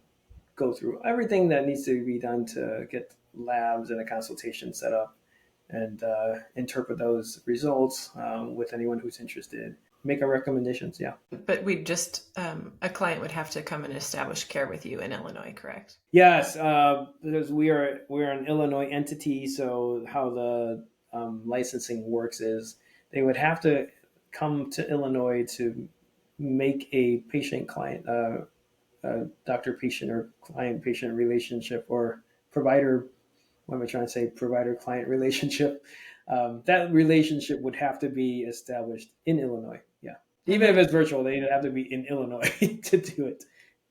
go through everything that needs to be done to get labs and a consultation set up, and interpret those results with anyone who's interested. Make our recommendations. Yeah. But we just, a client would have to come and establish care with you in Illinois, correct? Yes, because we're an Illinois entity. So how the licensing works is they would have to come to Illinois to make a patient client, doctor patient or client patient relationship, or provider. What am I trying to say? Provider client relationship. That relationship would have to be established in Illinois. Yeah, And even if then, it's virtual, they'd have to be in Illinois to do it.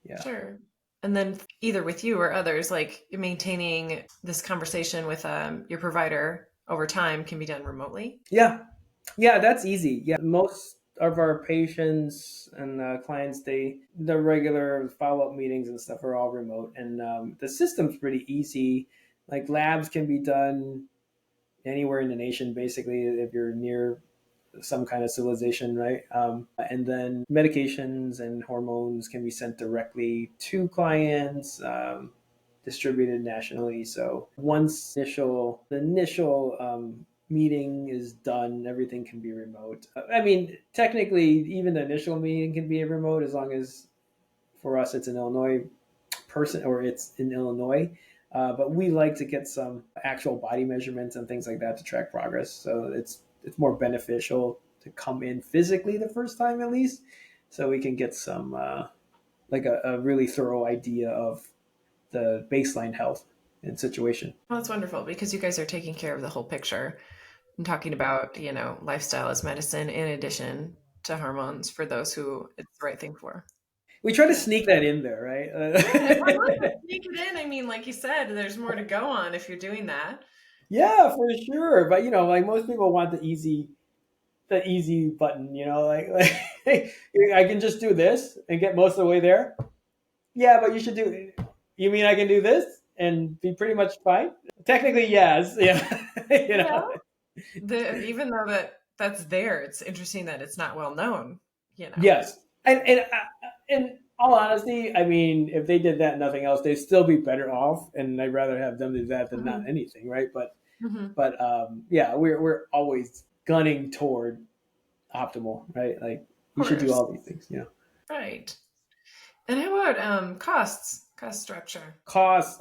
Yeah. sure. And then either with you or others, like maintaining this conversation with your provider over time can be done remotely. Yeah, yeah, that's easy. Yeah, most of our patients and clients, the regular follow up meetings and stuff are all remote, and the system's pretty easy. Like labs can be done anywhere in the nation, basically, if you're near some kind of civilization, right? And then medications and hormones can be sent directly to clients, distributed nationally. So once the initial meeting is done, everything can be remote. I mean, technically, even the initial meeting can be remote as long as for us it's an Illinois person or it's in Illinois. But we like to get some actual body measurements and things like that to track progress. So it's more beneficial to come in physically the first time at least, so we can get some like a really thorough idea of the baseline health and situation. Well, that's wonderful because you guys are taking care of the whole picture and talking about, lifestyle as medicine in addition to hormones for those who it's the right thing for. We try to sneak that in there, Yeah, and everyone wants to right? sneak it in. I mean, like you said, there's more to go on if you're doing that. Yeah, for sure. But like most people want the easy button, like hey, I can just do this and get most of the way there. Yeah, but you should do. You mean I can do this and be pretty much fine? Technically, yes. Yeah. you know. Well, even though that's there, it's interesting that it's not well known. You know. Yes. And in all honesty, I mean, if they did that and nothing else, they'd still be better off. And I'd rather have them do that than not Hmm. anything, right? But Hmm. but yeah, we're always gunning toward optimal, right? Like Of you should do course, all these things. right. And how about cost structure? Costs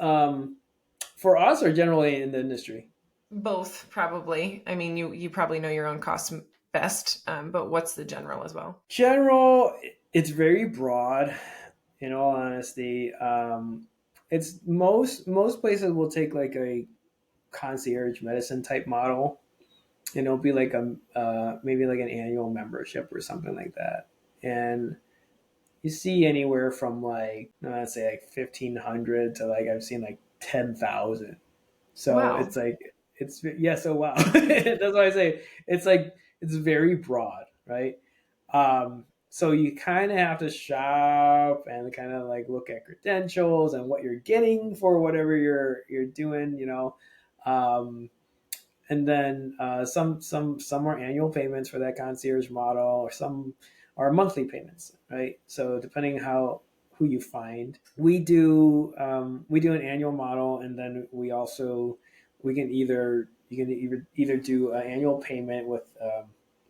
for us or generally in the industry. Both, probably. I mean, you probably know your own costs best, but what's the general as well? General, it's very broad. In all honesty, it's most places will take like a concierge medicine type model, and it'll be like maybe like an annual membership or something like that. And you see anywhere from like, let's say like 1,500 to like I've seen like 10,000. So Wow. it's like it's yeah. So wow, that's why I say it's like it's very broad, right? So you kind of have to shop and kind of like look at credentials and what you're getting for whatever you're doing, you know. Um, and then some are annual payments for that concierge model, or some are monthly payments, right? So depending how who you find, we do an annual model, and then we can either you can either do an annual payment with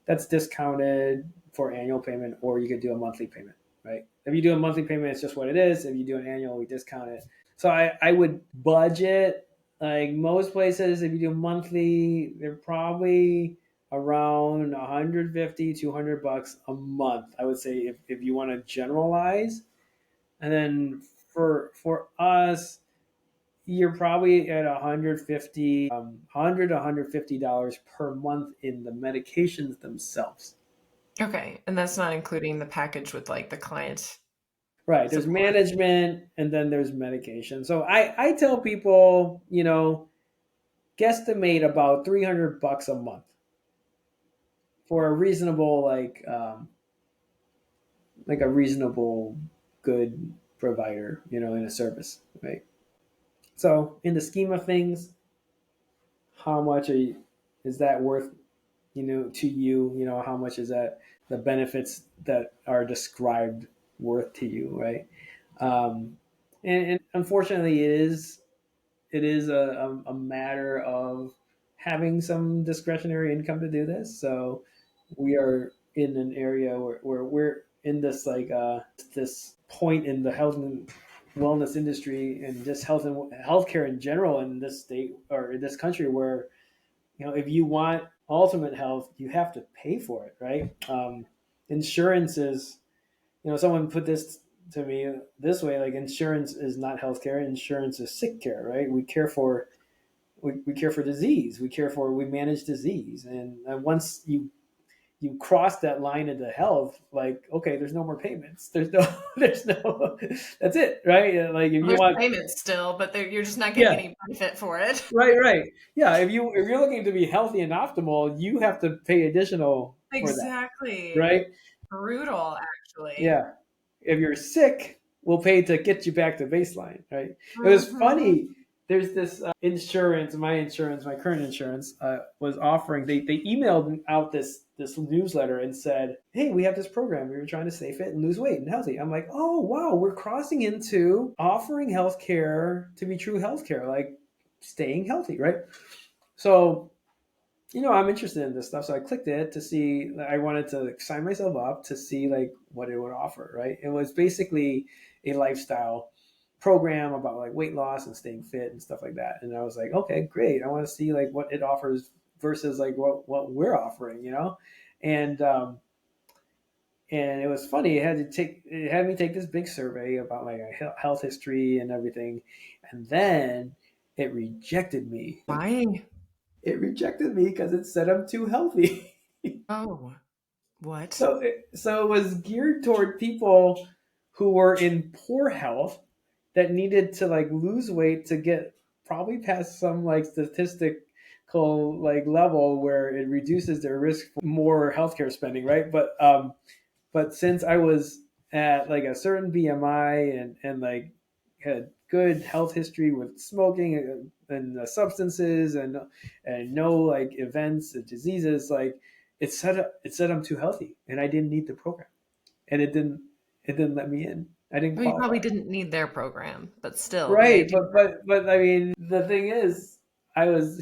that's discounted for annual payment, or you could do a monthly payment, right? If you do a monthly payment, it's just what it is. If you do an annual, we discount it. So I would budget, like most places, if you do monthly, they're probably around 150, 200 bucks a month. I would say if you want to generalize. And then for us, you're probably at 100 to $150 per month in the medications themselves. Okay. And that's not including the package with like the client Right. There's support. management, and then there's medication. So I tell people, guesstimate about 300 bucks a month for a reasonable, like a reasonable good provider, in a service, right? So in the scheme of things, how much is that worth, to you? How much is that, the benefits that are described, worth to you, right? And unfortunately, it is a matter of having some discretionary income to do this. So we are in an area where we're in this, like, this point in the health and wellness industry, and just healthcare in general in this state or in this country, where if you want ultimate health, you have to pay for it, right? Insurance is, someone put this to me this way, like, insurance is not healthcare, insurance is sick care, right? We care for disease, we manage disease, and once you cross that line into health, like, okay, there's no more payments, there's no that's it, right? Like, if Well, you there's want, payments still, but you're just not getting yeah, any benefit for it. right, yeah, if you're looking to be healthy and optimal, you have to pay additional for that, Exactly. right? Brutal, actually. Yeah. If you're sick, we'll pay to get you back to baseline, right? It was Mhm. funny. There's this insurance, my current insurance, was offering. They emailed out this newsletter and said, "Hey, we have this program. We were trying to stay fit and lose weight and healthy." I'm like, "Oh wow, we're crossing into offering healthcare to be true healthcare, like staying healthy, right?" So I'm interested in this stuff. So I clicked it to see, I wanted to, like, sign myself up to see, like, what it would offer, right? It was basically a lifestyle program about, like, weight loss and staying fit and stuff like that. And I was like, okay, great. I want to see, like, what it offers versus, like, what we're offering, And, and it was funny. It had me take this big survey about my health history and everything. And then it rejected me. Why? It rejected me because it said I'm too healthy. Oh, what? So it was geared toward people who were in poor health, that needed to, like, lose weight to get probably past some, like, statistical, like, level where it reduces their risk for more healthcare spending, right? But since I was at, like, a certain BMI, and like, had good health history with smoking and substances, and no, like, events and diseases, like, it said I'm too healthy, and I didn't need the program, and it didn't let me in. I didn't Well, you qualify. probably didn't need their program, but still, the Right, idea. but I mean, the thing is, I was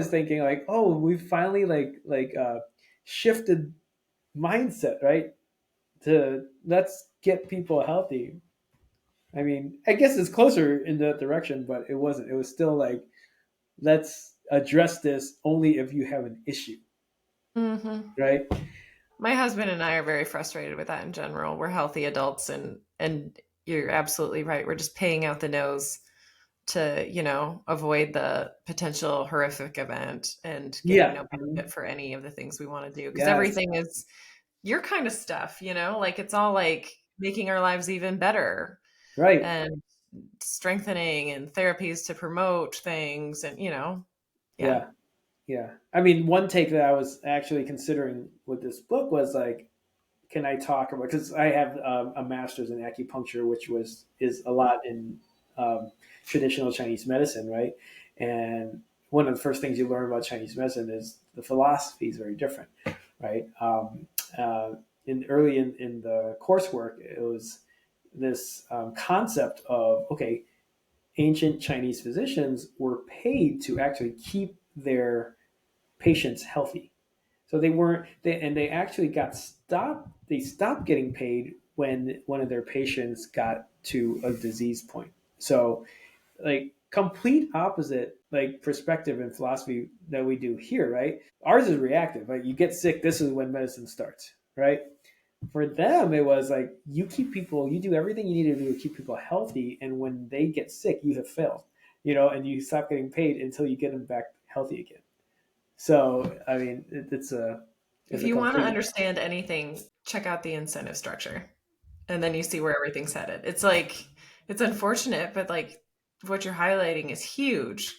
thinking, like, oh, we finally, shifted mindset, right? To, let's get people healthy. I mean, I guess it's closer in that direction, but it wasn't. It was still like, let's address this only if you have an issue, Mhm. right? My husband and I are very frustrated with that in general. We're healthy adults, and you're absolutely right. We're just paying out the nose to, avoid the potential horrific event and getting Yeah. no benefit for any of the things we want to do, because Yes. everything is your kind of stuff, like it's all like making our lives even better Right. and strengthening and therapies to promote things and, yeah. Yeah. Yeah. I mean, one take that I was actually considering with this book was like, can I talk about, because I have a master's in acupuncture, which is a lot in traditional Chinese medicine, right? And one of the first things you learn about Chinese medicine is the philosophy is very different, right? Uh, in the coursework, it was this concept of, okay, ancient Chinese physicians were paid to actually keep their patients healthy. So they weren't, and they actually got stopped. They stopped getting paid when one of their patients got to a disease point. So, like, complete opposite like perspective and philosophy that we do here, right? Ours is reactive. Like, you get sick, this is when medicine starts, right? For them, it was like, you keep people, you do everything you need to do to keep people healthy, and when they get sick, you have failed, and you stop getting paid until you get them back healthy again. So, I mean, If it's a you want to complete. understand anything, check out the incentive structure and then you see where everything's headed. It's like, it's unfortunate, but like what you're highlighting is huge.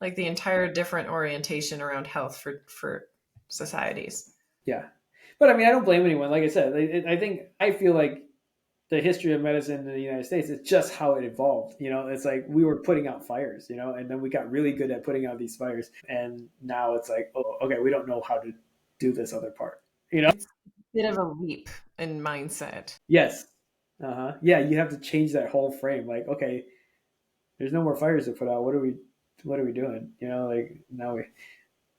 Like the entire different orientation around health for societies. Yeah, but I mean, I don't blame anyone. Like I said, I feel like the history of medicine in the United States is just how it evolved. It's like we were putting out fires, and then we got really good at putting out these fires, and now it's like, oh, okay, we don't know how to do this other part. It's a bit of a leap in mindset. Yes. Uh-huh. Yeah, you have to change that whole frame. Like, okay, there's no more fires to put out. What are we doing? Like now we.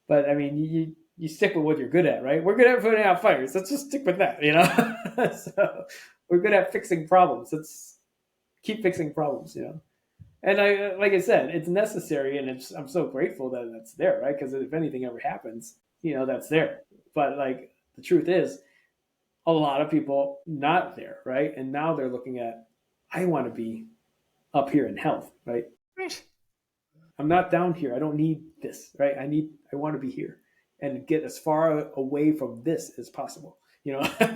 But I mean, you stick with what you're good at, right? We're good at putting out fires. Let's just stick with that. So we're good at fixing problems. Let's keep fixing problems. And like I said, it's necessary, and I'm so grateful that that's there, right? Because if anything ever happens, that's there. But like the truth is, a lot of people not there, right? And now they're looking at, I want to be up here in health, right? Right. I'm not down here. I don't need this, right? I want to be here and get as far away from this as possible. I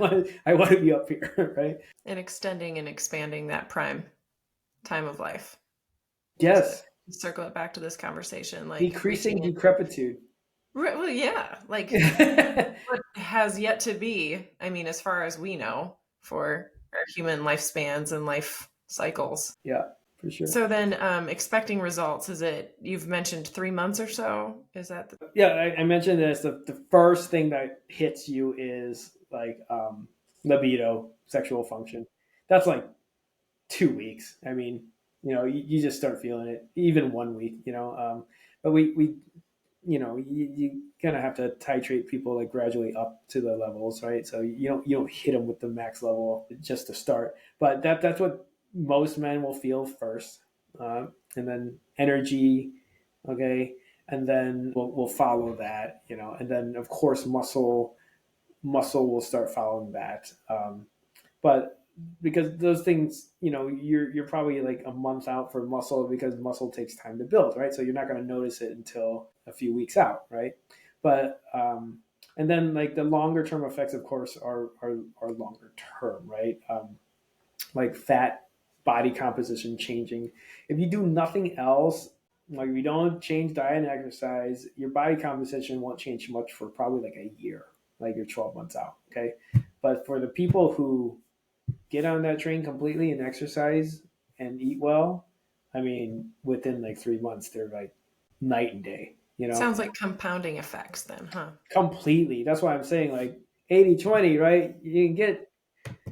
want to be up here, right? And extending and expanding that prime time of life to Yes. circle it back to this conversation, like reaching Decreasing into, decrepitude. well, yeah, like Yeah, what has yet to be, I mean, as far as we know, for our human lifespans and life cycles. for sure. So then, expecting results, is it, you've mentioned 3 months or so? Is that Yeah, I mentioned this. The first thing that hits you is like libido, sexual function. That's like 2 weeks. I mean, you just start feeling it, even 1 week. But we you kind of have to titrate people like gradually up to the levels, right? So you don't hit them with the max level just to start. But that's what most men will feel first, and then energy, okay, and then we'll follow that, and then of course muscle will start following that. But because those things, you're probably like a month out for muscle, because muscle takes time to build, right? So you're not going to notice it until a few weeks out, right? But and then like the longer term effects, of course, are longer term, right? Like fat body composition changing. If you do nothing else, like if you don't change diet and exercise, your body composition won't change much for probably like a year, like you're 12 months out, okay? But for the people who get on that train completely and exercise and eat well, I mean, within like 3 months, they're like night and day, sounds like compounding effects then, huh? completely. That's why I'm saying like 80-20, right? You can get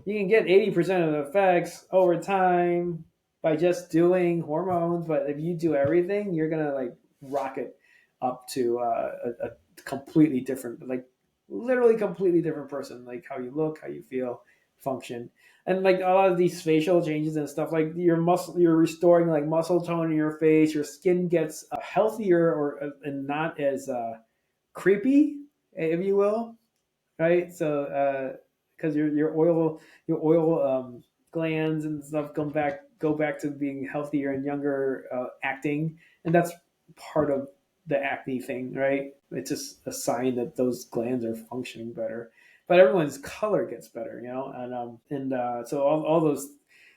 80% of the effects over time by just doing hormones. But if you do everything, you're going to like rocket up to a completely different, like literally completely different person, like how you look, how you feel, function. And like a lot of these facial changes and stuff, like you're restoring like muscle tone in your face, your skin gets healthier, or and not as creepy, if you will, right? So because your oil glands and stuff go back to being healthier and younger, acting, and that's part of the acne thing, right? It's just a sign that those glands are functioning better. but everyone's color gets better, so all those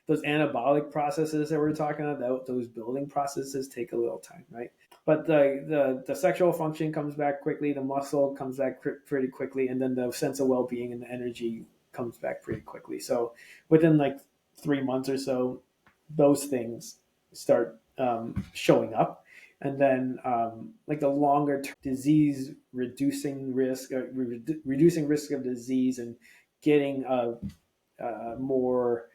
anabolic processes that we're talking about, those building processes take a little time, right? But the sexual function comes back quickly, the muscle comes back pretty quickly, and then the sense of well-being and the energy comes back pretty quickly. So within like 3 months or so, those things start showing up. And then like the longer term disease reducing risk of disease, and getting a more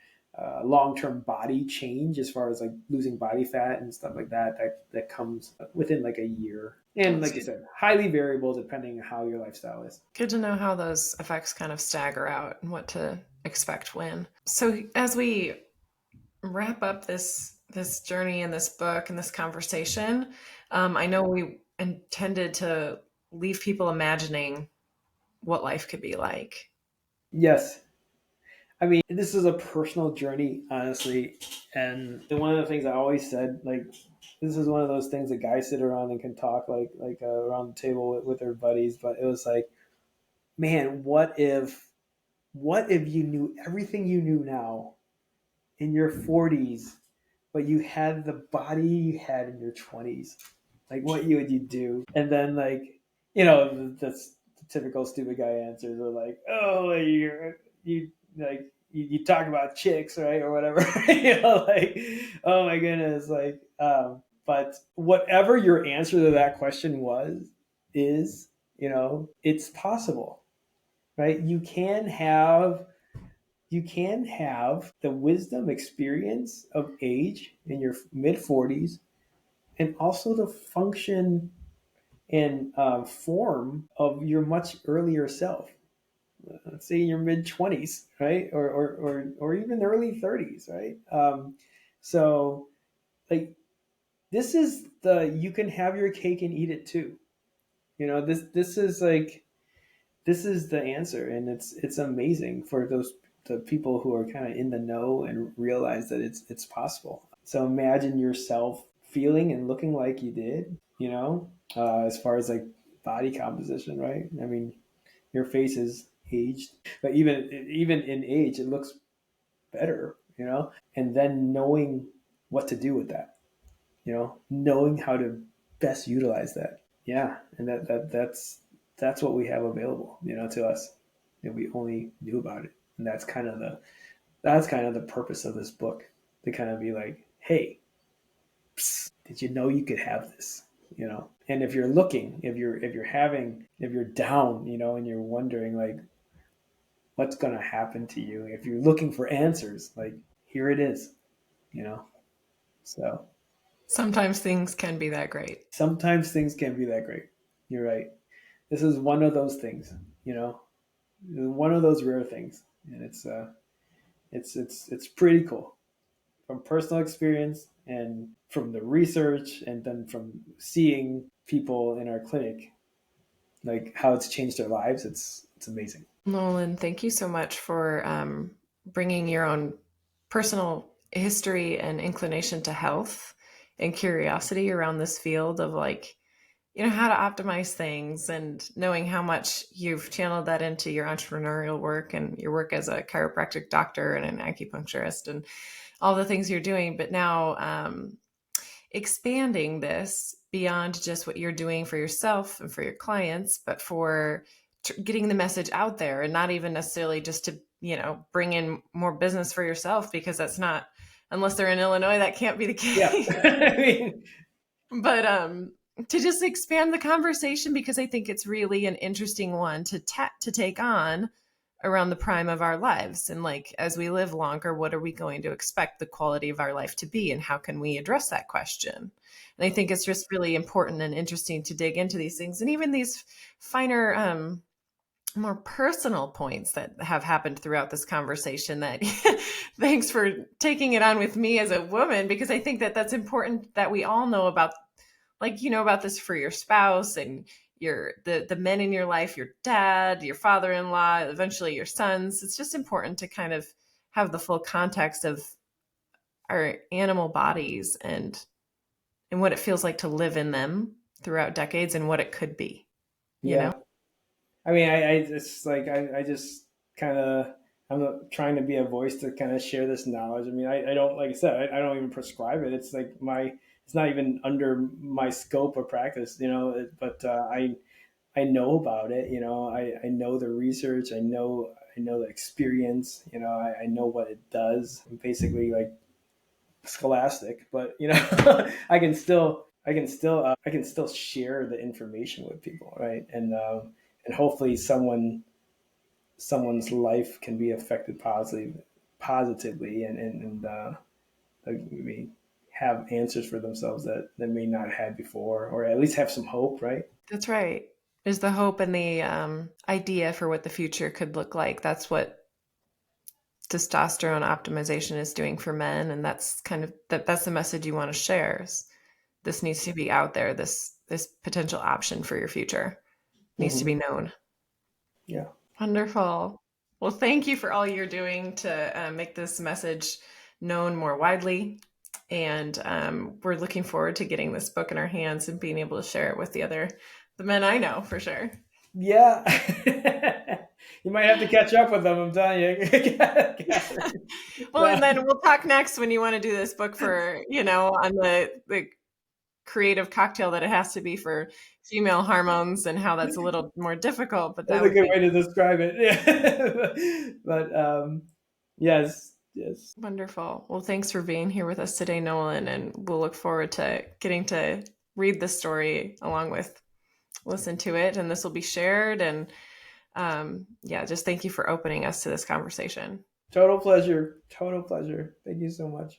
long-term body change as far as like losing body fat and stuff like that comes within like a year. And That's like you said, highly variable depending on how your lifestyle is. good to know how those effects kind of stagger out and what to expect when. So as we wrap up this journey and this book and this conversation, I know we intended to leave people imagining what life could be like. Yes. I mean, this is a personal journey, honestly. And one of the things I always said, like, this is one of those things that guys sit around and can talk like around the table with their buddies. But it was like, man, what if you knew everything you knew now in your 40s, but you had the body you had in your 20s? Like, what would you do? And then, like, the typical stupid guy answers are like, oh, you like, you talk about chicks, right? Or whatever. Like, oh my goodness. Like, but whatever your answer to that question is, it's possible, right? You can have the wisdom experience of age in your mid 40s, and also the function and form of your much earlier self. Let's say in your mid 20s, right? Or even early 30s, right? So, like, this is you can have your cake and eat it too. This is the answer, and it's amazing for the people who are kind of in the know and realize that it's possible. So imagine yourself feeling and looking like you did, as far as like body composition, right? I mean, your face is aged, but even in age, it looks better, And then knowing what to do with that, knowing how to best utilize that. Yeah, and that's what we have available, to us. And we only knew about it, and that's kind of the purpose of this book, to kind of be like, hey, psst, did you know you could have this? And if you're looking, if you're down, and you're wondering like what's going to happen to you, if you're looking for answers, like, here it is, you know. So Sometimes things can be that great. sometimes things can be that great. You're right. This is one of those things, one of those rare things, and it's pretty cool from personal experience and from the research, and then from seeing people in our clinic, like how it's changed their lives. It's amazing. Nolan, thank you so much for bringing your own personal history and inclination to health and curiosity around this field of like, how to optimize things, and knowing how much you've channeled that into your entrepreneurial work and your work as a chiropractic doctor and an acupuncturist and all the things you're doing. But now expanding this beyond just what you're doing for yourself and for your clients, but for getting the message out there, and not even necessarily just to, bring in more business for yourself, because that's not, unless they're in Illinois, that can't be the Yeah. case. I mean, But to just expand the conversation, because I think it's really an interesting one to take on around the prime of our lives. And like, as we live longer, what are we going to expect the quality of our life to be, and how can we address that question? And I think it's just really important and interesting to dig into these things, and even these finer, more personal points that have happened throughout this conversation, that thanks for taking it on with me as a woman, because I think that that's important that we all know about, like, about this for your spouse and the men in your life, your dad, your father-in-law, eventually your sons. It's just important to kind of have the full context of our animal bodies, and what it feels like to live in them throughout decades, and what it could be, you yeah, know? I mean, I just like I just kind of I'm trying to be a voice to kind of share this knowledge. I mean, I don't like I said I don't even prescribe it. It's like it's not even under my scope of practice, But I know about it. I know the research. I know the experience. I know what it does. I'm basically like scholastic, but I can still share the information with people, right? And hopefully someone's life can be affected positively, and maybe have answers for themselves that they may not have had before, or at least have some hope, right? That's right. Is the hope and the idea for what the future could look like. That's what testosterone optimization is doing for men, and that's kind of that's the message you want to share. This needs to be out there. This potential option for your future needs to Mm-hmm. be known. Yeah. Wonderful. Well, thank you for all you're doing to make this message known more widely. And we're looking forward to getting this book in our hands and being able to share it with the men I know for sure. Yeah. You might have to catch up with them. I'm telling you. Well, and then we'll talk next when you want to do this book for, on the creative cocktail that it has to be for female hormones and how that's a little more difficult, but That's that a would good be way to describe it. Yeah. But yes, yes. wonderful. Well, thanks for being here with us today, Nolan, and we'll look forward to getting to read the story along with listen to it, and this will be shared. And yeah, just thank you for opening us to this conversation. Total pleasure. Total pleasure. Thank you so much.